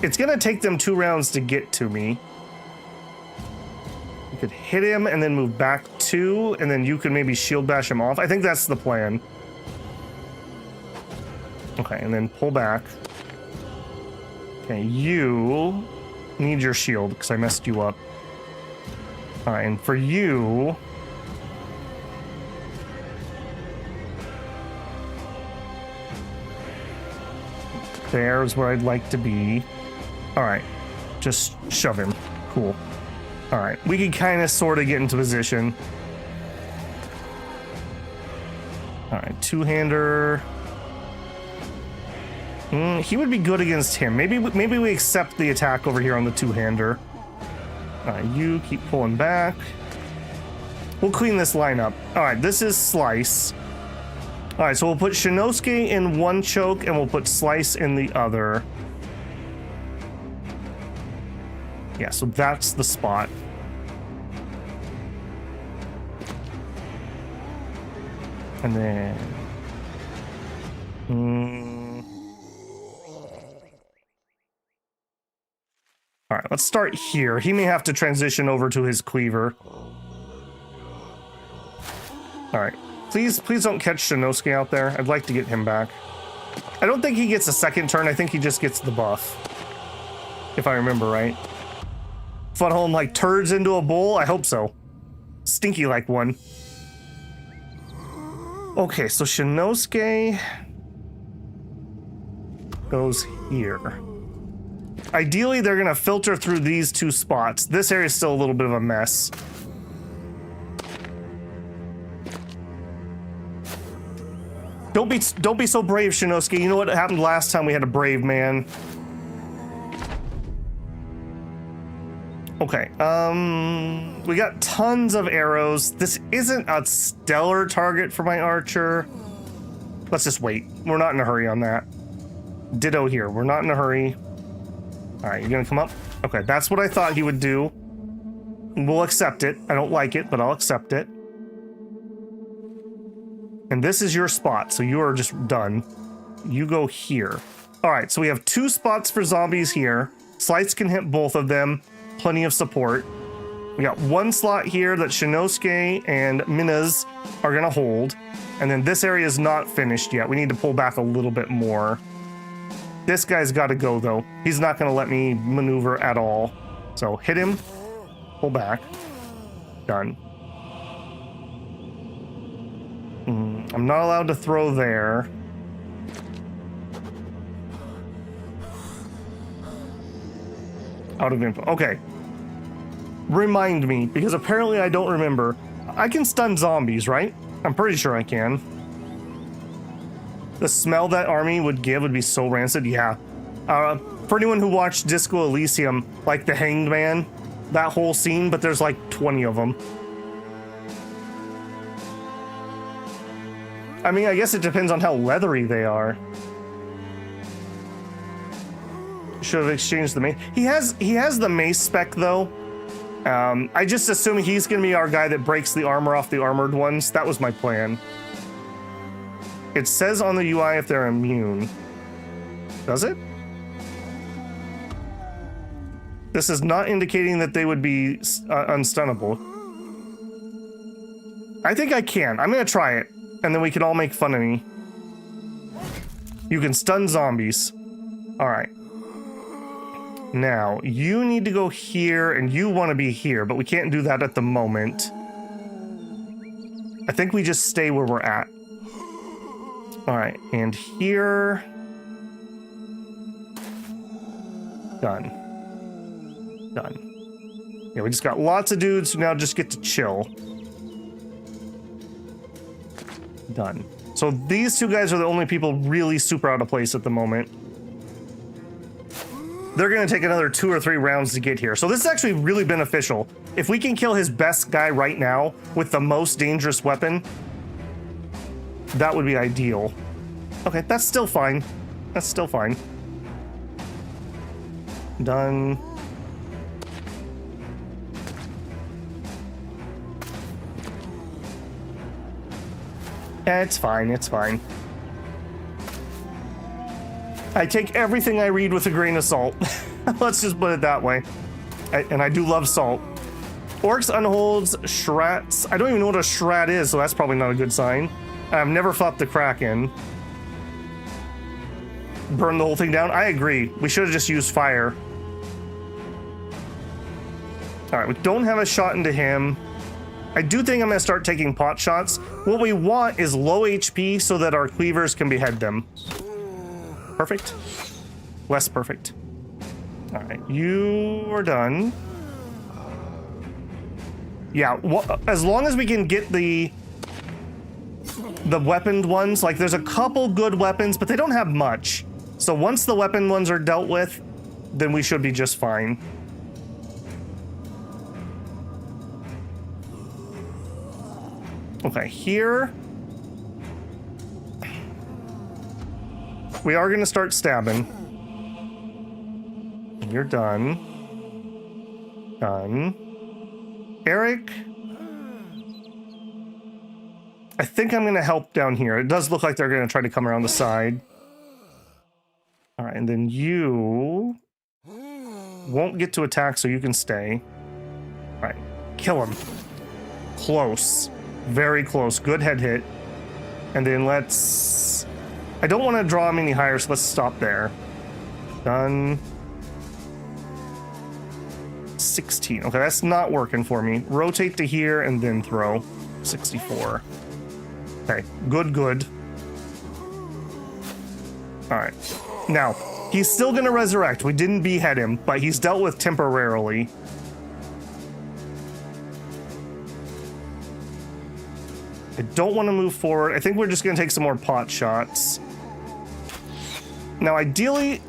It's gonna take them 2 rounds to get to me. You could hit him and then move back 2, and then you can maybe shield bash him off. I think that's the plan. Okay, and then pull back. Okay, you need your shield because I messed you up. All right, and for you, there's where I'd like to be. All right, just shove him. Cool. All right, we can kind of sort of get into position. All right, two-hander. He would be good against him. Maybe we accept the attack over here on the two-hander. All right, you keep pulling back. We'll clean this line up. All right, this is Slice. All right, so we'll put Shinosuke in one choke and we'll put Slice in the other. Yeah, so that's the spot. And then... All right, let's start here. He may have to transition over to his cleaver. All right. Please don't catch Shinosuke out there. I'd like to get him back. I don't think he gets a second turn. I think he just gets the buff. If I remember right. Fun home like turds into a bowl? I hope so. Stinky like one. Okay, so Shinosuke goes here. Ideally, they're gonna filter through these two spots. This area is still a little bit of a mess. Don't be so brave, Shinosuke. You know what happened last time we had a brave man. Okay, we got tons of arrows. This isn't a stellar target for my archer. Let's just wait. We're not in a hurry on that. Ditto here. We're not in a hurry. All right, you're gonna come up? Okay, that's what I thought he would do. We'll accept it. I don't like it, but I'll accept it. And this is your spot, so you are just done. You go here. All right, so we have 2 spots for zombies here. Slice can hit both of them. Plenty of support. We got 1 slot here that Shinosuke and Minaz are gonna hold. And then this area is not finished yet. We need to pull back a little bit more. This guy's gotta go though. He's not gonna let me maneuver at all. So hit him, pull back, done. I'm not allowed to throw there. Out of info. Okay. Remind me, because apparently I don't remember. I can stun zombies, right? I'm pretty sure I can. The smell that army would give would be so rancid, yeah. For anyone who watched Disco Elysium, like the Hanged Man, that whole scene, but there's like 20 of them. I mean, I guess it depends on how leathery they are. Should have exchanged the mace. He has the mace spec though. I just assume he's gonna be our guy that breaks the armor off the armored ones. That was my plan. It says on the UI if they're immune. Does it? This is not indicating that they would be unstunnable. I think I can. I'm gonna try it. And then we can all make fun of me. You can stun zombies. All right. Now, you need to go here, and you want to be here, but we can't do that at the moment. I think we just stay where we're at. All right, and here... Done. Done. Yeah, we just got lots of dudes who now just get to chill. Done. So these 2 guys are the only people really super out of place at the moment. They're going to take another 2 or 3 rounds to get here. So this is actually really beneficial. If we can kill his best guy right now with the most dangerous weapon, that would be ideal. Okay, that's still fine. That's still fine. Done. It's fine, it's fine. I take everything I read with a grain of salt. Let's just put it that way. And I do love salt. Orcs unholds shrats. I don't even know what a shrat is, so that's probably not a good sign. I've never fought the Kraken. Burn the whole thing down? I agree. We should have just used fire. Alright, we don't have a shot into him. I do think I'm going to start taking pot shots. What we want is low HP so that our cleavers can behead them. Perfect. Less perfect. All right, you are done. Yeah, as long as we can get the weaponed ones, like there's a couple good weapons, but they don't have much. So once the weapon ones are dealt with, then we should be just fine. Okay, here. We are going to start stabbing. You're done. Done. Eric? I think I'm going to help down here. It does look like they're going to try to come around the side. All right, and then you won't get to attack, so you can stay. All right, kill him. Close. Very close. Good head hit. And then let's... I don't want to draw him any higher, so let's stop there. Done. 16. Okay, that's not working for me. Rotate to here and then throw. 64. Okay, good. All right. Now, he's still going to resurrect. We didn't behead him, but he's dealt with temporarily. I don't want to move forward. I think we're just going to take some more pot shots. Now, ideally...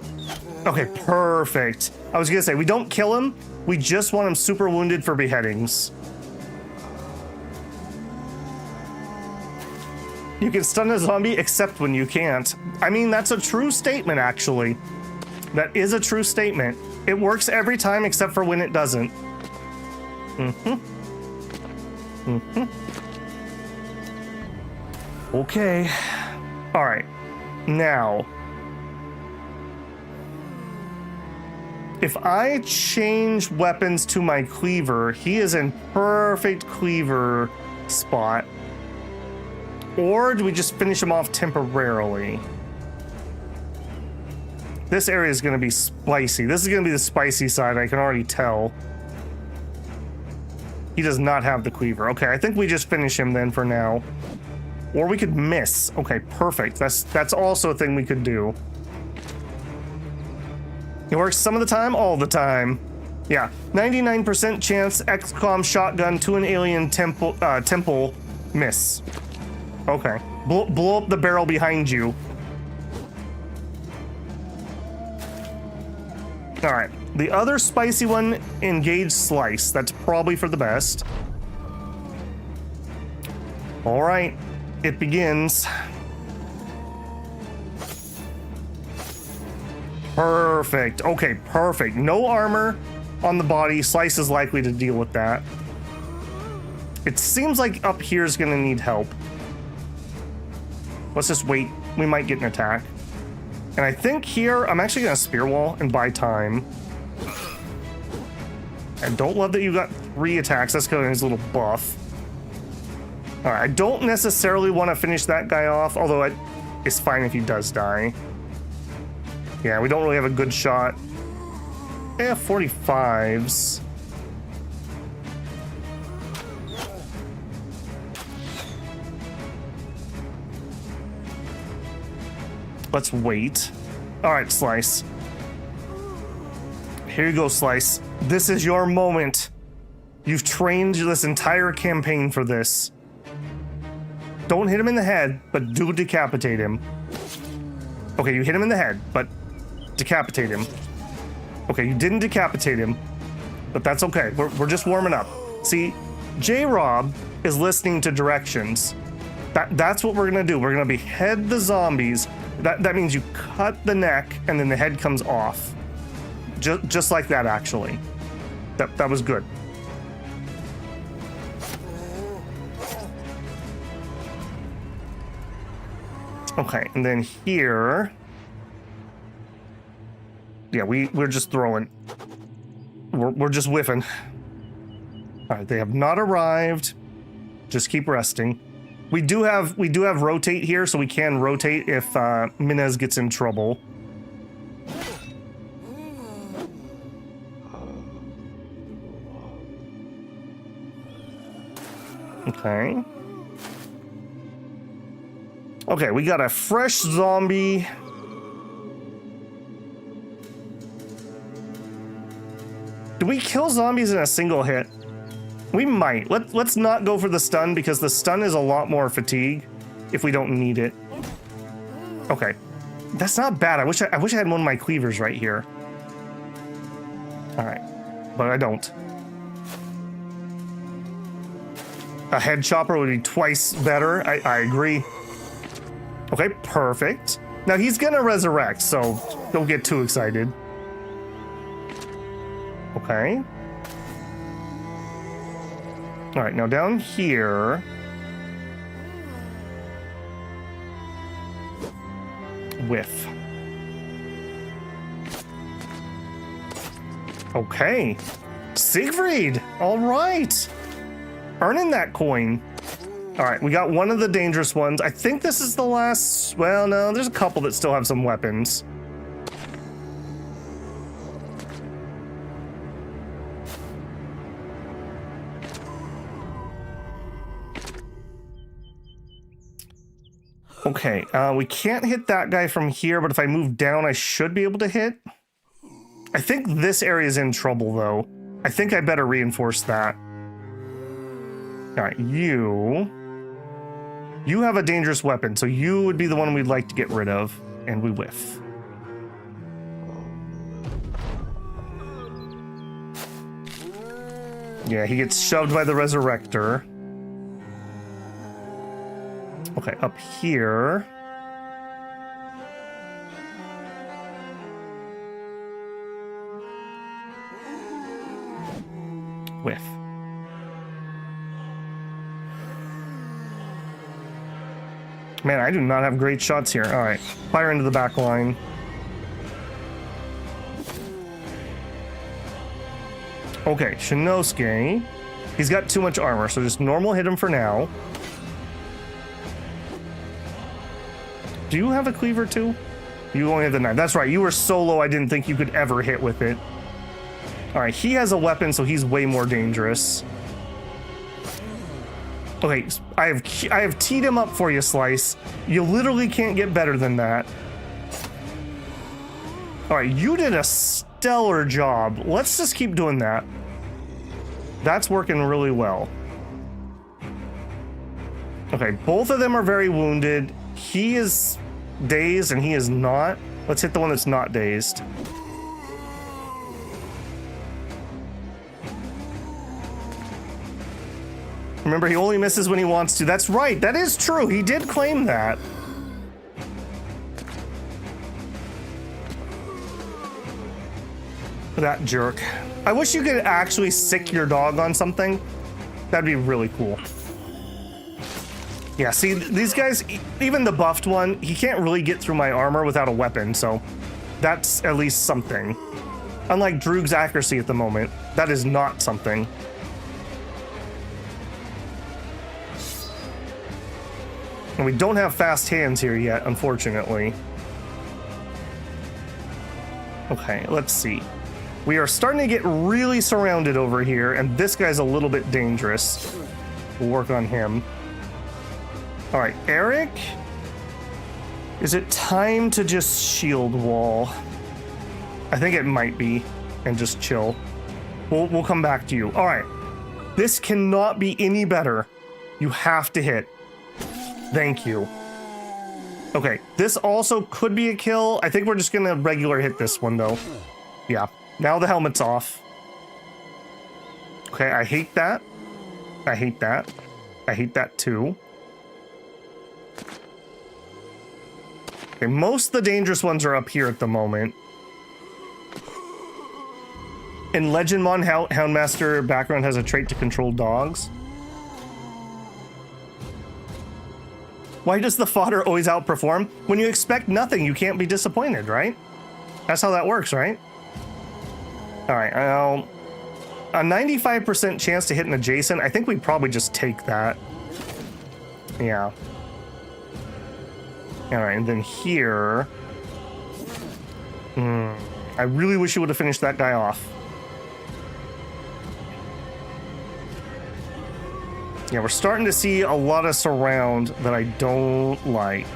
Okay, perfect. I was going to say, we don't kill him. We just want him super wounded for beheadings. You can stun a zombie except when you can't. I mean, that's a true statement, actually. That is a true statement. It works every time except for when it doesn't. Okay. All right. Now, if I change weapons to my cleaver, he is in perfect cleaver spot. Or do we just finish him off temporarily? This area is going to be spicy. This is going to be the spicy side, I can already tell. He does not have the cleaver. Okay, I think we just finish him then for now. Or we could miss. Okay, perfect. That's also a thing we could do. It works some of the time, all the time. Yeah, 99% chance XCOM shotgun to an alien temple miss. Okay, blow up the barrel behind you. All right, the other spicy one, engage slice. That's probably for the best. All right, it begins. Perfect. Okay, perfect. No armor on the body. Slice is likely to deal with that. It seems like up here is going to need help. Let's just wait. We might get an attack. And I think here, I'm actually going to spear wall and buy time. I don't love that you got 3 attacks. That's because of his little buff. All right, I don't necessarily want to finish that guy off, although it's fine if he does die. Yeah, we don't really have a good shot. Yeah, 45s. Let's wait. All right, Slice. Here you go, Slice. This is your moment. You've trained this entire campaign for this. Don't hit him in the head, but do decapitate him. Okay, you hit him in the head, but decapitate him. Okay, you didn't decapitate him, but that's okay. We're just warming up. See, J-Rob is listening to directions. That's what we're gonna do. We're gonna behead the zombies. That means you cut the neck and then the head comes off. Just like that, actually. That was good. Okay, and then here... Yeah, we're just throwing. We're just whiffing. All right, they have not arrived. Just keep resting. We do have rotate here, so we can rotate if Minez gets in trouble. Okay. Okay, we got a fresh zombie. Do we kill zombies in a single hit? We might. Let's not go for the stun because the stun is a lot more fatigue if we don't need it. Okay. That's not bad. I wish I had one of my cleavers right here. All right. But I don't. A head chopper would be twice better. I agree. Okay, perfect. Now he's gonna resurrect, so don't get too excited. Okay. All right, now down here. Whiff. Okay. Siegfried! All right! Earning that coin. All right, we got one of the dangerous ones. I think this is the last... Well, no, there's a couple that still have some weapons. Okay, we can't hit that guy from here, but if I move down, I should be able to hit. I think this area is in trouble, though. I think I better reinforce that. All right, you have a dangerous weapon, so you would be the one we'd like to get rid of, and we whiff. Yeah, he gets shoved by the Resurrector. Okay, up here. Whiff. Man, I do not have great shots here. All right, fire into the back line. Okay, Shinosuke. He's got too much armor, so just normal hit him for now. Do you have a cleaver too? You only have the knife. That's right, you were so low I didn't think you could ever hit with it. All right, he has a weapon, so he's way more dangerous. Okay, I have teed him up for you, Slice. You literally can't get better than that. All right, you did a stellar job. Let's just keep doing that. That's working really well. Okay, both of them are very wounded. He is dazed and he is not. Let's hit the one that's not dazed. Remember, he only misses when he wants to. That's right, that is true. He did claim that. That jerk. I wish you could actually sick your dog on something. That'd be really cool. Yeah, see, these guys, even the buffed one, he can't really get through my armor without a weapon, so that's at least something. Unlike Droog's accuracy at the moment, that is not something. And we don't have fast hands here yet, unfortunately. Okay, let's see. We are starting to get really surrounded over here, and this guy's a little bit dangerous. We'll work on him. All right, Eric. Is it time to just shield wall? I think it might be, and just chill. We'll come back to you. All right, this cannot be any better. You have to hit. Thank you. Okay, this also could be a kill. I think we're just gonna regular hit this one though. Yeah, now the helmet's off. Okay, I hate that. I hate that. I hate that too. Okay, most of the dangerous ones are up here at the moment. In Legendmon, Houndmaster background has a trait to control dogs. Why does the fodder always outperform? When you expect nothing, you can't be disappointed, right? That's how that works, right? All right, a 95% chance to hit an adjacent. I think we'd probably just take that. Yeah. All right, and then here. I really wish you would have finished that guy off. Yeah, we're starting to see a lot of surround that I don't like.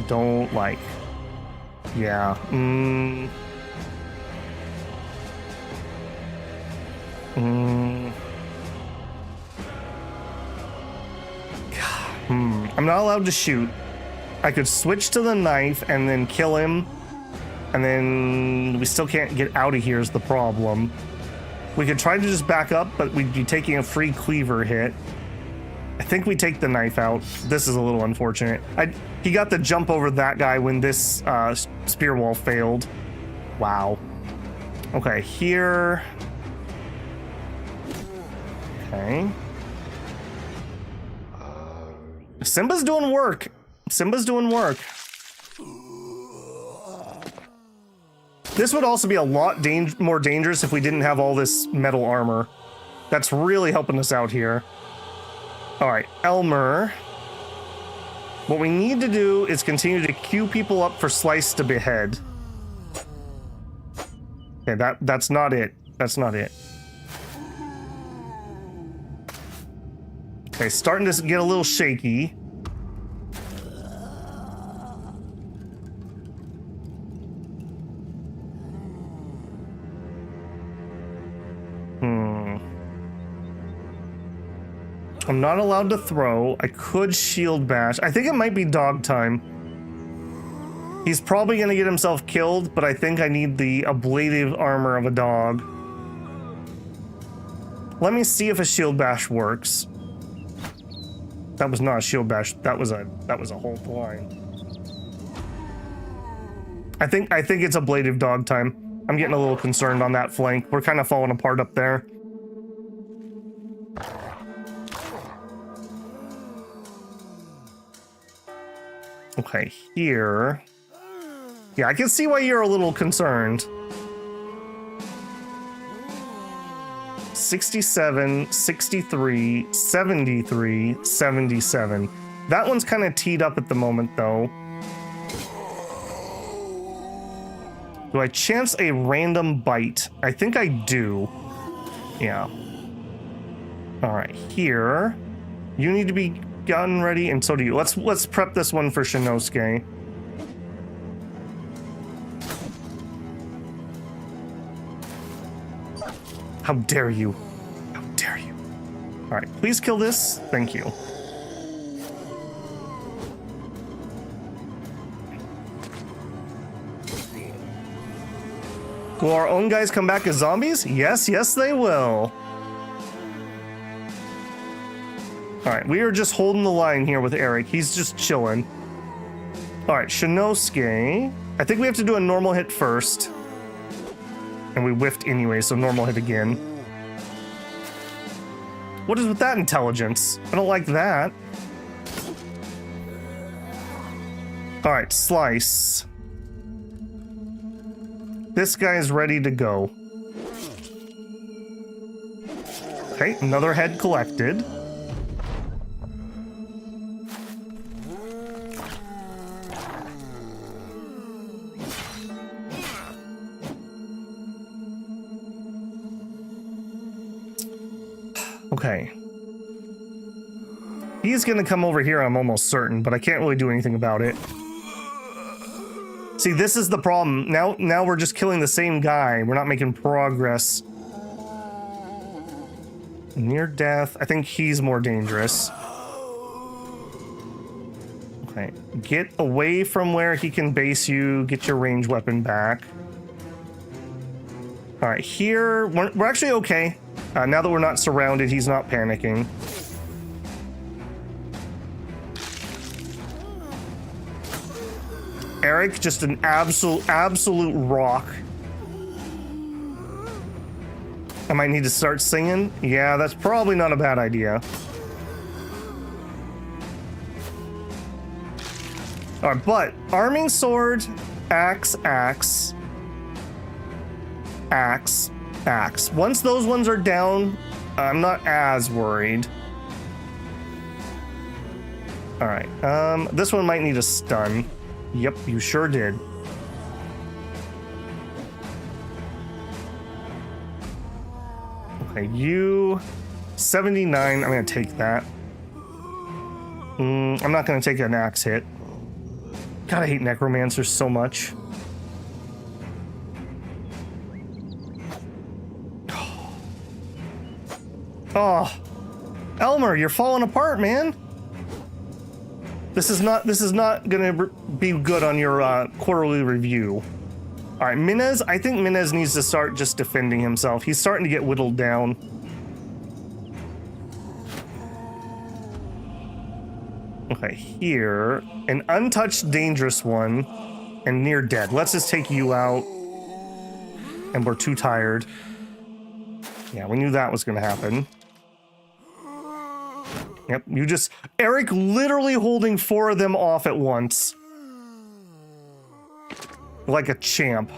Don't like. Yeah. I'm not allowed to shoot. I could switch to the knife and then kill him. And then we still can't get out of here is the problem. We could try to just back up, but we'd be taking a free cleaver hit. I think we take the knife out. This is a little unfortunate. He got the jump over that guy when this spear wall failed. Wow. Okay, here. Okay. Simba's doing work. Simba's doing work. This would also be a lot more dangerous if we didn't have all this metal armor. That's really helping us out here. All right, Elmer. What we need to do is continue to queue people up for Slice to behead. Okay, that's not it. That's not it. Okay, starting to get a little shaky. I'm not allowed to throw. I could shield bash. I think it might be dog time. He's probably gonna get himself killed, but I think I need the ablative armor of a dog. Let me see if a shield bash works. That was not a shield bash. That was a whole line. I think it's ablative dog time. I'm getting a little concerned on that flank. We're kind of falling apart up there. Okay, here. Yeah, I can see why you're a little concerned. 67, 63, 73, 77. That one's kind of teed up at the moment, though. Do I chance a random bite? I think I do. Yeah. All right, here. You need to be gun ready, and so do you. Let's prep this one for Shinosuke. How dare you? How dare you? All right, please kill this. Thank you. Will our own guys come back as zombies? Yes, yes, they will. All right, we are just holding the line here with Eric. He's just chilling. All right, Shinosuke. I think we have to do a normal hit first. And we whiffed anyway, so normal hit again. What is with that intelligence? I don't like that. All right, Slice. This guy is ready to go. Okay, another head collected. Okay. He's gonna come over here, I'm almost certain, but I can't really do anything about it. See, this is the problem. Now we're just killing the same guy. We're not making progress. Near death. I think he's more dangerous. Okay. Get away from where he can base you. Get your range weapon back. All right, here, we're actually okay. Now that we're not surrounded, he's not panicking. Eric, just an absolute rock. I might need to start singing. Yeah, that's probably not a bad idea. All right, but arming sword, axe, axe, axe, axe. Once those ones are down, I'm not as worried. All right, this one might need a stun. Yep, you sure did. Okay, you 79. I'm gonna take that. I'm not gonna take an axe hit. God, I hate necromancers so much. Oh, Elmer, you're falling apart, man. This is not gonna be good on your quarterly review. All right, Minez. I think Minez needs to start just defending himself. He's starting to get whittled down. Okay, here, an untouched dangerous one and near dead. Let's just take you out. And we're too tired. Yeah, we knew that was gonna happen. Yep, you just... Eric literally holding 4 of them off at once. Like a champ.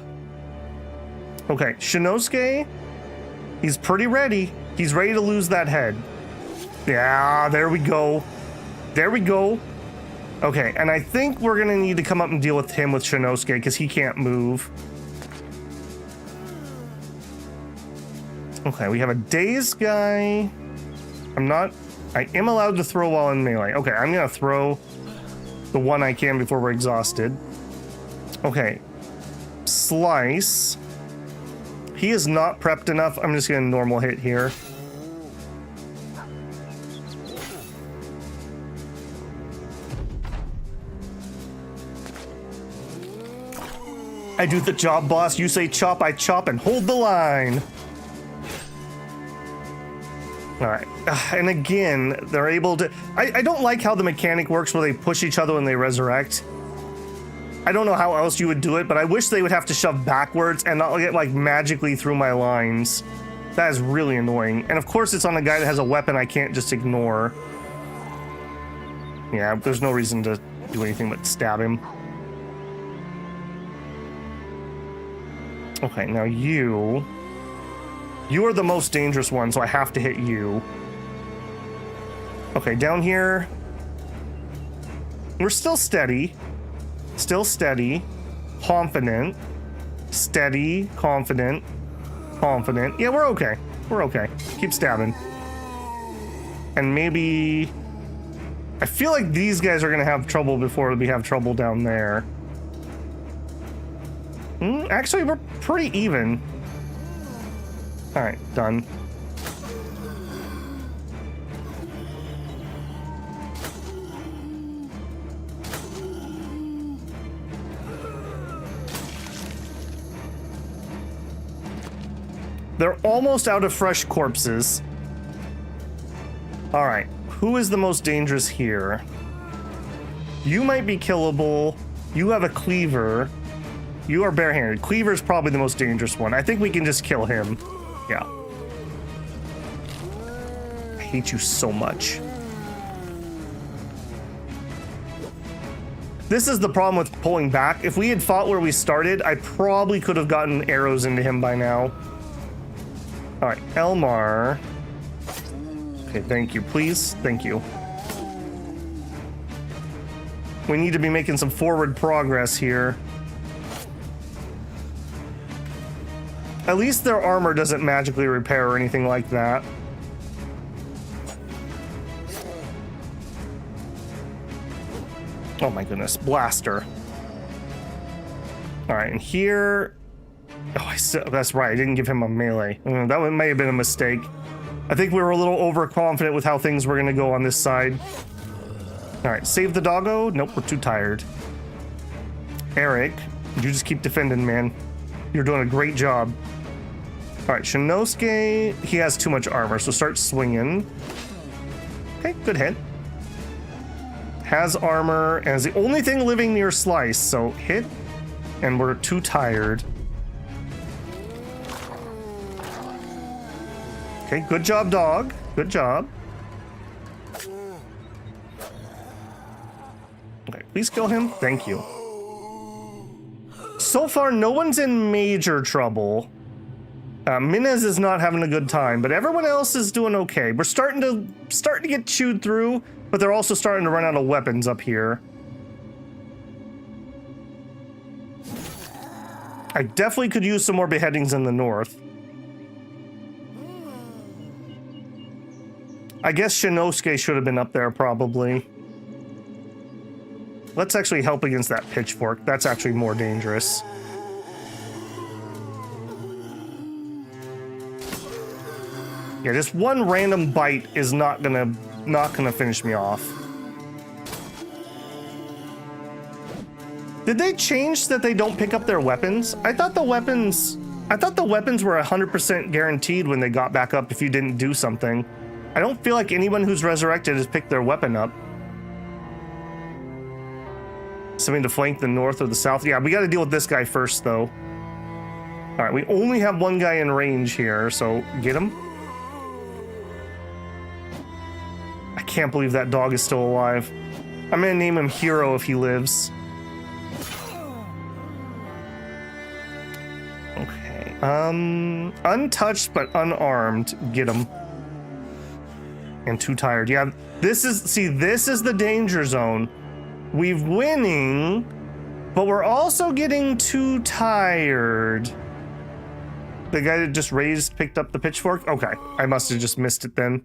Okay, Shinosuke, he's pretty ready. He's ready to lose that head. Yeah, there we go. There we go. Okay, and I think we're gonna need to come up and deal with him with Shinosuke because he can't move. Okay, we have a dazed guy. I am allowed to throw while in melee. Okay, I'm gonna throw the one I can before we're exhausted. Okay. Slice. He is not prepped enough. I'm just gonna normal hit here. I do the job, boss. You say chop, I chop, and hold the line. All right, and again, they're able to... I don't like how the mechanic works where they push each other when they resurrect. I don't know how else you would do it, but I wish they would have to shove backwards and not get, like, magically through my lines. That is really annoying. And of course, it's on a guy that has a weapon I can't just ignore. Yeah, there's no reason to do anything but stab him. Okay, now you... You are the most dangerous one, so I have to hit you. Okay, down here... We're still steady. Still steady. Confident. Steady. Confident. Confident. Yeah, we're okay. We're okay. Keep stabbing. And maybe... I feel like these guys are gonna have trouble before we have trouble down there. Actually, we're pretty even. Alright, done. They're almost out of fresh corpses. Alright, who is the most dangerous here? You might be killable. You have a cleaver. You are barehanded. Cleaver is probably the most dangerous one. I think we can just kill him. Yeah. I hate you so much. This is the problem with pulling back. If we had fought where we started, I probably could have gotten arrows into him by now. All right, Elmar. Okay, thank you, please. Thank you. We need to be making some forward progress here. At least their armor doesn't magically repair or anything like that. Oh my goodness, blaster. All right, and here... Oh, that's right, I didn't give him a melee. That may have been a mistake. I think we were a little overconfident with how things were gonna go on this side. All right, save the doggo. Nope, we're too tired. Eric, you just keep defending, man. You're doing a great job. All right, Shinosuke, he has too much armor, so start swinging. Okay, good hit. Has armor, and is the only thing living near Slice, so hit, and we're too tired. Okay, good job, dog. Good job. Okay, please kill him. Thank you. So far, no one's in major trouble. Minez is not having a good time, but everyone else is doing okay. We're starting to get chewed through, but they're also starting to run out of weapons up here. I definitely could use some more beheadings in the north. I guess Shinosuke should have been up there, probably. Let's actually help against that pitchfork. That's actually more dangerous. Yeah, just one random bite is not gonna finish me off. Did they change that they don't pick up their weapons? I thought the weapons were 100% guaranteed when they got back up if you didn't do something. I don't feel like anyone who's resurrected has picked their weapon up. Something to flank the north or the south. Yeah, we got to deal with this guy first, though. All right, we only have one guy in range here, so get him. I can't believe that dog is still alive. I'm gonna name him Hero if he lives. Okay. Untouched but unarmed. Get him. And too tired. Yeah, this is the danger zone. We're winning, but we're also getting too tired. The guy that just picked up the pitchfork? Okay, I must have just missed it then.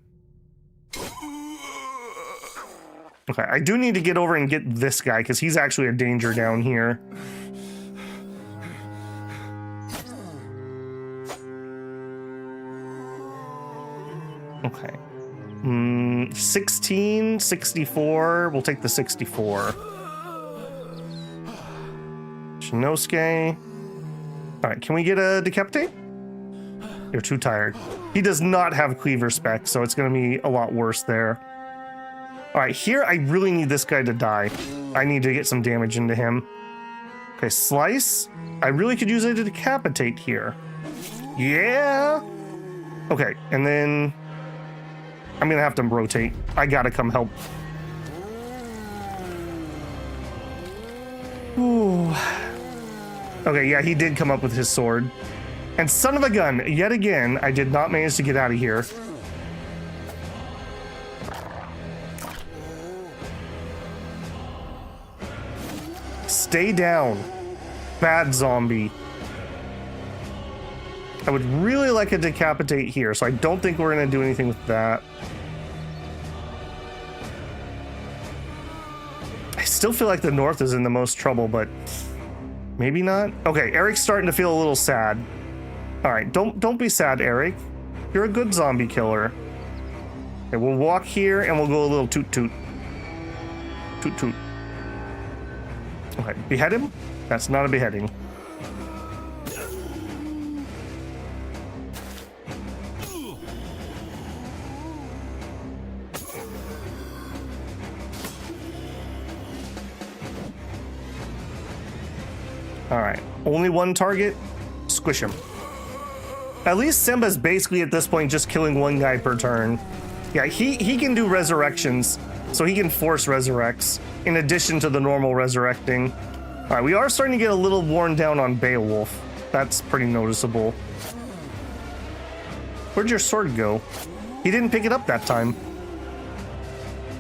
Okay, I do need to get over and get this guy because he's actually a danger down here. Okay. 16, 64. We'll take the 64. Shinosuke. All right, can we get a decapitate? You're too tired. He does not have cleaver spec, so it's going to be a lot worse there. All right, here I really need this guy to die. I need to get some damage into him. Okay, slice. I really could use it to decapitate here. Yeah. Okay, and then I'm going to have to rotate. I got to come help. Ooh. Okay, yeah, he did come up with his sword. And son of a gun, yet again, I did not manage to get out of here. Stay down. Bad zombie. I would really like a decapitate here, so I don't think we're going to do anything with that. I still feel like the north is in the most trouble, but maybe not. Okay, Eric's starting to feel a little sad. All right, don't be sad, Eric. You're a good zombie killer. Okay, we'll walk here and we'll go a little toot toot. Toot toot. Okay, behead him? That's not a beheading. All right, only one target. Squish him. At least Simba's basically at this point just killing one guy per turn. Yeah, he can do resurrections, so he can force resurrects in addition to the normal resurrecting. All right, we are starting to get a little worn down on Beowulf. That's pretty noticeable. Where'd your sword go? He didn't pick it up that time.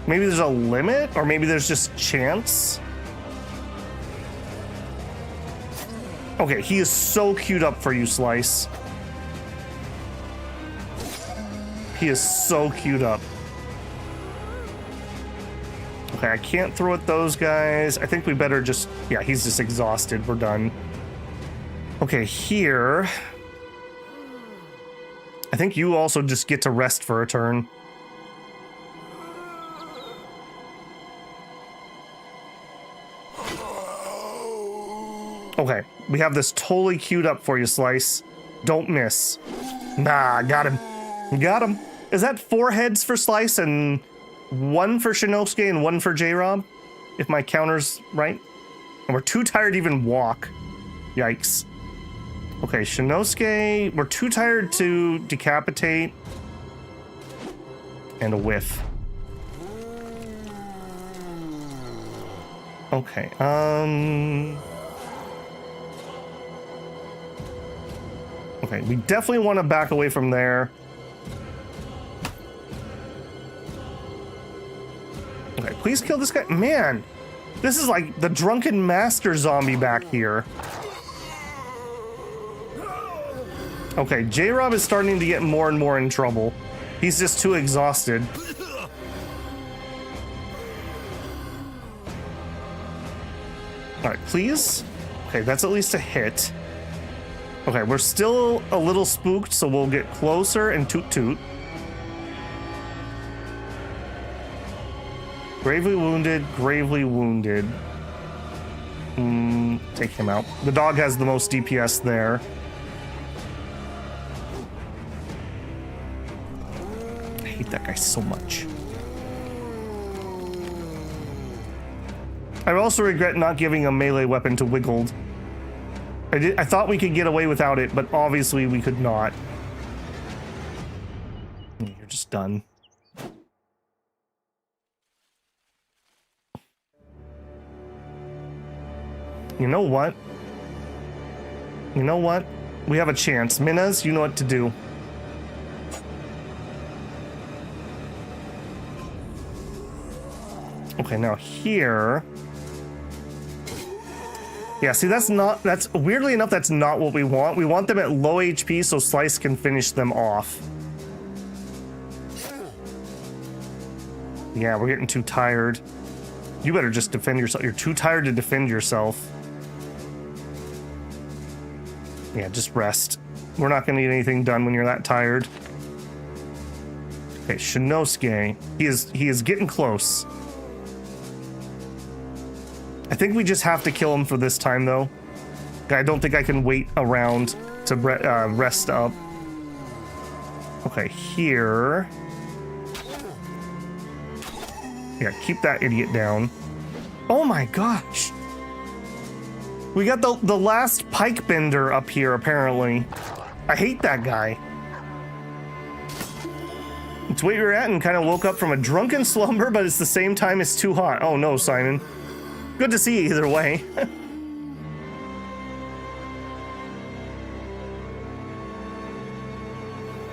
Maybe there's a limit, or maybe there's just chance. Okay, he is so queued up for you, Slice. He is so queued up. Okay, I can't throw at those guys. I think we better just... Yeah, he's just exhausted. We're done. Okay, here... I think you also just get to rest for a turn. Okay, we have this totally queued up for you, Slice. Don't miss. Nah, got him. Got him. Is that 4 heads for Slice and 1 for Shinosuke and 1 for J-Rob? If my counter's right. And we're too tired to even walk. Yikes. Okay, Shinosuke, we're too tired to decapitate. And a whiff. Okay, okay, we definitely want to back away from there. Okay, please kill this guy. Man, this is like the drunken master zombie back here. Okay, J-Rob is starting to get more and more in trouble. He's just too exhausted. All right, please. Okay, that's at least a hit. Okay, we're still a little spooked, so we'll get closer and toot toot. Gravely wounded, gravely wounded. Take him out. The dog has the most DPS there. I hate that guy so much. I also regret not giving a melee weapon to Wiggled. I thought we could get away without it, but obviously we could not. You're just done. You know what? You know what? We have a chance. Minas, you know what to do. Okay, now here... Yeah, see, that's weirdly enough, that's not what we want. We want them at low HP so Slice can finish them off. Yeah, we're getting too tired. You better just defend yourself. You're too tired to defend yourself. Yeah, just rest. We're not going to get anything done when you're that tired. Okay, Shinosuke. He is getting close. I think we just have to kill him for this time, though. I don't think I can wait around to rest up. Okay, here. Yeah, keep that idiot down. Oh my gosh. We got the last pike bender up here, apparently. I hate that guy. It's where you're at and kind of woke up from a drunken slumber, but it's the same time it's too hot. Oh no, Simon. Good to see you either way.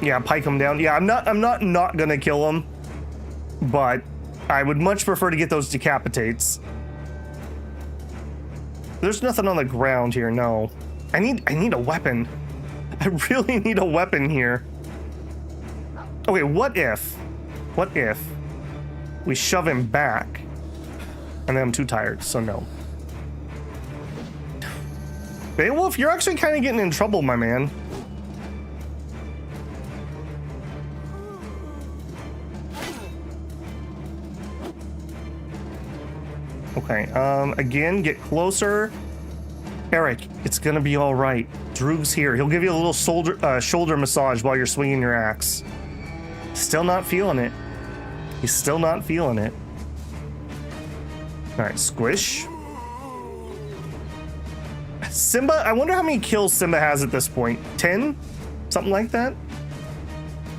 Yeah, pike him down. Yeah, I'm not gonna kill him, but I would much prefer to get those decapitates. There's nothing on the ground here, no. I need a weapon. I really need a weapon here. Okay, what if we shove him back? And then I'm too tired, so no. Beowulf, you're actually kind of getting in trouble, my man. Okay, again, get closer. Eric, it's gonna be all right. Droog's here. He'll give you a little shoulder massage while you're swinging your axe. Still not feeling it. He's still not feeling it. All right, squish. Simba, I wonder how many kills Simba has at this point. 10? Something like that?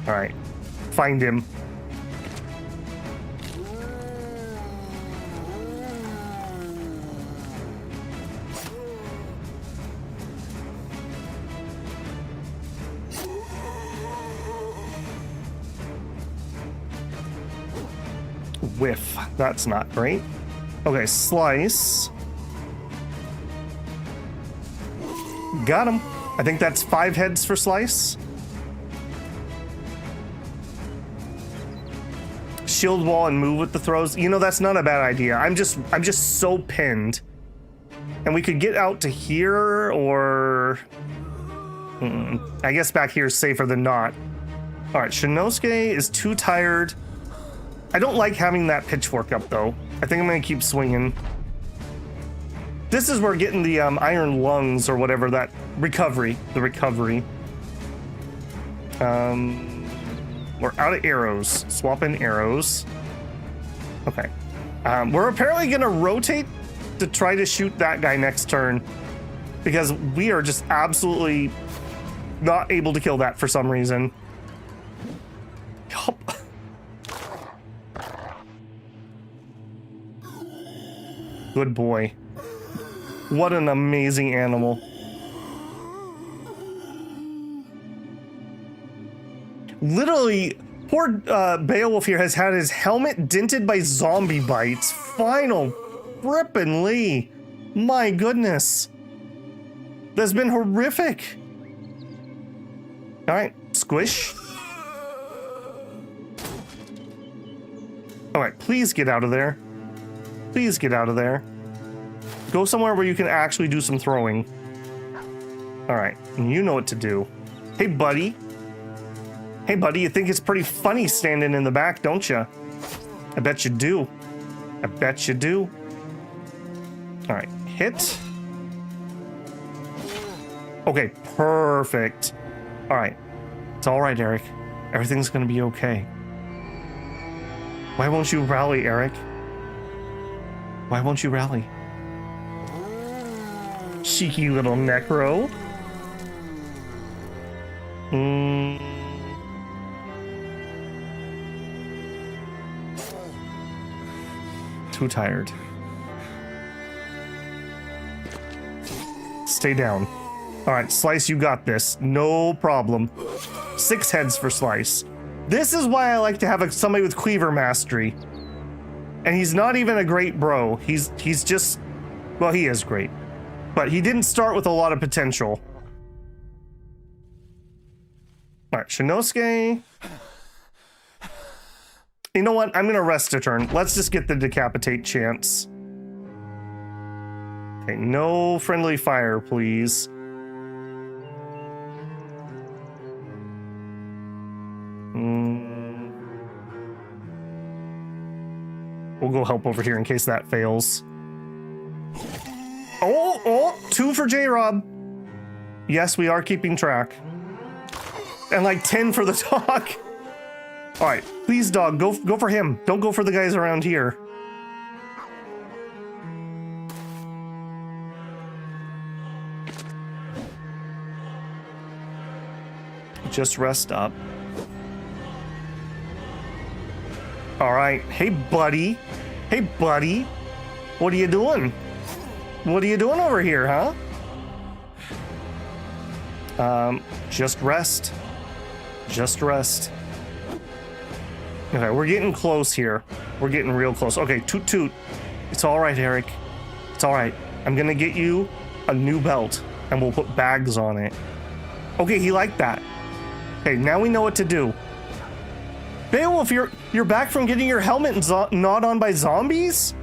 All right, find him. Whiff. That's not great. Okay, Slice. Got him. I think that's 5 heads for Slice. Shield wall and move with the throws. You know, that's not a bad idea. I'm just so pinned. And we could get out to here or... I guess back here is safer than not. All right, Shinosuke is too tired. I don't like having that pitchfork up, though. I think I'm going to keep swinging. This is where getting the iron lungs or whatever, that recovery. The recovery. We're out of arrows. Swap in arrows. Okay. We're apparently going to rotate to try to shoot that guy next turn. Because we are just absolutely not able to kill that for some reason. Yup. Good boy. What an amazing animal. Literally, poor Beowulf here has had his helmet dented by zombie bites. Final frippin' Lee. My goodness. That's been horrific. All right, squish. All right, please get out of there. Please get out of there. Go somewhere where you can actually do some throwing. All right, and you know what to do. Hey, buddy. Hey, buddy, you think it's pretty funny standing in the back, don't you? I bet you do. I bet you do. All right, hit. Okay, perfect. All right, it's all right, Eric. Everything's gonna be okay. Why won't you rally, Eric? Why won't you rally? Cheeky little necro. Too tired. Stay down. All right, Slice, you got this. No problem. 6 heads for Slice. This is why I like to have somebody with Cleaver Mastery. And he's not even a great bro. He's just, well, he is great. But he didn't start with a lot of potential. All right, Shinosuke. You know what? I'm going to rest a turn. Let's just get the decapitate chance. Okay, no friendly fire, please. We'll go help over here in case that fails. Oh, 2 for J-Rob. Yes, we are keeping track. And like 10 for the dog. All right, please, dog, go for him. Don't go for the guys around here. Just rest up. All right, hey buddy. Hey buddy. What are you doing? What are you doing over here, huh? Just rest. Just rest. Okay, we're getting close here. We're getting real close. Okay, toot toot. It's all right, Eric. It's all right. I'm gonna get you a new belt, and we'll put bags on it. Okay, he liked that. Okay, now we know what to do. Beowulf, you're back from getting your helmet gnawed on by zombies?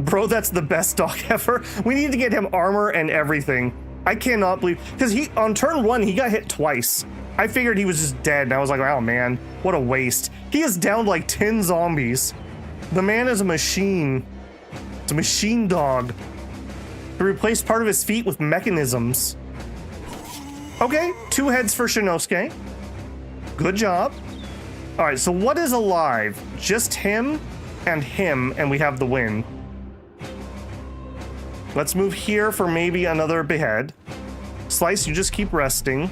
Bro, that's the best dog ever. We need to get him armor and everything. I cannot believe, because on turn 1, he got hit twice. I figured he was just dead, and I was like, oh man, what a waste. He is down like 10 zombies. The man is a machine. It's a machine dog. He replaced part of his feet with mechanisms. Okay, 2 heads for Shinosuke. Good job. All right, so what is alive? Just him, and we have the win. Let's move here for maybe another behead. Slice, you just keep resting.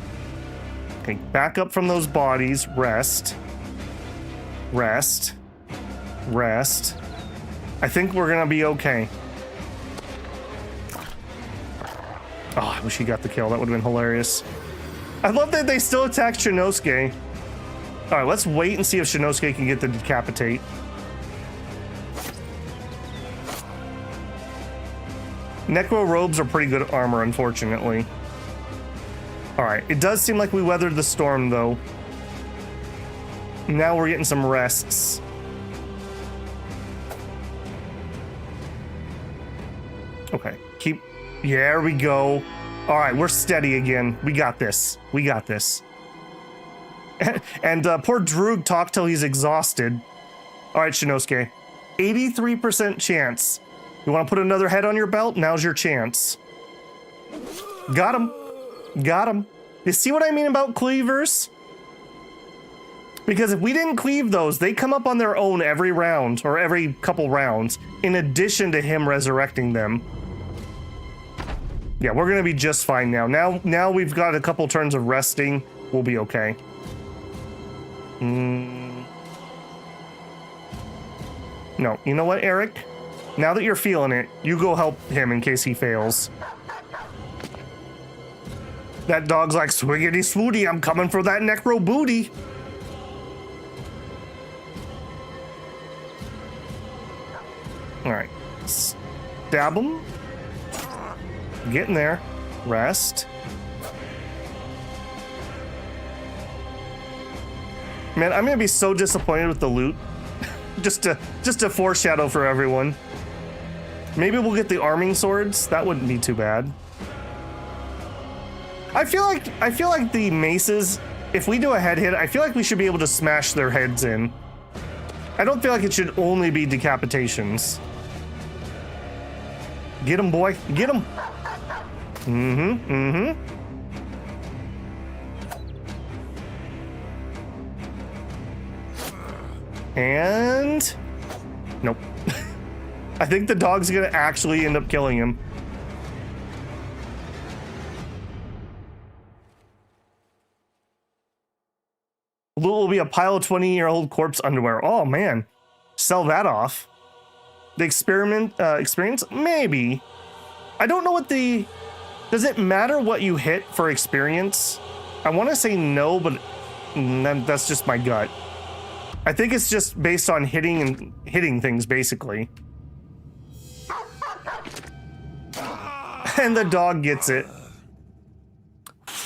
Okay, back up from those bodies. Rest. Rest. Rest. I think we're gonna be okay. Oh, I wish he got the kill. That would have been hilarious. I love that they still attacked Shinosuke. All right, let's wait and see if Shinosuke can get the decapitate. Necro robes are pretty good armor, unfortunately. All right, it does seem like we weathered the storm, though. Now we're getting some rests. Okay, yeah, there we go. All right, we're steady again. We got this. We got this. And poor Droog talked till he's exhausted. All right, Shinosuke. 83% chance. You want to put another head on your belt? Now's your chance. Got him. Got him. You see what I mean about cleavers? Because if we didn't cleave those, they come up on their own every round, or every couple rounds, in addition to him resurrecting them. Yeah, we're gonna be just fine now. Now we've got a couple turns of resting. We'll be okay. No, you know what, Eric? Now that you're feeling it, you go help him in case he fails. That dog's like, swiggity swooty, I'm coming for that necro booty. All right, stab him. Get in there. Rest. Man, I'm gonna be so disappointed with the loot. just to foreshadow for everyone. Maybe we'll get the arming swords. That wouldn't be too bad. I feel like the maces, if we do a head hit, I feel like we should be able to smash their heads in. I don't feel like it should only be decapitations. Get him, boy. Get him. And nope. I think the dog's gonna actually end up killing him. Will be a pile of 20-year-old corpse underwear. Oh man, sell that off. The experience? Maybe. I don't know what the... Does it matter what you hit for experience? I want to say no, but that's just my gut. I think it's just based on hitting things, basically. And the dog gets it.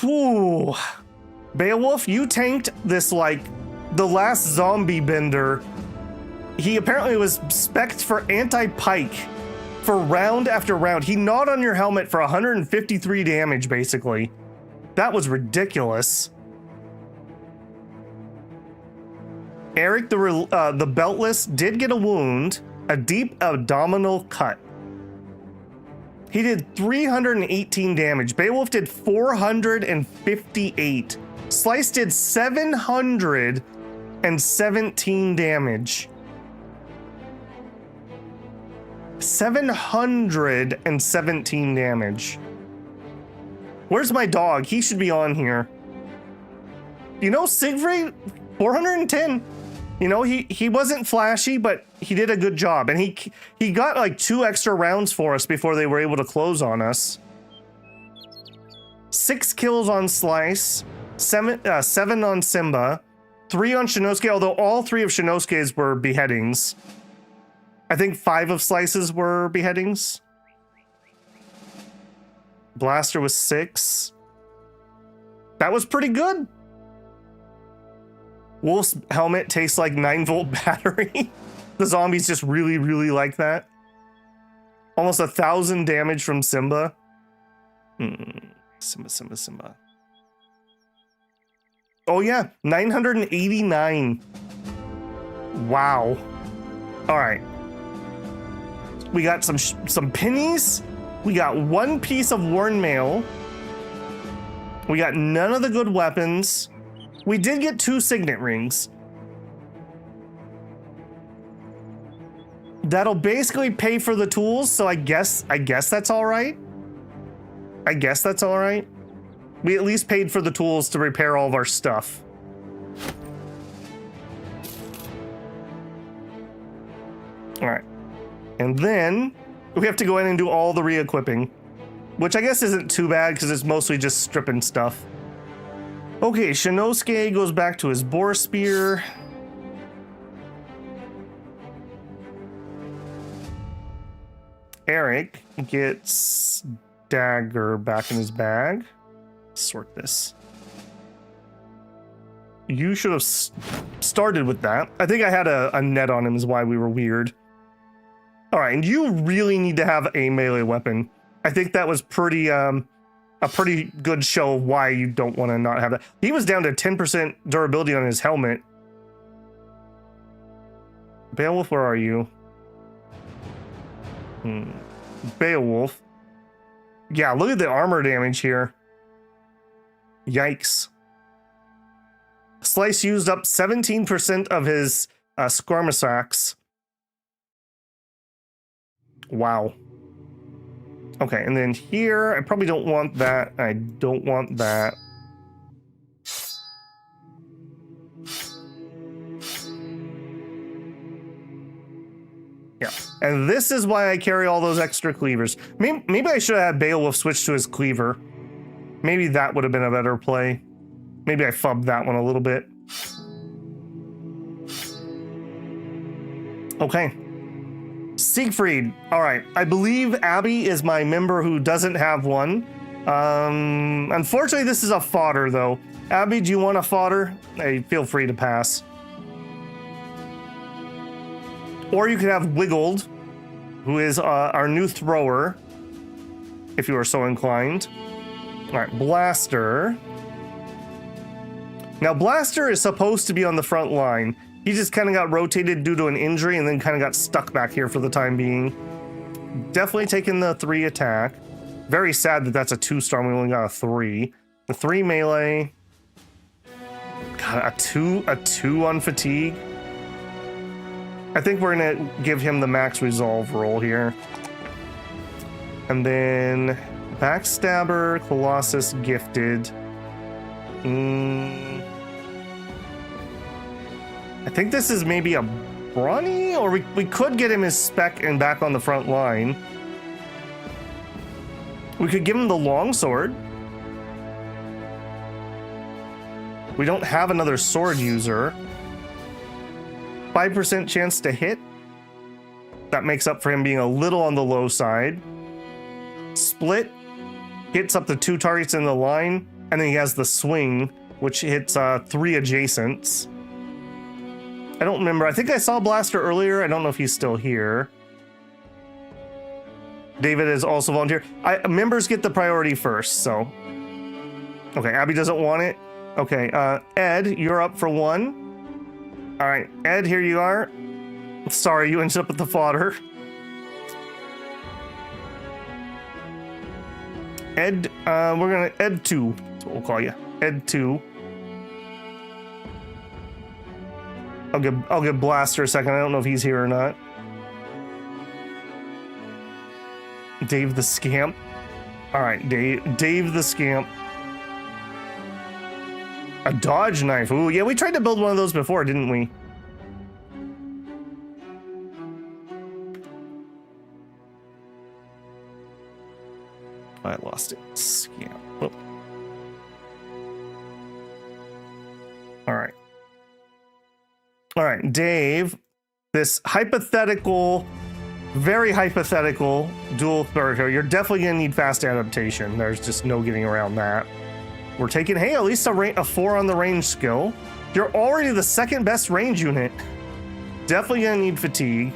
Whew. Beowulf, you tanked this like the last zombie bender. He apparently was spec'd for anti-pike for round after round. He gnawed on your helmet for 153 damage, basically. That was ridiculous. Eric, the beltless, did get a wound, a deep abdominal cut. He did 318 damage. Beowulf did 458. Slice did 717 damage. 717 damage. Where's my dog? He should be on here. You know, Siegfried, 410. You know, he wasn't flashy, but he did a good job. And he got like 2 extra rounds for us before they were able to close on us. 6 kills on Slice, 7 on Simba, 3 on Shinosuke, although all 3 of Shinosuke's were beheadings. I think 5 of Slice's were beheadings. Blaster was 6. That was pretty good. Wolf's helmet tastes like 9-volt battery. The zombies just really, really like that. Almost 1,000 damage from Simba. Simba. Oh yeah, 989. Wow. All right. We got some pennies. We got 1 piece of worn mail. We got none of the good weapons. We did get 2 signet rings. That'll basically pay for the tools, so I guess that's all right. I guess that's all right. We at least paid for the tools to repair all of our stuff. All right. And then we have to go in and do all the re-equipping, which I guess isn't too bad because it's mostly just stripping stuff. Okay, Shinosuke goes back to his boar spear. Eric gets dagger back in his bag. Sort this. You should have started with that. I think I had a net on him is why we were weird. All right, and you really need to have a melee weapon. I think that was pretty a pretty good show of why you don't want to not have that. He was down to 10% durability on his helmet. Beowulf, where are you? Beowulf. Yeah, look at the armor damage here. Yikes. Slice used up 17% of his Squarmasax. Wow. Okay, and then here, I probably don't want that. I don't want that. Yeah, and this is why I carry all those extra cleavers. Maybe I should have had Beowulf switch to his cleaver. Maybe that would have been a better play. Maybe I fubbed that one a little bit. Okay. Siegfried. All right. I believe Abby is my member who doesn't have one. Unfortunately, this is a fodder, though. Abby, do you want a fodder? Hey, feel free to pass. Or you could have Wiggled, who is our new thrower, if you are so inclined. All right, Blaster. Now, Blaster is supposed to be on the front line. He just kind of got rotated due to an injury and then kind of got stuck back here for the time being. Definitely taking the 3 attack. Very sad that that's a 2-star. We only got a 3. The 3 melee. God, a 2 on fatigue. I think we're gonna give him the max resolve roll here. And then Backstabber, Colossus, Gifted. I think this is maybe a Brawny, or we could get him his spec and back on the front line. We could give him the longsword. We don't have another sword user. 5% chance to hit. That makes up for him being a little on the low side. Split hits up to 2 targets in the line, and then he has the swing, which hits 3 adjacents. I don't remember. I think I saw Blaster earlier. I don't know if he's still here. David is also volunteer. Members get the priority first, so. Okay, Abby doesn't want it. Okay, Ed, you're up for 1. All right, Ed, here you are. Sorry, you ended up with the fodder. Ed, we're gonna Ed 2. That's what we'll call you. Ed 2. I'll give Blaster a second. I don't know if he's here or not. Dave the Scamp. All right, Dave the Scamp. A dodge knife. Ooh, yeah, we tried to build one of those before, didn't we? I lost it. Scamp. Oh. All right. All right, Dave, this hypothetical, very hypothetical dual threat here, you're definitely going to need fast adaptation. There's just no getting around that. We're taking, hey, at least a 4 on the range skill. You're already the second best range unit. Definitely going to need fatigue.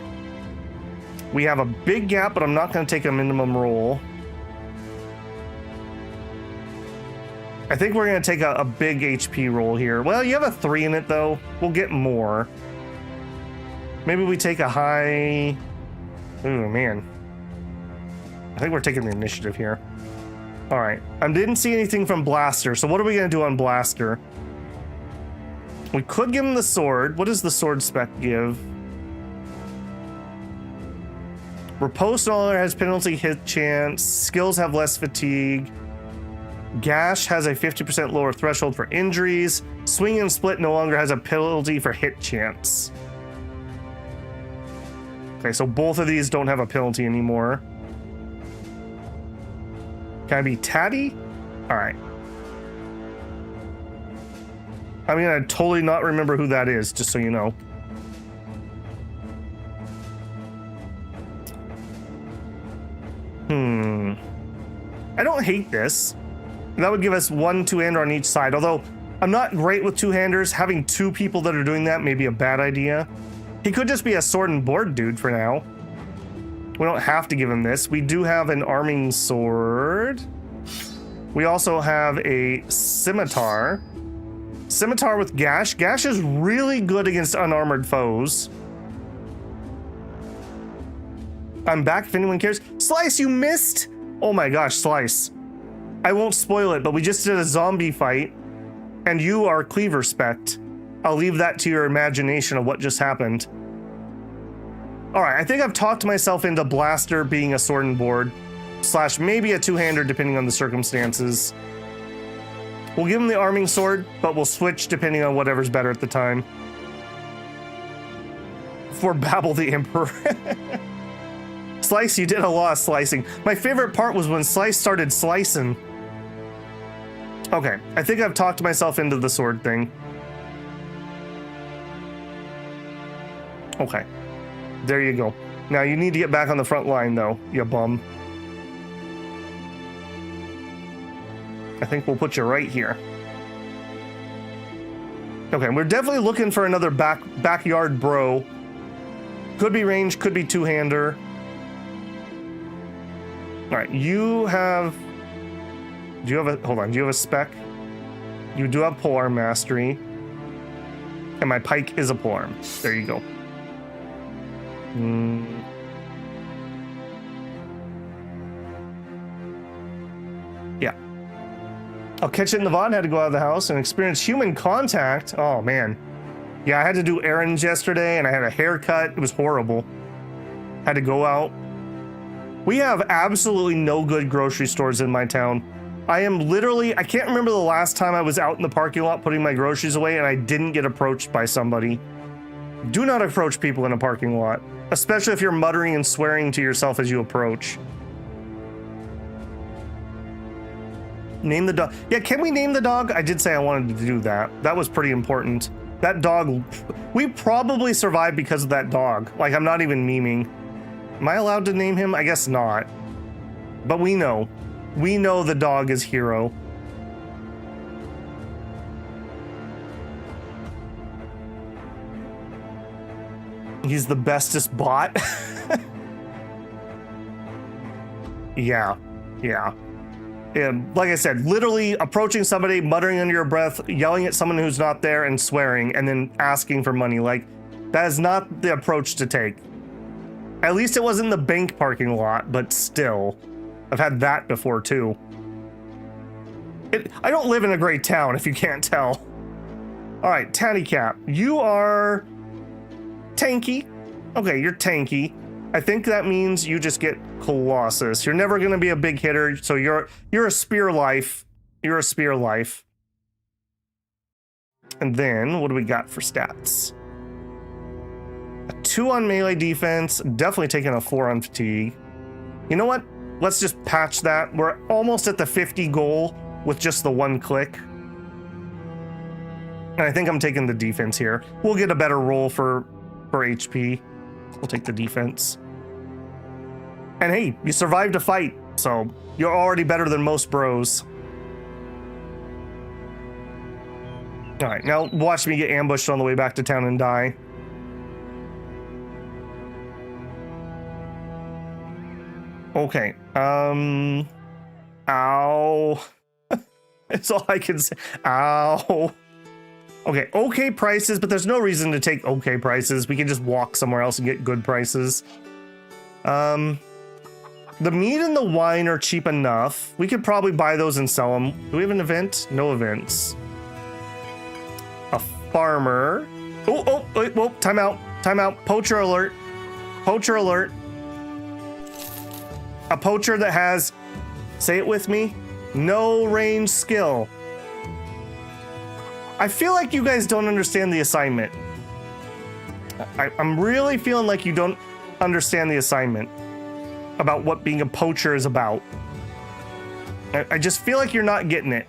We have a big gap, but I'm not going to take a minimum roll. I think we're going to take a big HP roll here. Well, you have a 3 in it, though. We'll get more. Maybe we take a high... Oh, man. I think we're taking the initiative here. All right. I didn't see anything from Blaster, so what are we going to do on Blaster? We could give him the sword. What does the sword spec give? Riposte no longer has penalty hit chance. Skills have less fatigue. Gash has a 50% lower threshold for injuries. Swing and Split no longer has a penalty for hit chance. Okay, so both of these don't have a penalty anymore. Can I be Tatty? All right. I'm gonna totally not remember who that is, just so you know. I don't hate this. That would give us 1 2-hander on each side. Although I'm not great with 2-handers, having 2 people that are doing that may be a bad idea. He could just be a sword and board dude for now. We don't have to give him this. We do have an arming sword. We also have a scimitar. Scimitar with Gash. Gash is really good against unarmored foes. I'm back if anyone cares. Slice, you missed! Oh my gosh, Slice. I won't spoil it, but we just did a zombie fight, and you are Cleaver Spect. I'll leave that to your imagination of what just happened. All right, I think I've talked myself into Blaster being a sword and board, / maybe a 2-hander depending on the circumstances. We'll give him the arming sword, but we'll switch depending on whatever's better at the time. For Babble the Emperor. Slice, you did a lot of slicing. My favorite part was when Slice started slicing. Okay, I think I've talked myself into the sword thing. Okay, there you go. Now you need to get back on the front line though, you bum. I think we'll put you right here. Okay, we're definitely looking for another backyard bro. Could be range, could be 2-hander. All right, you have... Do you have a... Hold on, do you have a spec? You do have polearm mastery. And my pike is a polearm. There you go. Yeah. I'll catch it in the VOD. Had to go out of the house and experience human contact. Oh, man. Yeah, I had to do errands yesterday and I had a haircut. It was horrible. Had to go out. We have absolutely no good grocery stores in my town. I can't remember the last time I was out in the parking lot putting my groceries away and I didn't get approached by somebody. Do not approach people in a parking lot, especially if you're muttering and swearing to yourself as you approach. Name the dog. Yeah, can we name the dog? I did say I wanted to do that. That was pretty important. That dog, we probably survived because of that dog. Like, I'm not even memeing. Am I allowed to name him? I guess not. But we know. We know the dog is Hero. He's the bestest bot. Yeah. And like I said, literally approaching somebody, muttering under your breath, yelling at someone who's not there and swearing, and then asking for money. Like, that is not the approach to take. At least it wasn't the bank parking lot, but still. I've had that before too. I don't live in a great town, if you can't tell. All right, Tatty Cap, you are tanky. Okay, you're tanky. I think that means you just get Colossus. You're never going to be a big hitter, so you're a spear life. You're a spear life. And then, what do we got for stats? A 2 on melee defense, definitely taking a 4 on fatigue. You know what? Let's just patch that. We're almost at the 50 goal with just the 1 click. And I think I'm taking the defense here. We'll get a better roll for HP. We'll take the defense. And hey, you survived a fight, so you're already better than most bros. All right, now watch me get ambushed on the way back to town and die. Okay, ow. That's all I can say. Ow. Okay prices, but there's no reason to take okay prices. We can just walk somewhere else and get good prices. The meat and the wine are cheap enough. We could probably buy those and sell them. Do we have an event? No events. A farmer. Oh, wait, whoa, time out. Poacher alert. Poacher alert. A poacher that has, say it with me, no range skill. I feel like you guys don't understand the assignment. I'm really feeling like you don't understand the assignment about what being a poacher is about. I just feel like you're not getting it.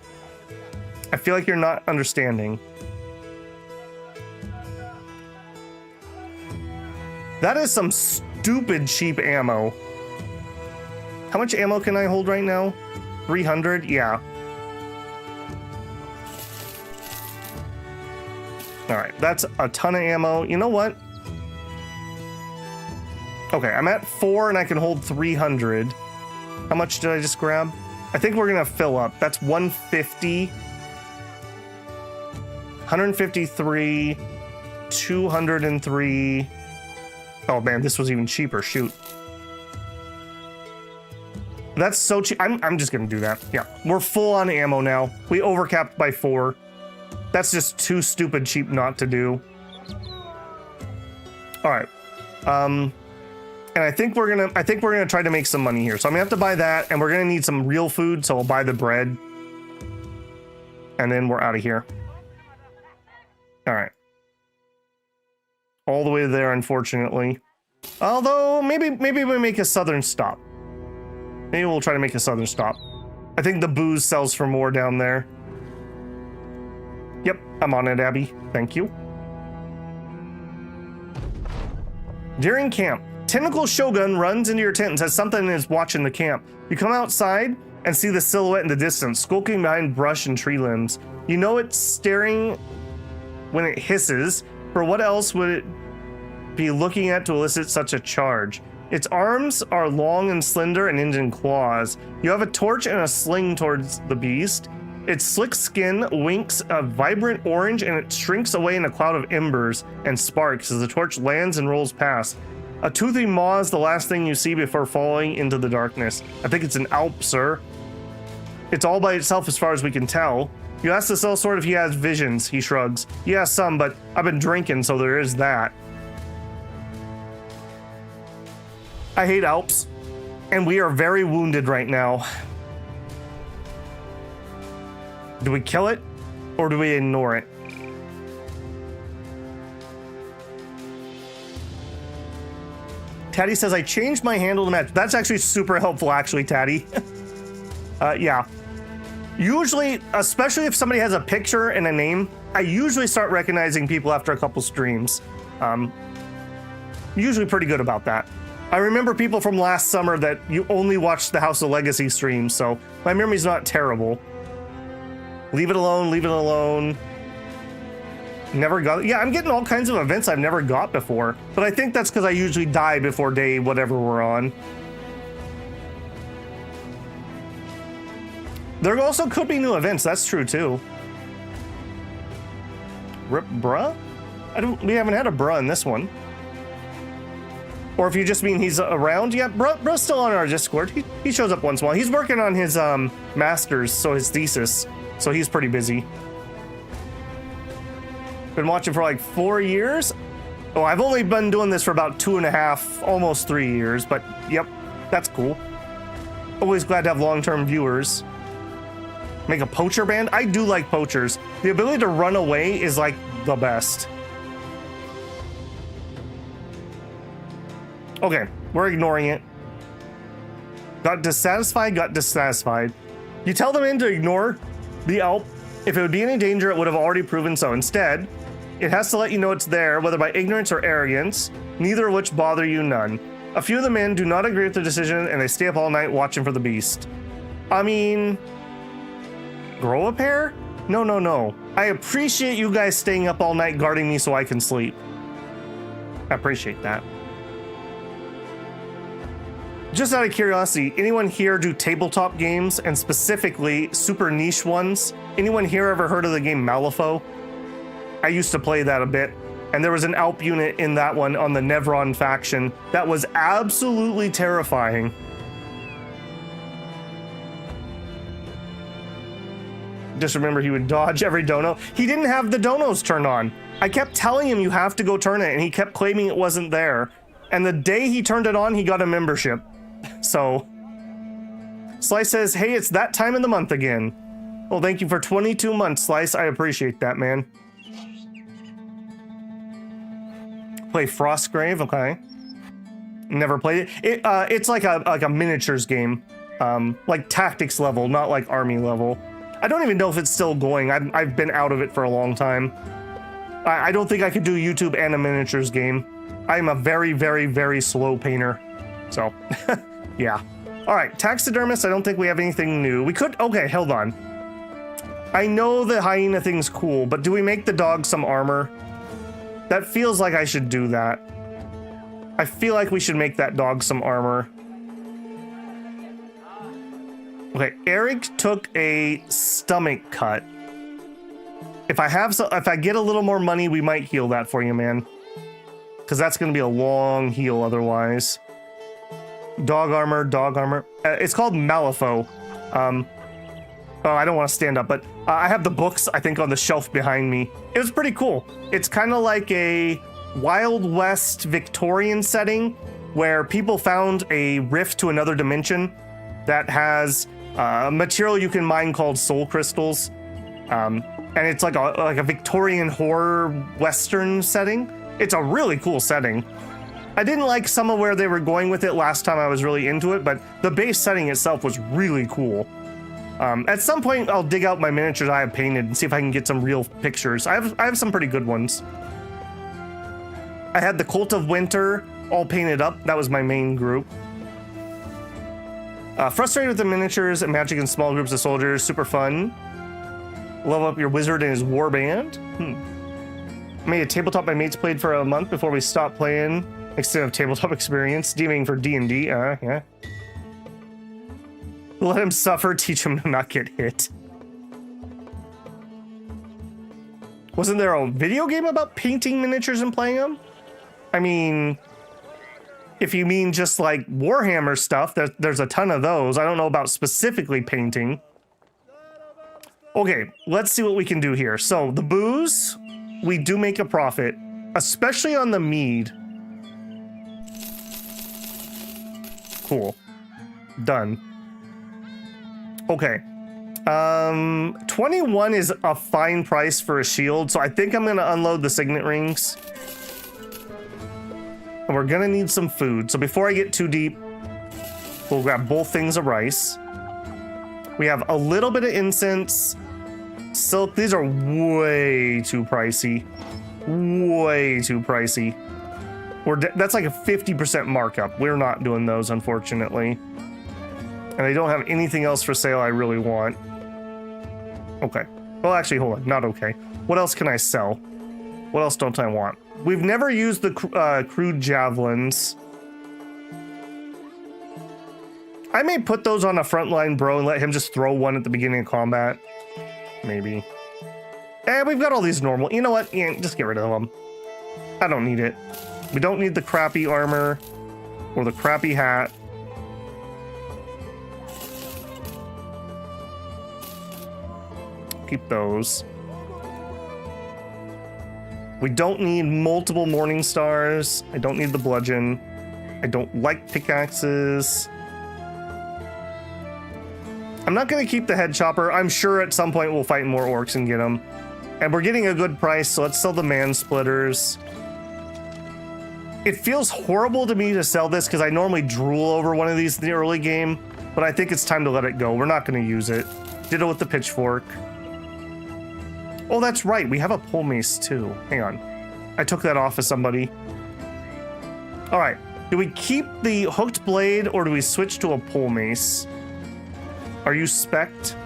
I feel like you're not understanding. That is some stupid cheap ammo. How much ammo can I hold right now? 300? Yeah. All right, that's a ton of ammo. You know what? Okay, I'm at 4 and I can hold 300. How much did I just grab? I think we're gonna fill up. That's 150. 153. 203. Oh man, this was even cheaper. Shoot. That's so cheap. I'm just gonna do that. Yeah, we're full on ammo now. We overcapped by 4. That's just too stupid cheap not to do. All right. And I think we're gonna try to make some money here. So I'm gonna have to buy that, and we're gonna need some real food, so I'll buy the bread. And then we're out of here. All right. All the way there, unfortunately. Although maybe we make a southern stop. Maybe we'll try to make a southern stop. I think the booze sells for more down there. Yep, I'm on it, Abby. Thank you. During camp, Tentacle Shogun runs into your tent and says something is watching the camp. You come outside and see the silhouette in the distance, skulking behind brush and tree limbs. You know it's staring when it hisses. For what else would it be looking at to elicit such a charge? Its arms are long and slender and end in claws. You have a torch and a sling towards the beast. Its slick skin winks a vibrant orange and it shrinks away in a cloud of embers and sparks as the torch lands and rolls past. A toothy maw is the last thing you see before falling into the darkness. I think it's an Alp, sir. It's all by itself as far as we can tell. You asked the sellsword if he has visions. He shrugs. He has some, but I've been drinking, so there is that. I hate Alps, and we are very wounded right now. Do we kill it, or do we ignore it? Taddy says, I changed my handle to match. That's actually super helpful, actually, Taddy. Yeah. Usually, especially if somebody has a picture and a name, I usually start recognizing people after a couple streams. Usually pretty good about that. I remember people from last summer that you only watched the House of Legacy streams, so my memory's not terrible. Leave it alone, leave it alone. Never got it. Yeah, I'm getting all kinds of events I've never got before, but I think that's because I usually die before day whatever we're on. There also could be new events, that's true too. Rip bruh? We haven't had a bruh in this one. Or if you just mean he's around, yeah, bruh's still on our Discord. He shows up once in a while. He's working on his master's, so his thesis, so he's pretty busy. Been watching for like 4 years. Oh, I've only been doing this for about 2.5, almost 3 years, but yep, that's cool. Always glad to have long-term viewers. Make a poacher band? I do like poachers. The ability to run away is like the best. Okay, we're ignoring it. Got dissatisfied. You tell the man to ignore the Alp. If it would be any danger, it would have already proven so. Instead, it has to let you know it's there, whether by ignorance or arrogance, neither of which bother you none. A few of the men do not agree with the decision, and they stay up all night watching for the beast. I mean, grow a pair? No. I appreciate you guys staying up all night guarding me so I can sleep. I appreciate that. Just out of curiosity, anyone here do tabletop games, and specifically super niche ones? Anyone here ever heard of the game Malifaux? I used to play that a bit, and there was an Alp unit in that one on the Nevron faction that was absolutely terrifying. Just remember he would dodge every dono. He didn't have the donos turned on. I kept telling him you have to go turn it, and he kept claiming it wasn't there. And the day he turned it on, he got a membership. So, Slice says, hey, it's that time of the month again. Well, thank you for 22 months, Slice. I appreciate that, man. Play Frostgrave, okay. Never played it. It's like a miniatures game. Like tactics level, not like army level. I don't even know if it's still going. I've been out of it for a long time. I don't think I could do YouTube and a miniatures game. I'm a very, very, very slow painter. So, yeah. All right, taxidermist, I don't think we have anything new. We could, okay, hold on. I know the hyena thing's cool, but do we make the dog some armor? That feels like I should do that. I feel like we should make that dog some armor. Okay, Eric took a stomach cut. If I get a little more money, we might heal that for you, man. Because that's going to be a long heal otherwise. Dog armor. It's called Malifaux. Oh, I don't want to stand up, but I have the books, I think, on the shelf behind me. It was pretty cool. It's kind of like a Wild West Victorian setting where people found a rift to another dimension that has material you can mine called soul crystals. And it's like a Victorian horror Western setting. It's a really cool setting. I didn't like some of where they were going with it last time I was really into it, but the base setting itself was really cool. At some point, I'll dig out my miniatures I have painted and see if I can get some real pictures. I have some pretty good ones. I had the Cult of Winter all painted up. That was my main group. Frustrated with the miniatures and magic in small groups of soldiers. Super fun. Level up your wizard and his warband. Made a tabletop my mates played for a month before we stopped playing. Extended tabletop experience. DMing for D&D. Yeah. Let him suffer, teach him to not get hit. Wasn't there a video game about painting miniatures and playing them? I mean, if you mean just like Warhammer stuff, there's a ton of those. I don't know about specifically painting. Okay, let's see what we can do here. So the booze, we do make a profit, especially on the mead. Cool. Done. Okay. 21 is a fine price for a shield, so I think I'm gonna unload the signet rings. And we're gonna need some food. So before I get too deep, we'll grab both things of rice. We have a little bit of incense. Silk, these are way too pricey. Way too pricey. That's like a 50% markup. We're not doing those, unfortunately. And I don't have anything else for sale I really want. Okay. Well, actually, hold on. Not okay. What else can I sell? What else don't I want? We've never used the crude javelins. I may put those on a frontline bro and let him just throw one at the beginning of combat. Maybe. And we've got all these normal. You know what? Yeah, just get rid of them. I don't need it. We don't need the crappy armor or the crappy hat. Keep those. We don't need multiple morning stars. I don't need the bludgeon. I don't like pickaxes. I'm not going to keep the head chopper. I'm sure at some point we'll fight more orcs and get them. And we're getting a good price, so let's sell the man splitters. It feels horrible to me to sell this because I normally drool over one of these in the early game, but I think it's time to let it go. We're not going to use it. Ditto with the pitchfork. Oh, that's right. We have a pole mace too. Hang on. I took that off of somebody. All right. Do we keep the hooked blade or do we switch to a pole mace? Are you spec'd?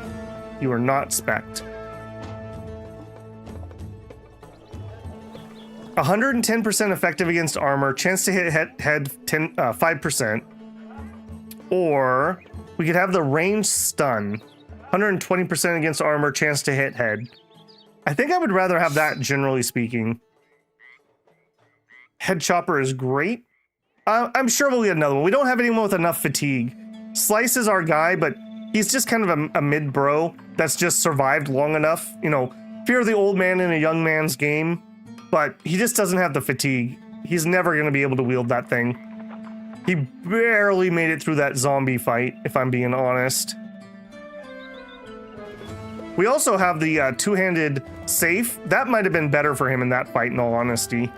You are not spec'd. 110% effective against armor. Chance to hit head 5%. Or we could have the range stun. 120% against armor. Chance to hit head. I think I would rather have that, generally speaking. Head chopper is great. I'm sure we'll get another one. We don't have anyone with enough fatigue. Slice is our guy, but he's just kind of a mid bro that's just survived long enough. You know, fear the old man in a young man's game, but he just doesn't have the fatigue. He's never going to be able to wield that thing. He barely made it through that zombie fight, if I'm being honest. We also have the two-handed safe. That might have been better for him in that fight, in all honesty.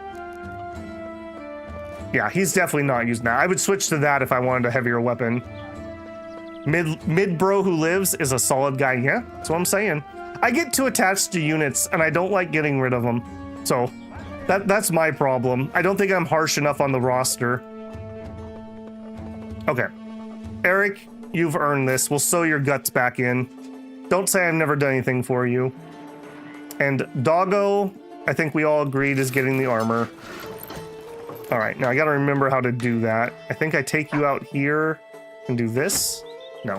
Yeah, he's definitely not using that. I would switch to that if I wanted a heavier weapon. Mid bro who lives is a solid guy. Yeah, that's what I'm saying. I get too attached to units, and I don't like getting rid of them. So that's my problem. I don't think I'm harsh enough on the roster. Okay. Eric, you've earned this. We'll sew your guts back in. Don't say I've never done anything for you. And Doggo, I think we all agreed, is getting the armor. All right, now I gotta remember how to do that. I think I take you out here and do this. No.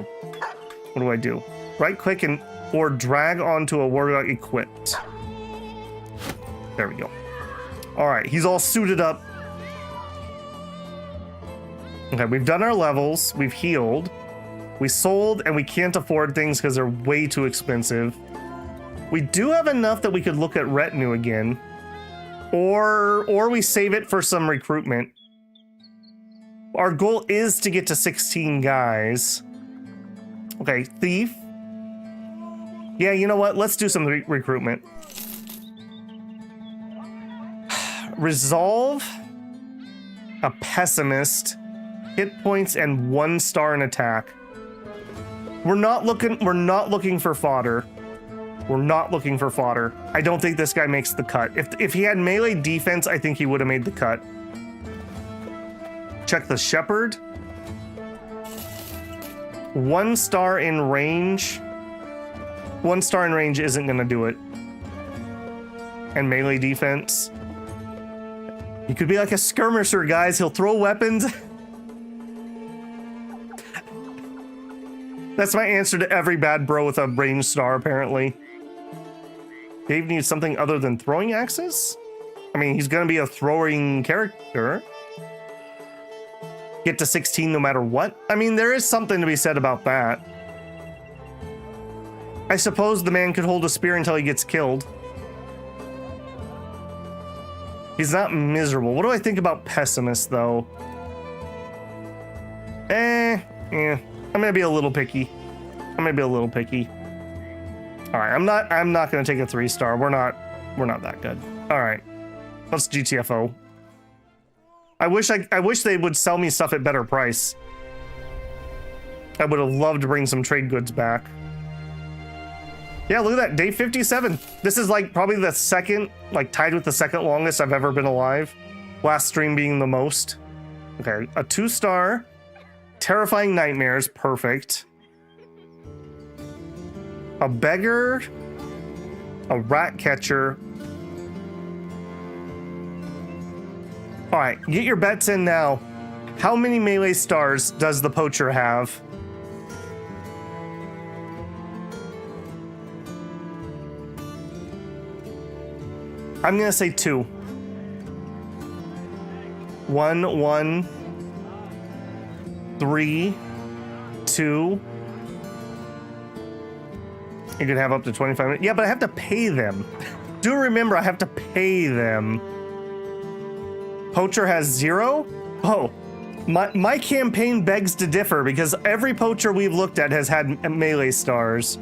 What do I do? Right click and or drag onto a warlock equipped. There we go. All right, he's all suited up. Okay, we've done our levels. We've healed. We sold, and we can't afford things because they're way too expensive. We do have enough that we could look at retinue again. Or we save it for some recruitment. Our goal is to get to 16 guys. Okay, thief. Yeah, you know what? Let's do some recruitment. Resolve. A pessimist. Hit points and 1 star in attack. We're not looking for fodder. We're not looking for fodder. I don't think this guy makes the cut. If he had melee defense, I think he would have made the cut. Check the shepherd. 1 star in range. 1 star in range isn't gonna do it. And melee defense. He could be like a skirmisher, guys. He'll throw weapons. That's my answer to every bad bro with a range star, apparently. Dave needs something other than throwing axes? I mean, he's gonna be a throwing character. Get to 16 no matter what? I mean, there is something to be said about that. I suppose the man could hold a spear until he gets killed. He's not miserable. What do I think about pessimist, though? Yeah. I'm gonna be a little picky. All right, I'm not gonna take a 3-star. We're not that good. All right, let's GTFO. I wish they would sell me stuff at better price. I would have loved to bring some trade goods back. Yeah, look at that, day 57. This is like probably the second, like tied with the second longest I've ever been alive. Last stream being the most. Okay, a 2-star. Terrifying nightmares, perfect. A beggar. A rat catcher. All right, get your bets in now. How many melee stars does the poacher have? I'm gonna say 2. 1, 1, 3, 2. You could have up to 25 minutes. Yeah, but I have to pay them. Do remember, I have to pay them. Poacher has 0? Oh, my campaign begs to differ because every poacher we've looked at has had melee stars.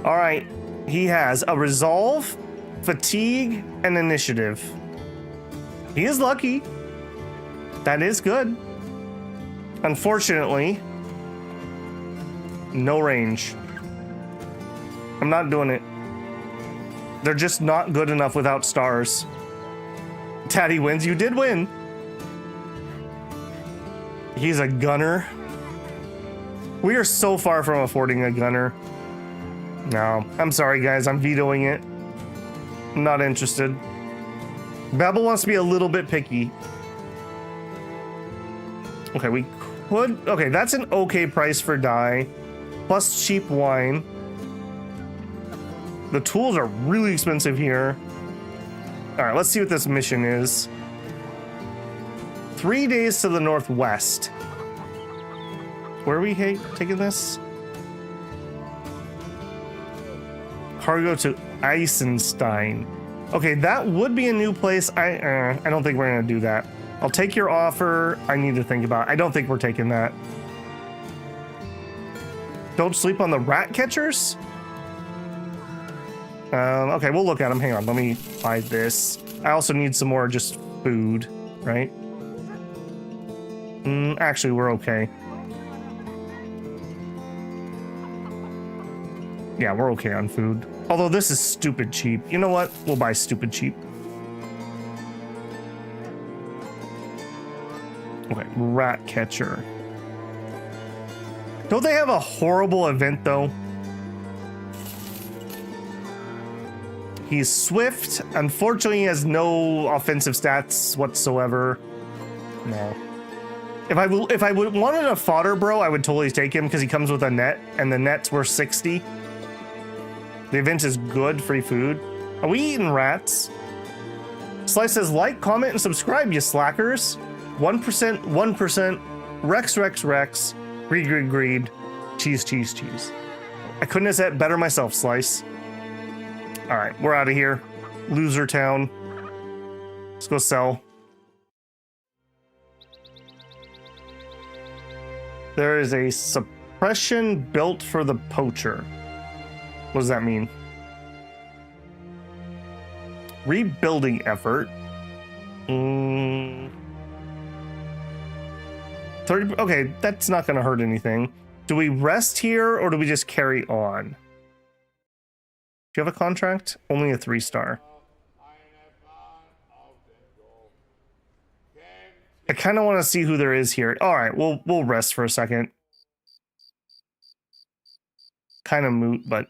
All right, he has a resolve, fatigue, and initiative. He is lucky. That is good. Unfortunately, no range. I'm not doing it. They're just not good enough without stars. Tatty wins. You did win. He's a gunner. We are so far from affording a gunner. No, I'm sorry, guys. I'm vetoing it. I'm not interested. Babel wants to be a little bit picky. Okay, we could... Okay, that's an okay price for dye. Plus cheap wine. The tools are really expensive here. All right, let's see what this mission is. 3 days to the northwest. Where are we taking this? Cargo to Eisenstein. Okay, that would be a new place. I don't think we're gonna do that. I'll take your offer. I need to think about it. I don't think we're taking that. Don't sleep on the rat catchers? Okay, we'll look at them. Hang on, let me buy this. I also need some more just food, right? Actually, we're okay. Yeah, we're okay on food. Although this is stupid cheap. You know what? We'll buy stupid cheap. Okay, rat catcher. Don't they have a horrible event, though? He's swift. Unfortunately, he has no offensive stats whatsoever. No. If I wanted a fodder bro, I would totally take him because he comes with a net, and the net's worth 60. The event is good, free food. Are we eating rats? Slice says, like, comment, and subscribe, you slackers. 1%, 1%, Rex, greed, cheese. I couldn't have said it better myself, Slice. All right, we're out of here. Loser town. Let's go sell. There is a suppression built for the poacher. What does that mean? Rebuilding effort. 30. Okay, that's not going to hurt anything. Do we rest here or do we just carry on? Do you have a contract? Only a 3-star. I kind of want to see who there is here. All right, we'll rest for a second. Kind of moot, but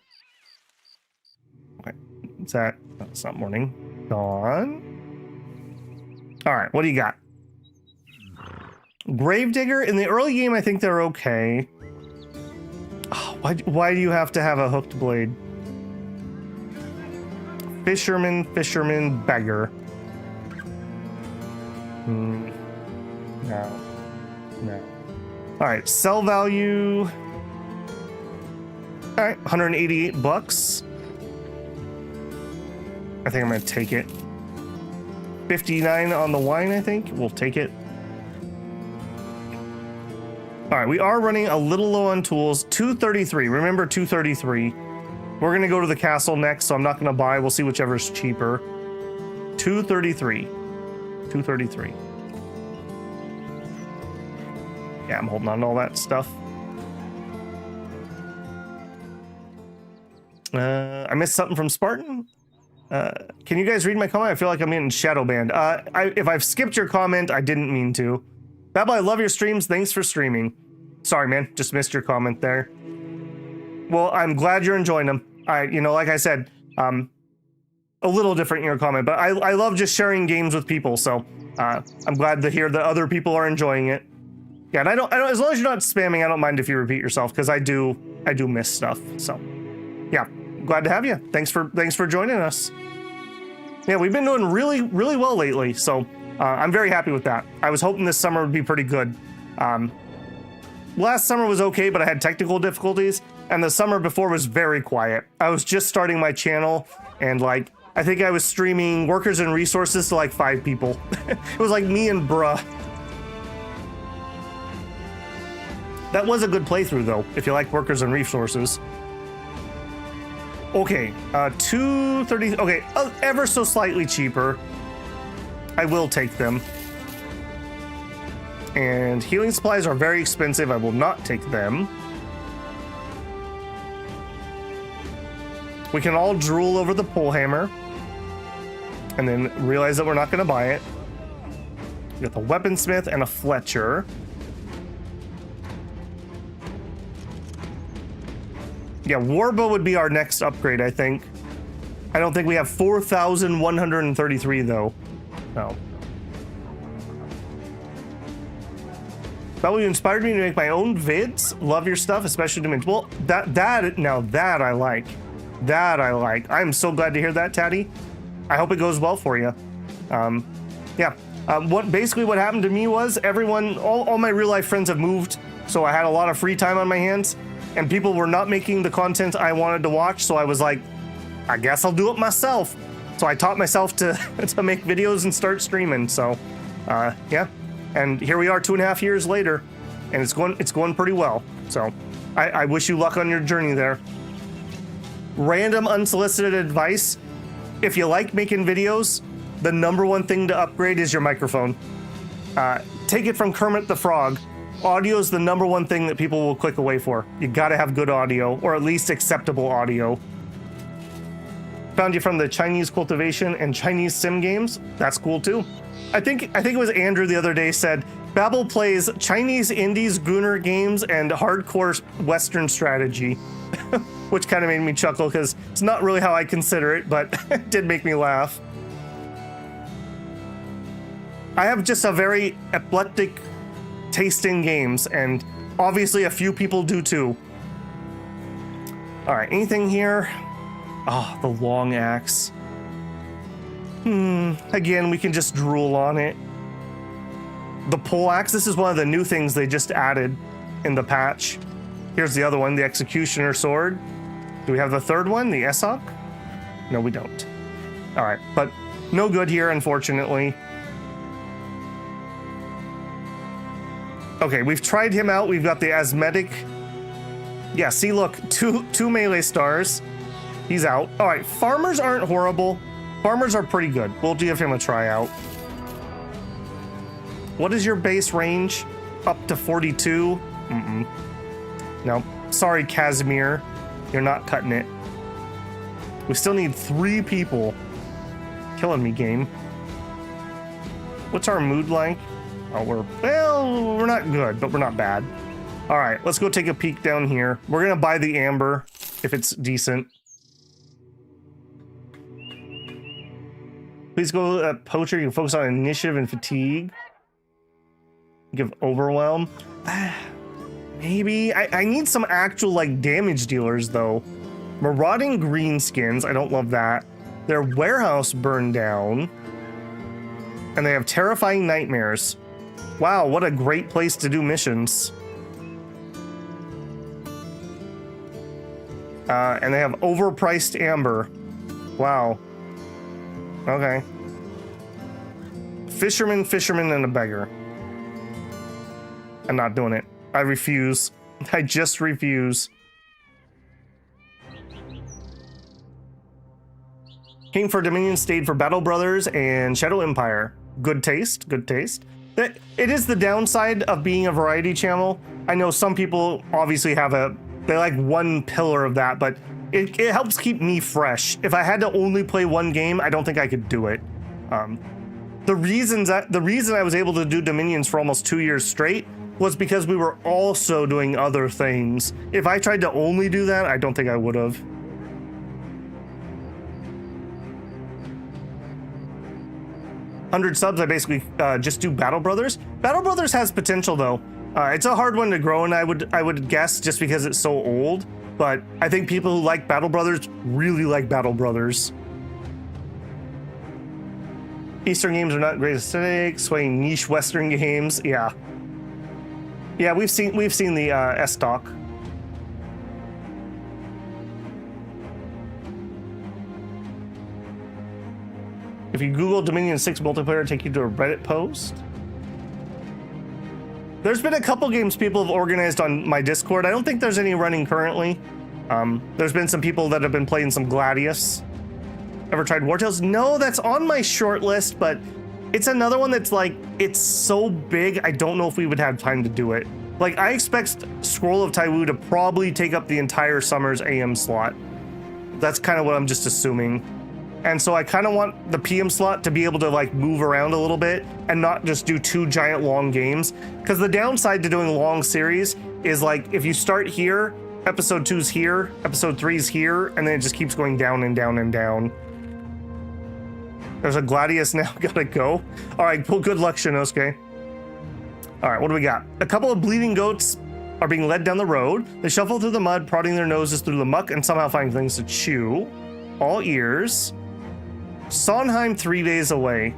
okay. Is that? No, it's not morning. Dawn. All right, what do you got? Gravedigger. In the early game, I think they're okay. Oh, why do you have to have a hooked blade? Fisherman, beggar. No. All right, sell value. All right, 188 bucks. I think I'm gonna take it. 59 on the wine, I think. We'll take it. All right, we are running a little low on tools. 233, remember 233. We're gonna go to the castle next, so I'm not gonna buy. We'll see whichever's cheaper. 233. 233. Yeah, I'm holding on to all that stuff. I missed something from Spartan. Can you guys read my comment? I feel like I'm getting shadow banned. If I've skipped your comment, I didn't mean to. Babble, I love your streams. Thanks for streaming. Sorry, man. Just missed your comment there. Well, I'm glad you're enjoying them. Like I said, a little different in your comment, but I love just sharing games with people. So I'm glad to hear that other people are enjoying it. Yeah, and I don't. As long as you're not spamming, I don't mind if you repeat yourself because I do miss stuff. So, yeah, glad to have you. Thanks for joining us. Yeah, we've been doing really well lately. So I'm very happy with that. I was hoping this summer would be pretty good. Last summer was okay, but I had technical difficulties, and the summer before was very quiet. I was just starting my channel, and like I think I was streaming workers and resources to like 5 people. It was like me and bruh. That was a good playthrough, though, if you like workers and resources. Okay, 230. Okay, ever so slightly cheaper. I will take them. And healing supplies are very expensive. I will not take them. We can all drool over the pole hammer and then realize that we're not going to buy it. We got the weaponsmith and a Fletcher. Yeah, Warbow would be our next upgrade, I think. I don't think we have 4,133 though. No. Well, you inspired me to make my own vids. Love your stuff, especially to mention. Well, that I like. That I like. I'm so glad to hear that, Taddy. I hope it goes well for you. Yeah. What happened to me was all my real life friends have moved, so I had a lot of free time on my hands. And people were not making the content I wanted to watch, so I was like, I guess I'll do it myself. So I taught myself to make videos and start streaming. So, yeah. And here we are 2.5 years later, and it's going pretty well. So I wish you luck on your journey there. Random unsolicited advice: if you like making videos, the #1 thing to upgrade is your microphone. Take it from Kermit the Frog. Audio is the #1 thing that people will click away for. You gotta have good audio, or at least acceptable audio. Found you from the Chinese cultivation and Chinese sim games. That's cool too. I think it was Andrew the other day said, Babel plays Chinese indies, Gooner games, and hardcore Western strategy. Which kind of made me chuckle because it's not really how I consider it, but it did make me laugh. I have just a very eclectic taste in games, and obviously a few people do too. All right, anything here? Oh, the long axe. Again, we can just drool on it. The pole axe, this is one of the new things they just added in the patch. Here's the other one, the executioner sword. Do we have the third one, the Essok? No, we don't. All right, but no good here, unfortunately. Okay, we've tried him out. We've got the asthmatic. Yeah, see, look, two melee stars. He's out. All right, farmers aren't horrible. Farmers are pretty good. We'll give him a try out. What is your base range? Up to 42? No, sorry, Casimir. You're not cutting it. We still need 3 people. Killing me, game. What's our mood like? Oh, we're not good, but we're not bad. All right, let's go take a peek down here. We're gonna buy the amber if it's decent. Please go at poacher. You can focus on initiative and fatigue. Give overwhelm. Maybe I need some actual like damage dealers though. Marauding greenskins. I don't love that. Their warehouse burned down, and they have terrifying nightmares. Wow, what a great place to do missions. And they have overpriced amber. Wow. Okay. Fisherman, and a beggar. I'm not doing it. I refuse. I just refuse. King for Dominion, stayed for Battle Brothers and Shadow Empire. Good taste, good taste. It is the downside of being a variety channel. I know some people obviously they like one pillar of that, but it helps keep me fresh. If I had to only play one game, I don't think I could do it. The reason I was able to do Dominions for almost 2 years straight was because we were also doing other things. If I tried to only do that, I don't think I would have. 100 subs, I basically just do Battle Brothers. Battle Brothers has potential though. It's a hard one to grow, and I would guess just because it's so old. But I think people who like Battle Brothers really like Battle Brothers. Eastern games are not great aesthetic, swaying niche Western games. Yeah, we've seen the S-Doc. If you Google Dominion 6 multiplayer, take you to a Reddit post. There's been a couple games people have organized on my Discord. I don't think there's any running currently. There's been some people that have been playing some Gladius. Ever tried War Tales? No, that's on my short list, but it's another one that's like, it's so big, I don't know if we would have time to do it. Like, I expect Scroll of Taiwu to probably take up the entire summer's AM slot. That's kind of what I'm just assuming. And so I kind of want the PM slot to be able to like move around a little bit and not just do 2 giant long games. Because the downside to doing long series is like, if you start here, episode 2's here, episode 3's here, and then it just keeps going down and down and down. There's a Gladius now, gotta go. All right, well, good luck, Shinosuke. All right, what do we got? A couple of bleeding goats are being led down the road. They shuffle through the mud, prodding their noses through the muck and somehow find things to chew. All ears. Sondheim 3 days away.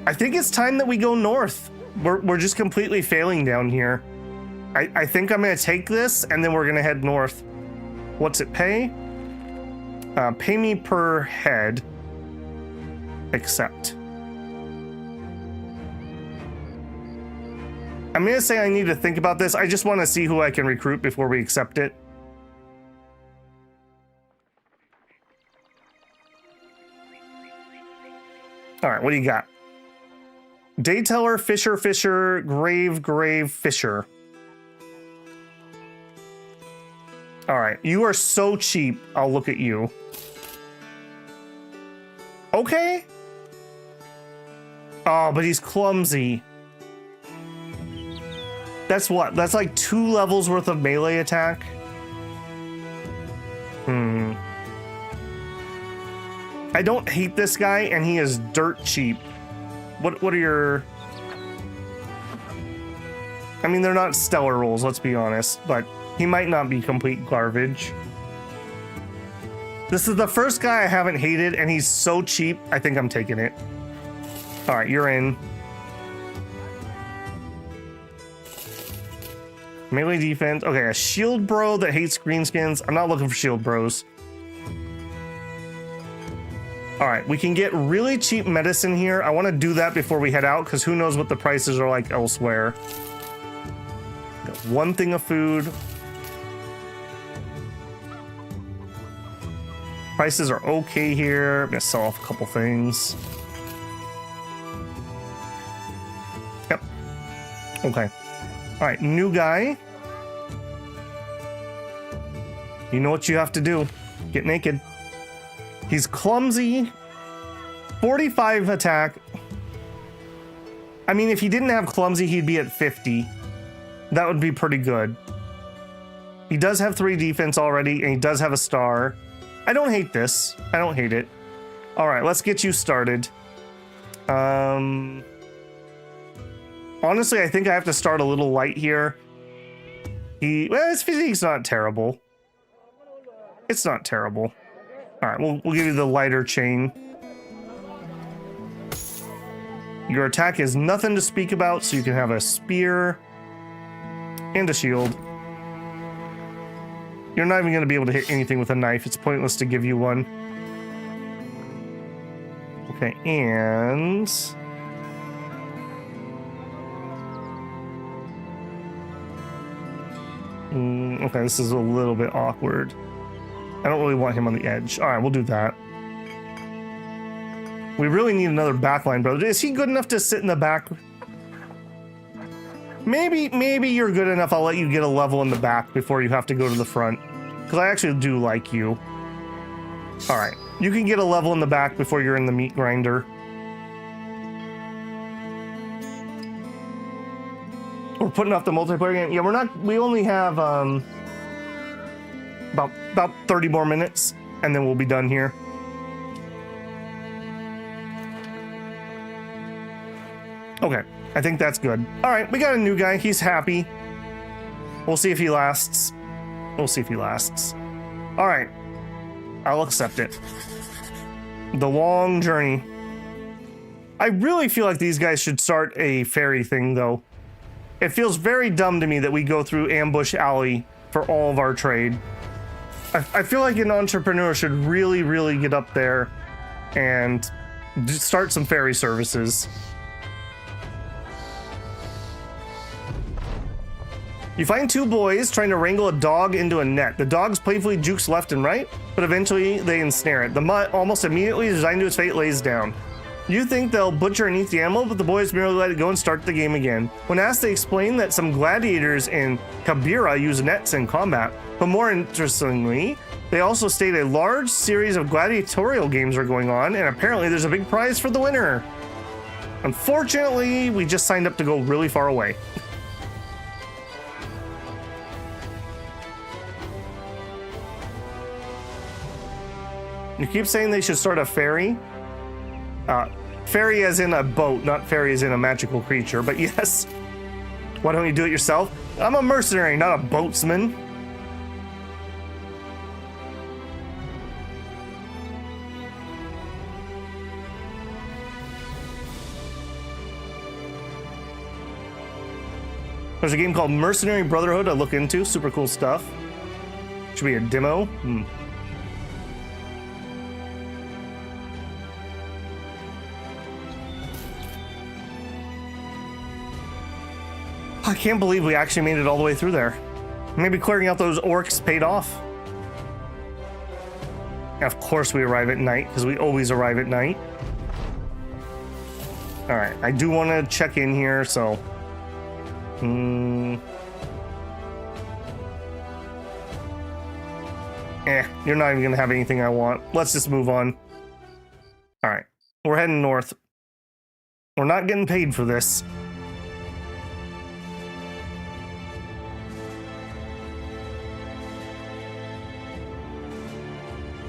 I think it's time that we go north. We're just completely failing down here. I think I'm gonna take this and then we're gonna head north. What's it pay? Pay me per head. Accept. I'm gonna say I need to think about this. I just want to see who I can recruit before we accept it. All right, what do you got? Dayteller, Fisher, Grave, Fisher. All right, you are so cheap. I'll look at you. Okay. Oh, but he's clumsy. That's what? That's like 2 levels worth of melee attack. I don't hate this guy, and he is dirt cheap. What are your... I mean, they're not stellar rolls, let's be honest, but he might not be complete garbage. This is the first guy I haven't hated, and he's so cheap, I think I'm taking it. All right, you're in. Melee defense. Okay, a shield bro that hates greenskins. I'm not looking for shield bros. All right, we can get really cheap medicine here. I want to do that before we head out, because who knows what the prices are like elsewhere. Got 1 thing of food. Prices are okay here. I'm gonna sell off a couple things. Yep. Okay. All right, new guy. You know what you have to do. Get naked. He's clumsy. 45 attack. I mean, if he didn't have clumsy, he'd be at 50. That would be pretty good. He does have 3 defense already, and he does have a star. I don't hate this. I don't hate it. All right, let's get you started. Honestly, I think I have to start a little light here. Well, his physique's not terrible. It's not terrible. All right, we'll give you the lighter chain. Your attack is nothing to speak about, so you can have a spear and a shield. You're not even going to be able to hit anything with a knife. It's pointless to give you one. Okay, and... okay, this is a little bit awkward. I don't really want him on the edge. All right, we'll do that. We really need another backline, bro. Is he good enough to sit in the back? Maybe you're good enough. I'll let you get a level in the back before you have to go to the front. Because I actually do like you. All right. You can get a level in the back before you're in the meat grinder. We're putting off the multiplayer game. Yeah, we're not. We only have about 30 more minutes, and then we'll be done here. Okay, I think that's good. All right, we got a new guy. He's happy. We'll see if he lasts. We'll see if he lasts. All right, I'll accept it. The long journey. I really feel like these guys should start a ferry thing, though. It feels very dumb to me that we go through Ambush Alley for all of our trade. I feel like an entrepreneur should really, really get up there and start some ferry services. You find two boys trying to wrangle a dog into a net. The dog's playfully jukes left and right, but eventually they ensnare it. The mutt, almost immediately resigned to its fate, lays down. You think they'll butcher and eat the animal, but the boys merely let it go and start the game again. When asked, they explain that some gladiators in Kabira use nets in combat. But more interestingly, they also state a large series of gladiatorial games are going on, and apparently there's a big prize for the winner. Unfortunately, we just signed up to go really far away. You keep saying they should start a ferry. Ferry as in a boat, not ferry as in a magical creature, but yes. Why don't you do it yourself? I'm a mercenary, not a boatsman. There's a game called Mercenary Brotherhood I look into. Super cool stuff. Should be a demo. I can't believe we actually made it all the way through there. Maybe clearing out those orcs paid off. And of course we arrive at night, because we always arrive at night. Alright, I do want to check in here, so... you're not even going to have anything I want. Let's just move on. Alright, we're heading north. We're not getting paid for this.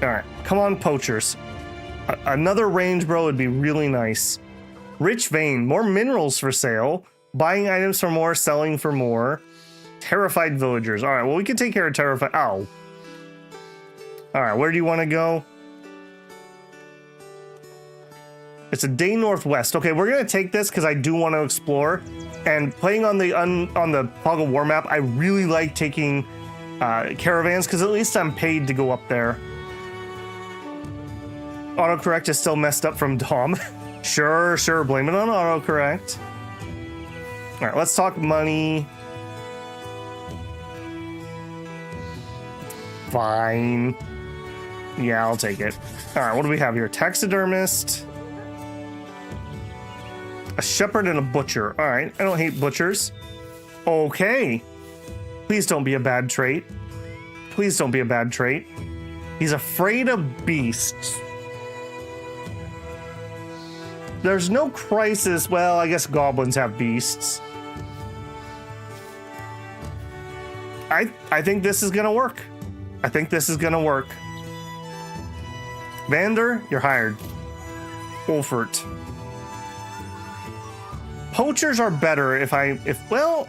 Alright, come on, poachers. Another range bro would be really nice. Rich vein, more minerals for sale. Buying items for more, selling for more. Terrified villagers. Alright, well, we can take care of terrified. Ow. Alright, where do you want to go? It's a day northwest. Okay, we're going to take this because I do want to explore. And playing on the Hog of War map, I really like taking caravans because at least I'm paid to go up there. Autocorrect is still messed up from Dom. Sure, blame it on autocorrect. All right, let's talk money. Fine. Yeah, I'll take it. All right, what do we have here? Taxidermist. A shepherd and a butcher. All right, I don't hate butchers. Okay. Please don't be a bad trait. Please don't be a bad trait. He's afraid of beasts. There's no crisis. Well, I guess goblins have beasts. I think this is gonna work. I think this is gonna work. Vander, you're hired. Wolfert. Poachers are better well,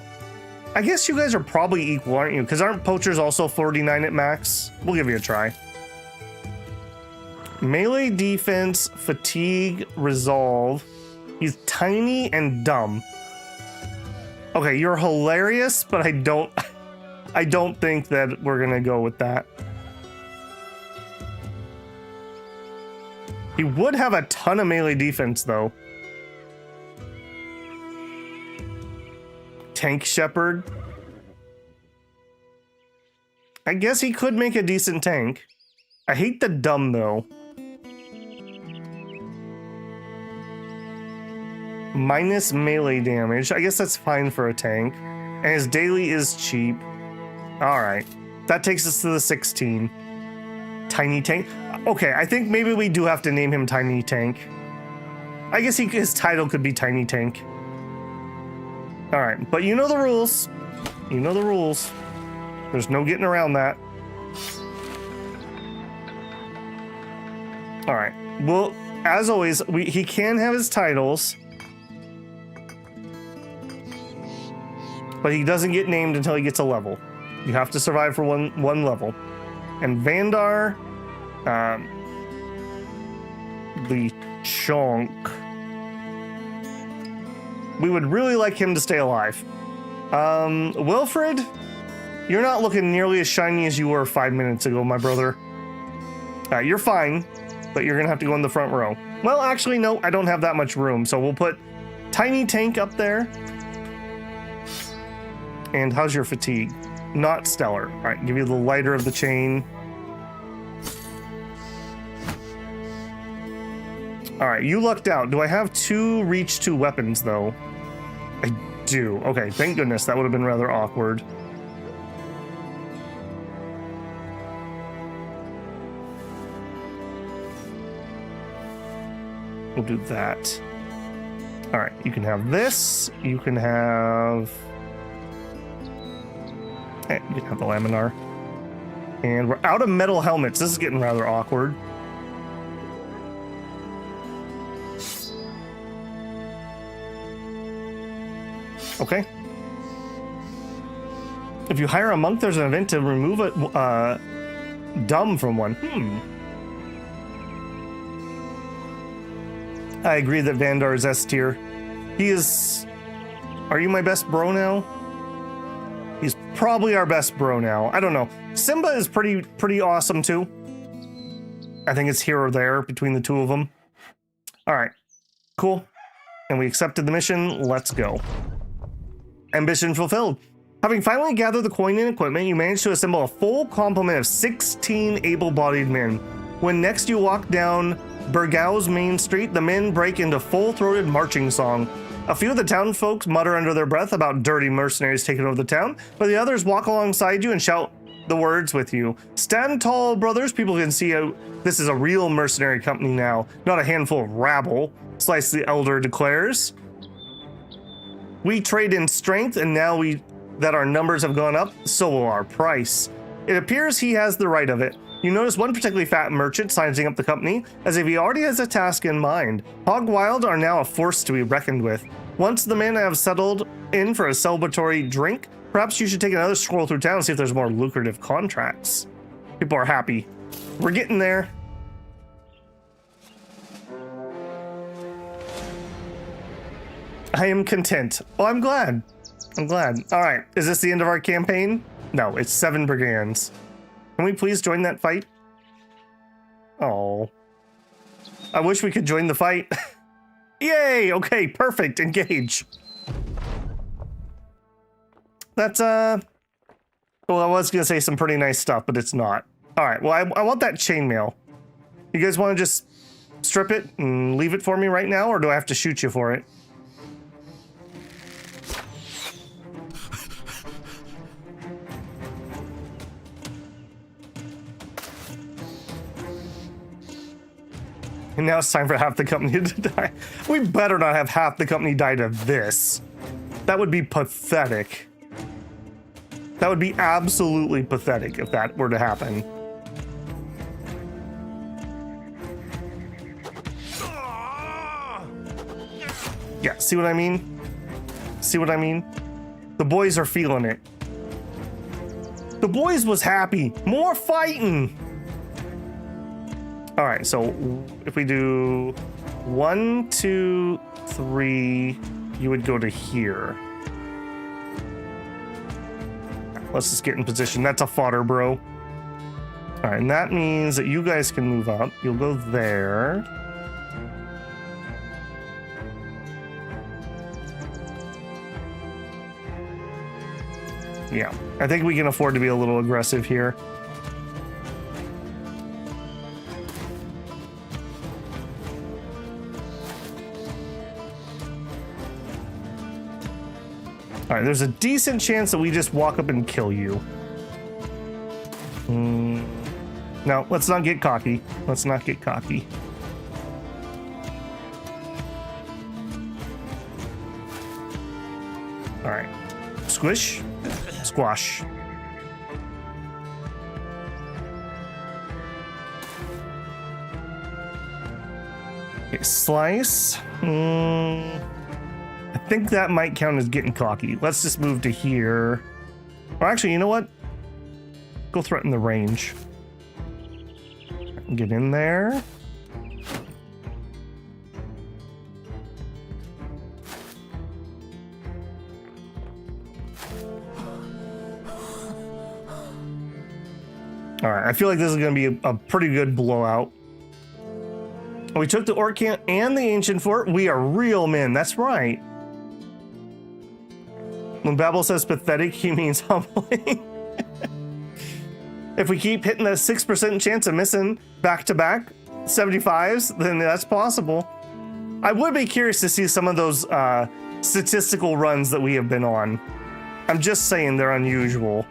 I guess you guys are probably equal, aren't you? Because aren't poachers also 49 at max? We'll give you a try. Melee defense, fatigue, resolve. He's tiny and dumb. Okay, you're hilarious, but I I don't think that we're gonna go with that. He would have a ton of melee defense, though. Tank Shepherd. I guess he could make a decent tank. I hate the dumb, though. Minus melee damage. I guess that's fine for a tank. And his daily is cheap. Alright. That takes us to the 16. Tiny Tank. Okay, I think maybe we do have to name him Tiny Tank. I guess his title could be Tiny Tank. Alright, but you know the rules. You know the rules. There's no getting around that. Alright, well, as always, he can have his titles. But he doesn't get named until he gets a level. You have to survive for one level. And Vandar, the Chonk. We would really like him to stay alive. Wilfred, you're not looking nearly as shiny as you were 5 minutes ago, my brother. You're fine, but you're gonna have to go in the front row. Well, actually, no, I don't have that much room, so we'll put Tiny Tank up there. And how's your fatigue? Not stellar. All right, give you the lighter of the chain. All right, you lucked out. Do I have 2 reach 2 weapons, though? I do. Okay, thank goodness. That would have been rather awkward. We'll do that. All right, you can have this. You can have... you can have the laminar. And we're out of metal helmets. This is getting rather awkward. Okay. If you hire a monk, there's an event to remove a dumb from one. I agree that Vandar is S tier. He is... Are you my best bro now? He's probably our best bro now. I don't know. Simba is pretty awesome too. I think it's here or there between the two of them. All right, cool. And we accepted the mission. Let's go. Ambition fulfilled. Having finally gathered the coin and equipment, you managed to assemble a full complement of 16 able-bodied men. When next you walk down Burgao's main street, the men break into full-throated marching song. A few of the town folks mutter under their breath about dirty mercenaries taking over the town, but the others walk alongside you and shout the words with you. Stand tall, brothers. People can see this is a real mercenary company now, not a handful of rabble, Slice the Elder declares. We trade in strength, and now that our numbers have gone up, so will our price. It appears he has the right of it. You notice one particularly fat merchant sizing up the company, as if he already has a task in mind. Hog Wild are now a force to be reckoned with. Once the men have settled in for a celebratory drink, perhaps you should take another stroll through town and see if there's more lucrative contracts. People are happy. We're getting there. I am content. Oh, I'm glad. I'm glad. All right. Is this the end of our campaign? No, it's 7 brigands. Can we please join that fight? Oh. I wish we could join the fight. Yay! Okay, perfect. Engage. That's, well, I was going to say some pretty nice stuff, but it's not. All right, well, I want that chainmail. You guys want to just strip it and leave it for me right now, or do I have to shoot you for it? And now it's time for half the company to die. We better not have half the company die to this. That would be pathetic. That would be absolutely pathetic if that were to happen. Yeah, see what I mean? See what I mean? The boys are feeling it. The boys was happy. More fighting. All right, so if we do 1, 2, 3, you would go to here. let's just get in position. That's a fodder, bro. All right, and that means that you guys can move up. You'll go there. Yeah, I think we can afford to be a little aggressive here. All right, there's a decent chance that we just walk up and kill you. No, let's not get cocky. Let's not get cocky. All right, squish, squash. Okay, slice. I think that might count as getting cocky. Let's just move to here. Or actually, you know what? Go threaten the range. Get in there. All right, I feel like this is going to be a pretty good blowout. We took the Orc Camp and the Ancient Fort. We are real men. That's right. When Babel says pathetic, he means humbling. If we keep hitting the 6% chance of missing back-to-back 75s, then that's possible. I would be curious to see some of those statistical runs that we have been on. I'm just saying they're unusual.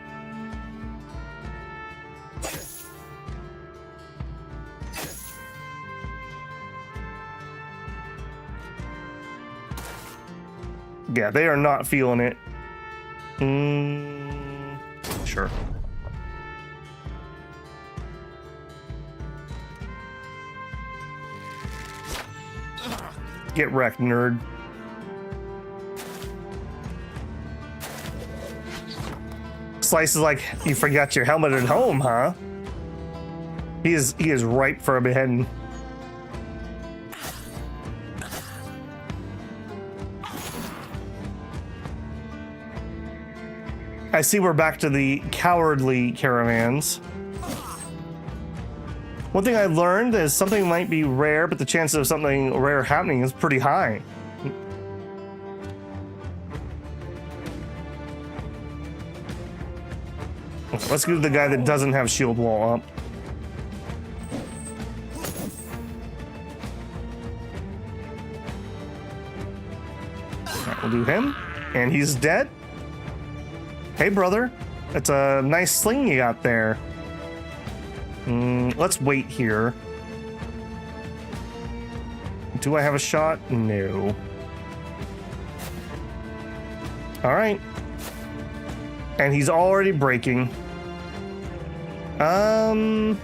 Yeah, they are not feeling it. Sure. Get wrecked, nerd. Slice is like, you forgot your helmet at home, huh? He is ripe for a beheading. I see we're back to the cowardly caravans. One thing I learned is something might be rare, but the chances of something rare happening is pretty high. Let's give the guy that doesn't have shield wall up. All right, we'll do him, and he's dead. Hey, brother. That's a nice sling you got there. Let's wait here. Do I have a shot? No. All right. And he's already breaking. I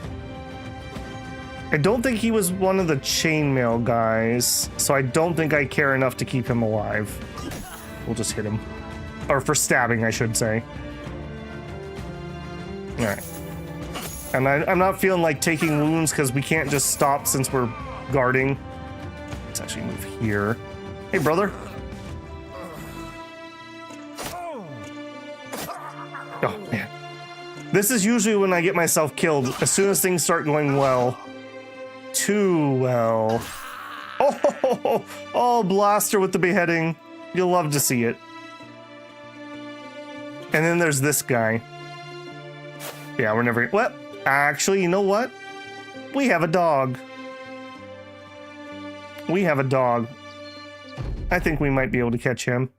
don't think he was one of the chainmail guys, so I don't think I care enough to keep him alive. We'll just hit him. Or for stabbing, I should say. All right. And I'm not feeling like taking wounds because we can't just stop since we're guarding. Let's actually move here. Hey, brother. Oh, man. This is usually when I get myself killed, as soon as things start going well. Too well. Oh, blaster with the beheading. You'll love to see it. And then there's this guy. Yeah, we're never... Well, actually, you know what? We have a dog. We have a dog. I think we might be able to catch him.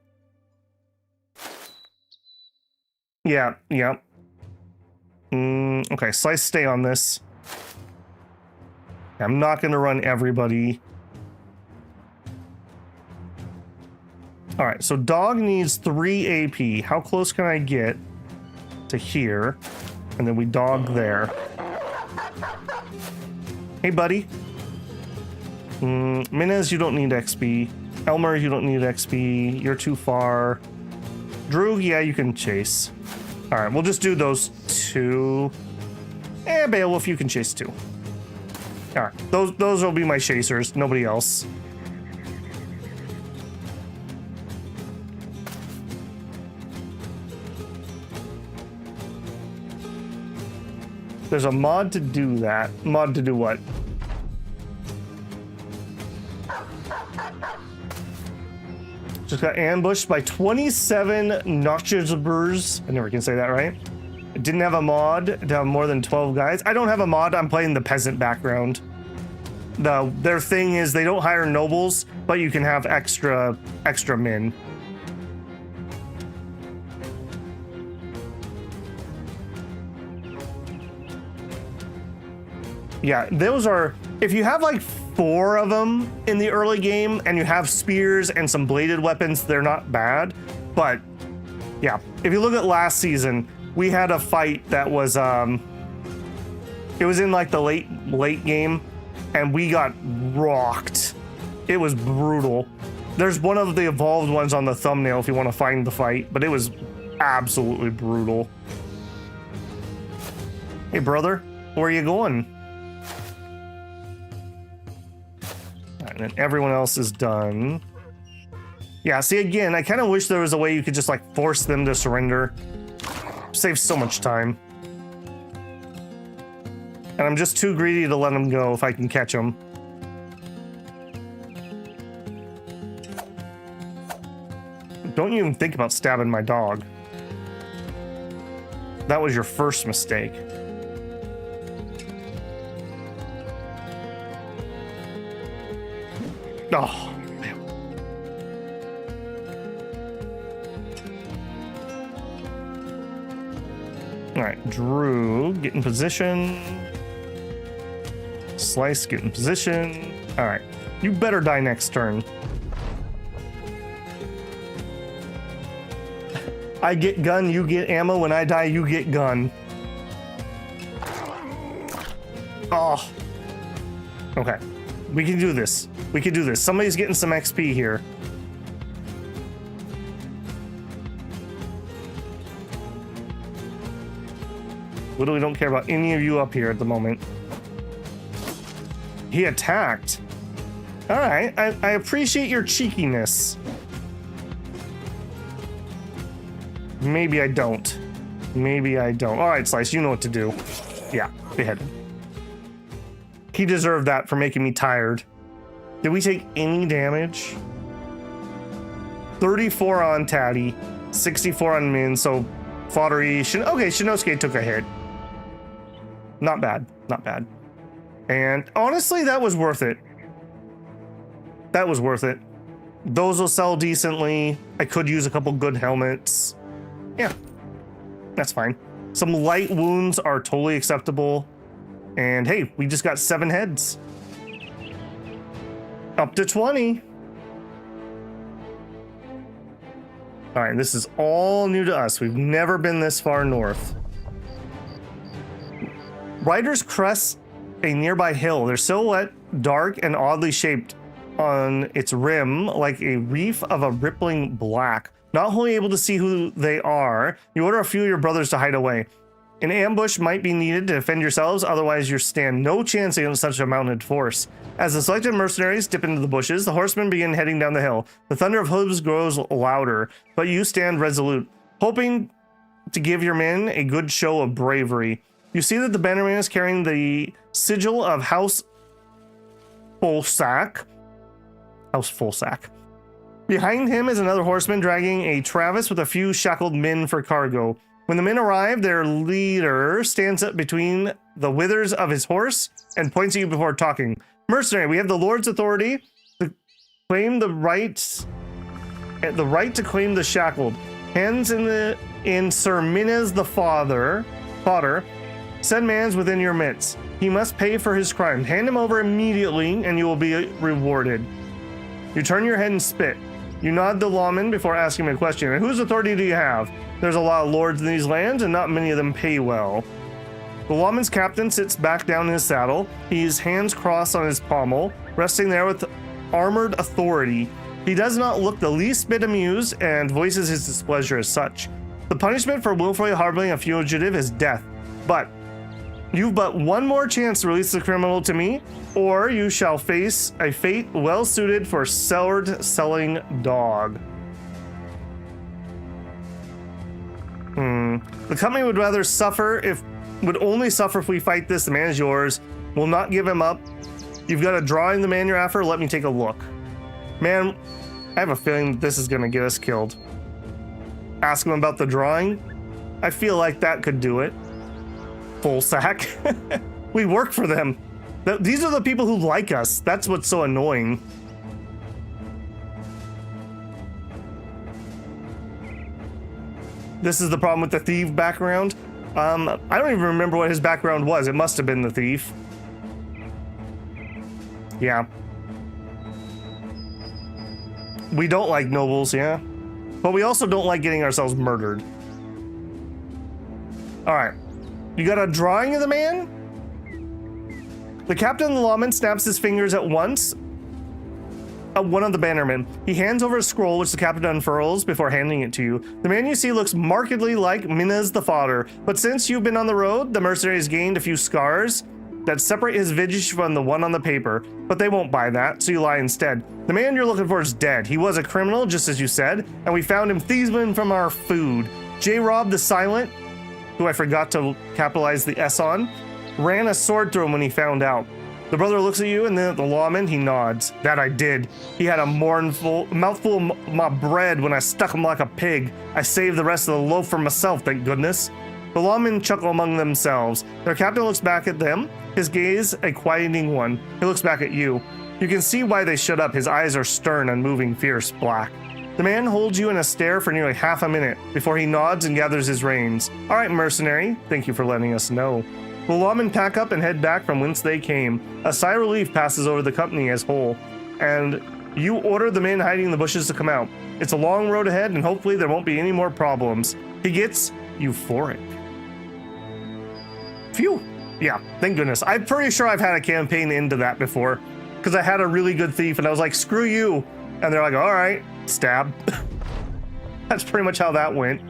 Yeah. Okay, Slice, stay on this. I'm not going to run everybody. All right, so dog needs 3 AP. How close can I get to here? And then we dog there. Hey, buddy. Minez, you don't need XP. Elmer, you don't need XP. You're too far. Drew, yeah, you can chase. All right, we'll just do those 2. And Beowulf, you can chase 2. All right, those will be my chasers. Nobody else. There's a mod to do that. Mod to do what? Just got ambushed by 27 noxious. I never can say that right. It didn't have a mod to have more than 12 guys. I don't have a mod. I'm playing the peasant background. Their thing is they don't hire nobles, but you can have extra men. Yeah, those are, if you have like 4 of them in the early game and you have spears and some bladed weapons, they're not bad. But yeah, if you look at last season, we had a fight that was, it was in like the late game and we got rocked. It was brutal. There's one of the evolved ones on the thumbnail if you want to find the fight, but it was absolutely brutal. Hey brother, where are you going? And then everyone else is done. Yeah, see, again, I kind of wish there was a way you could just like force them to surrender. Saves so much time. And I'm just too greedy to let them go if I can catch them. Don't even think about stabbing my dog. That was your first mistake. Oh, man. All right, Drew, get in position. Slice, get in position. All right, you better die next turn. I get gun, you get ammo. When I die, you get gun. Oh. Okay. We can do this. We can do this. Somebody's getting some XP here. Literally don't care about any of you up here at the moment. He attacked. All right. I appreciate your cheekiness. Maybe I don't. Maybe I don't. All right, Slice, you know what to do. Yeah, behead him. He deserved that for making me tired. Did we take any damage? 34 on Taddy, 64 on Min, so Foddery. Okay, Shinosuke took a hit. Not bad, not bad. And honestly, that was worth it. That was worth it. Those will sell decently. I could use a couple good helmets. Yeah, that's fine. Some light wounds are totally acceptable. And hey, we just got 7 heads. Up to 20. All right, this is all new to us. We've never been this far north. Riders crest a nearby hill. Their silhouette dark and oddly shaped on its rim like a reef of a rippling black. Not wholly able to see who they are, you order a few of your brothers to hide away. An ambush might be needed to defend yourselves, otherwise you stand no chance against such a mounted force. As the selected mercenaries dip into the bushes, the horsemen begin heading down the hill. The thunder of hooves grows louder, but you stand resolute, hoping to give your men a good show of bravery. You see that the bannerman is carrying the sigil of House Fullsack. House Fullsack. Behind him is another horseman dragging a Travis with a few shackled men for cargo. When the men arrive, their leader stands up between the withers of his horse and points at you before talking. Mercenary, we have the Lord's authority to claim the right to claim the shackled. Hands in Sir Minez the fodder. Send man's within your midst. He must pay for his crime. Hand him over immediately, and you will be rewarded. You turn your head and spit. You nod the lawman before asking him a question. And whose authority do you have? There's a lot of lords in these lands, and not many of them pay well. The lawman's captain sits back down in his saddle. His hands crossed on his pommel, resting there with armored authority. He does not look the least bit amused and voices his displeasure as such. The punishment for willfully harboring a fugitive is death. But you've but one more chance to release the criminal to me, or you shall face a fate well suited for selling dog. The company would rather suffer if would only suffer if we fight this. The man is yours. We'll not give him up. You've got a drawing the man you're after. Let me take a look. Man, I have a feeling that this is going to get us killed. Ask him about the drawing. I feel like that could do it. Full sack. We work for them. These are the people who like us. That's what's so annoying. This is the problem with the thief background. I don't even remember what his background was. It must have been the thief. Yeah. We don't like nobles, yeah. But we also don't like getting ourselves murdered. All right. You got a drawing of the man? The captain of the lawman snaps his fingers at once. One of the bannermen. He hands over a scroll, which the captain unfurls before handing it to you. The man you see looks markedly like Minna's the fodder, but since you've been on the road, the mercenary has gained a few scars that separate his visage from the one on the paper, but they won't buy that, so you lie instead. The man you're looking for is dead. He was a criminal, just as you said, and we found him thieving from our food. J. Rob the Silent, who I forgot to capitalize the S on, ran a sword through him when he found out. The brother looks at you, and then at the lawman, he nods. That I did. He had a mouthful of my bread when I stuck him like a pig. I saved the rest of the loaf for myself, thank goodness. The lawmen chuckle among themselves. Their captain looks back at them, his gaze a quieting one. He looks back at you. You can see why they shut up. His eyes are stern, unmoving, fierce, black. The man holds you in a stare for nearly half a minute before he nods and gathers his reins. All right, mercenary, thank you for letting us know. The lawmen pack up and head back from whence they came. A sigh of relief passes over the company as whole, and you order the men hiding in the bushes to come out. It's a long road ahead, and hopefully there won't be any more problems. He gets euphoric. Phew. Yeah, thank goodness. I'm pretty sure I've had a campaign into that before, because I had a really good thief, and I was like, screw you. And they're like, all right, stab. That's pretty much how that went.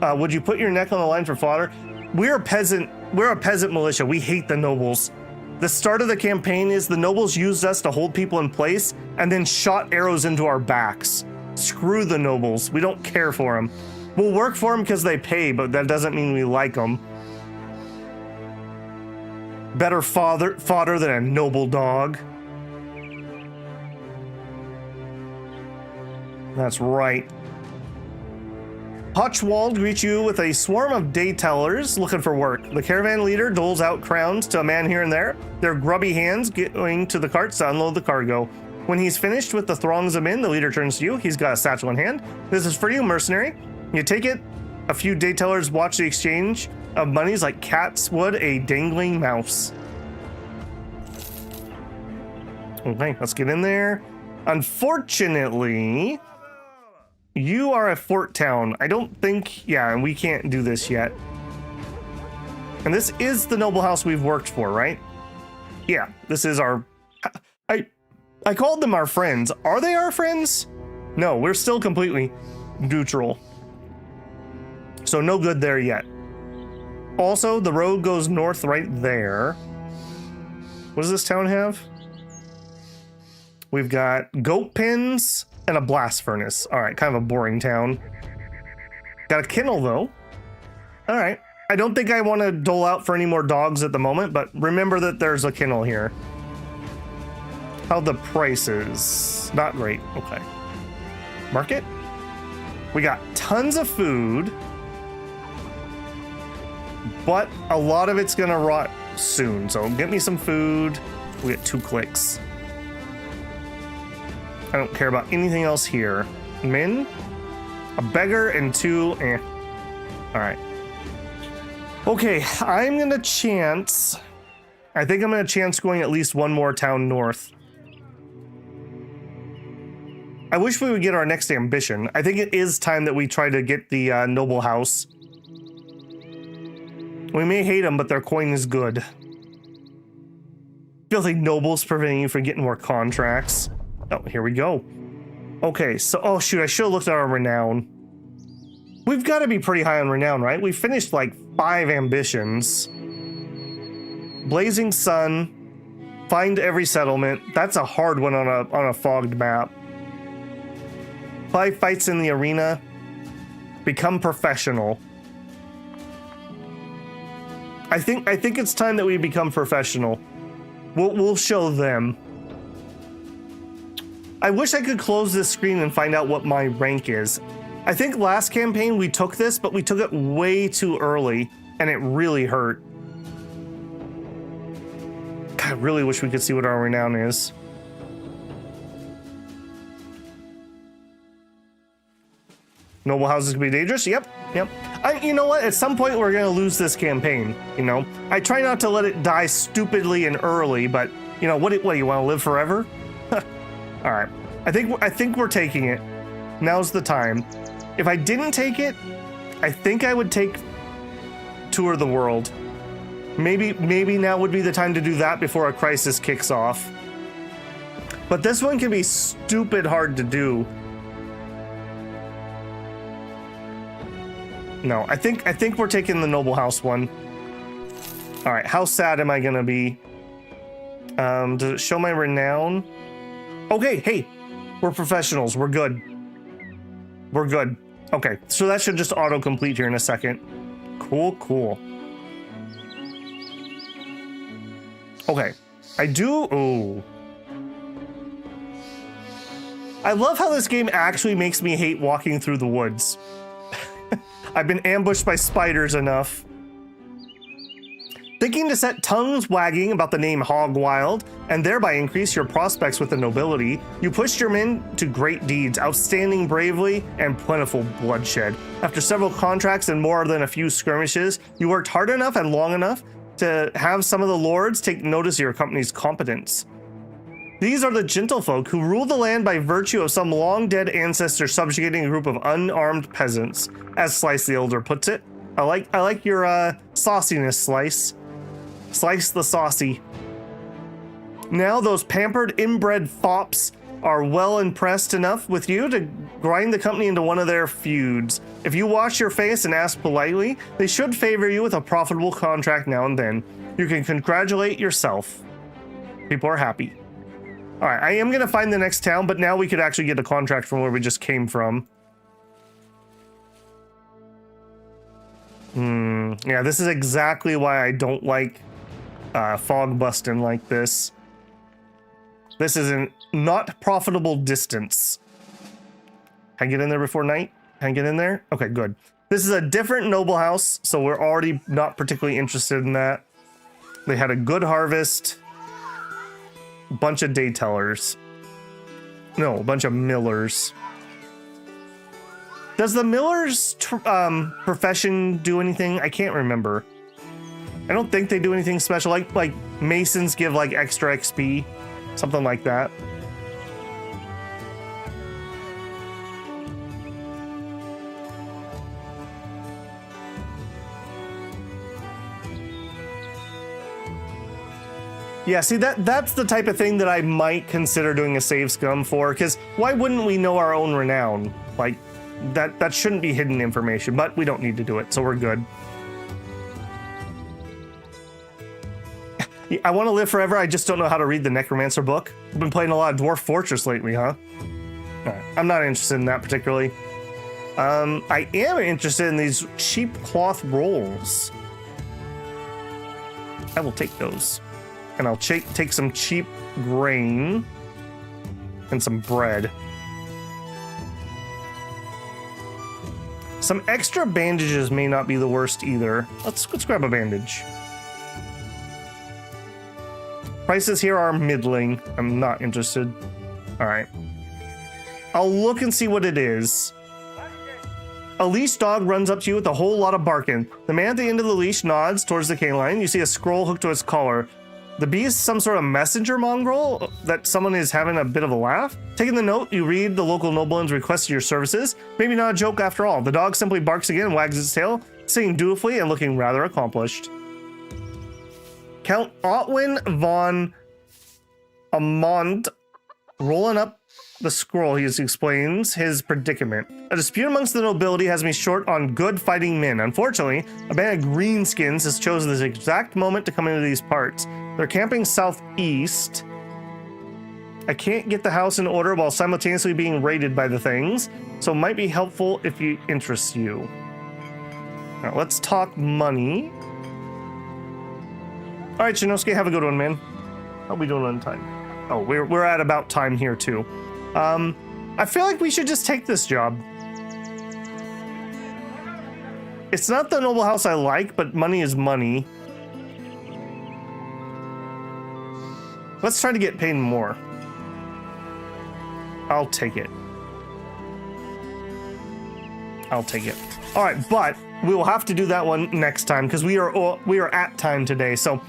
Would you put your neck on the line for fodder? We're a peasant militia. We hate the nobles. The start of the campaign is the nobles used us to hold people in place and then shot arrows into our backs. Screw the nobles. We don't care for them. We'll work for them because they pay, but that doesn't mean we like them. Better fodder than a noble dog. That's right. Hog Wild greets you with a swarm of day tellers looking for work. The caravan leader doles out crowns to a man here and there, their grubby hands going to the carts to unload the cargo. When he's finished with the throngs of men, the leader turns to you. He's got a satchel in hand. This is for you, mercenary. You take it. A few day tellers watch the exchange of monies like cats would a dangling mouse. Okay, let's get in there. Unfortunately, you are a fort town. I don't think, yeah, and we can't do this yet. And this is the noble house we've worked for, right? Yeah, this is our, I called them our friends. Are they our friends? No, we're still completely neutral. So no good there yet. Also, the road goes north right there. What does this town have? We've got goat pens and a blast furnace. All right, kind of a boring town. Got a kennel, though. All right. I don't think I want to dole out for any more dogs at the moment, but remember that there's a kennel here. How the prices? Not great. Okay. Market? We got tons of food, but a lot of it's going to rot soon. So get me some food. We get 2 clicks. I don't care about anything else here. Men, a beggar, and 2, All right. Okay, I'm gonna chance. I think I'm gonna chance going at least one more town north. I wish we would get our next ambition. I think it is time that we try to get the noble house. We may hate them, but their coin is good. Feels like nobles preventing you from getting more contracts. Oh, here we go. Okay, so, oh shoot, I should have looked at our renown. We've got to be pretty high on renown, right? We finished like 5 ambitions. Blazing Sun, find every settlement. That's a hard one on a fogged map. 5 fights in the arena. Become professional. I think it's time that we become professional. We'll show them. I wish I could close this screen and find out what my rank is. I think last campaign we took this, but we took it way too early, and it really hurt. God, I really wish we could see what our renown is. Noble houses can be dangerous. Yep. You know what? At some point, we're gonna lose this campaign. You know, I try not to let it die stupidly and early, but you know, what do you want to live forever? All right. I think we're taking it. Now's the time. If I didn't take it, I think I would take Tour the World. Maybe now would be the time to do that before a crisis kicks off. But this one can be stupid hard to do. No, I think we're taking the Noble House one. All right, how sad am I gonna be? Does it show my renown? Okay, hey, we're professionals. We're good. We're good. Okay, so that should just auto-complete here in a second. Cool. Okay, I do. Oh, I love how this game actually makes me hate walking through the woods. I've been ambushed by spiders enough. Thinking to set tongues wagging about the name Hog Wild and thereby increase your prospects with the nobility, you pushed your men to great deeds, outstanding bravely, and plentiful bloodshed. After several contracts and more than a few skirmishes, you worked hard enough and long enough to have some of the lords take notice of your company's competence. These are the gentlefolk who rule the land by virtue of some long-dead ancestor subjugating a group of unarmed peasants, as Slice the Elder puts it. I like your sauciness, Slice. Slice the saucy. Now those pampered inbred fops are well impressed enough with you to grind the company into one of their feuds. If you wash your face and ask politely, they should favor you with a profitable contract now and then. You can congratulate yourself. People are happy. All right, I am gonna find the next town, but now we could actually get a contract from where we just came from. Yeah, this is exactly why I don't like fog busting like this. This is a not profitable distance. Can I get in there before night? Can I get in there? Okay, good. This is a different noble house, so we're already not particularly interested in that. They had a good harvest. A bunch of day tellers. No, a bunch of millers. Does the miller's profession do anything? I can't remember. I don't think they do anything special. Like masons give like extra XP, something like that. Yeah, see, that's the type of thing that I might consider doing a save scum for, because why wouldn't we know our own renown? Like, that shouldn't be hidden information, but we don't need to do it, so we're good. I want to live forever, I just don't know how to read the Necromancer book. I've been playing a lot of Dwarf Fortress lately, huh? Alright, I'm not interested in that particularly. I am interested in these cheap cloth rolls. I will take those. And I'll take some cheap grain and some bread. Some extra bandages may not be the worst either. Let's grab a bandage. Prices here are middling. I'm not interested. All right. I'll look and see what it is. A leash dog runs up to you with a whole lot of barking. The man at the end of the leash nods towards the canine. You see a scroll hooked to its collar. The bee is some sort of messenger mongrel that someone is having a bit of a laugh. Taking the note, you read the local nobleman's request for your services. Maybe not a joke after all. The dog simply barks again and wags its tail, singing dutifully and looking rather accomplished. Count Otwin von Amont, rolling up the scroll, he explains his predicament. A dispute amongst the nobility has me short on good fighting men. Unfortunately, a band of greenskins has chosen this exact moment to come into these parts. They're camping southeast. I can't get the house in order while simultaneously being raided by the things, so it might be helpful if it interests you. Now, let's talk money. All right, Shinosuke, have a good one, man. How we doing on time? Oh, we're at about time here too. I feel like we should just take this job. It's not the noble house I like, but money is money. Let's try to get paid more. I'll take it. I'll take it. All right, but we will have to do that one next time because we are at time today. So,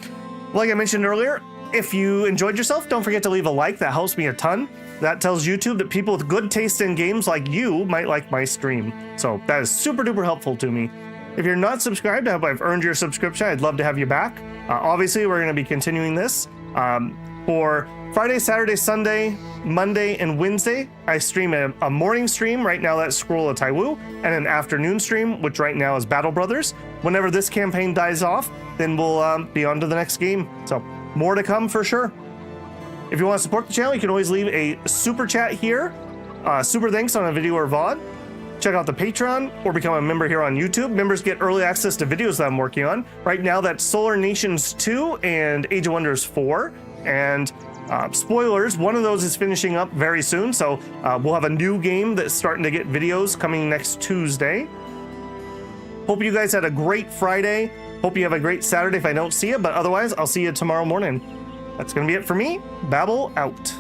like I mentioned earlier, if you enjoyed yourself, don't forget to leave a like. That helps me a ton. That tells YouTube that people with good taste in games like you might like my stream. So that is super duper helpful to me. If you're not subscribed, I hope I've earned your subscription. I'd love to have you back. Obviously, we're going to be continuing this. For Friday, Saturday, Sunday, Monday, and Wednesday, I stream a morning stream. Right now, that's Scroll of Taiwu, and an afternoon stream, which right now is Battle Brothers. Whenever this campaign dies off, then we'll be on to the next game. So more to come for sure. If you want to support the channel, you can always leave a super chat here. Super thanks on a video or VOD. Check out the Patreon or become a member here on YouTube. Members get early access to videos that I'm working on. Right now, that's Solar Nations 2 and Age of Wonders 4. And spoilers, one of those is finishing up very soon. So we'll have a new game that's starting to get videos coming next Tuesday. Hope you guys had a great Friday. Hope you have a great Saturday if I don't see you. But otherwise, I'll see you tomorrow morning. That's going to be it for me. Babble out.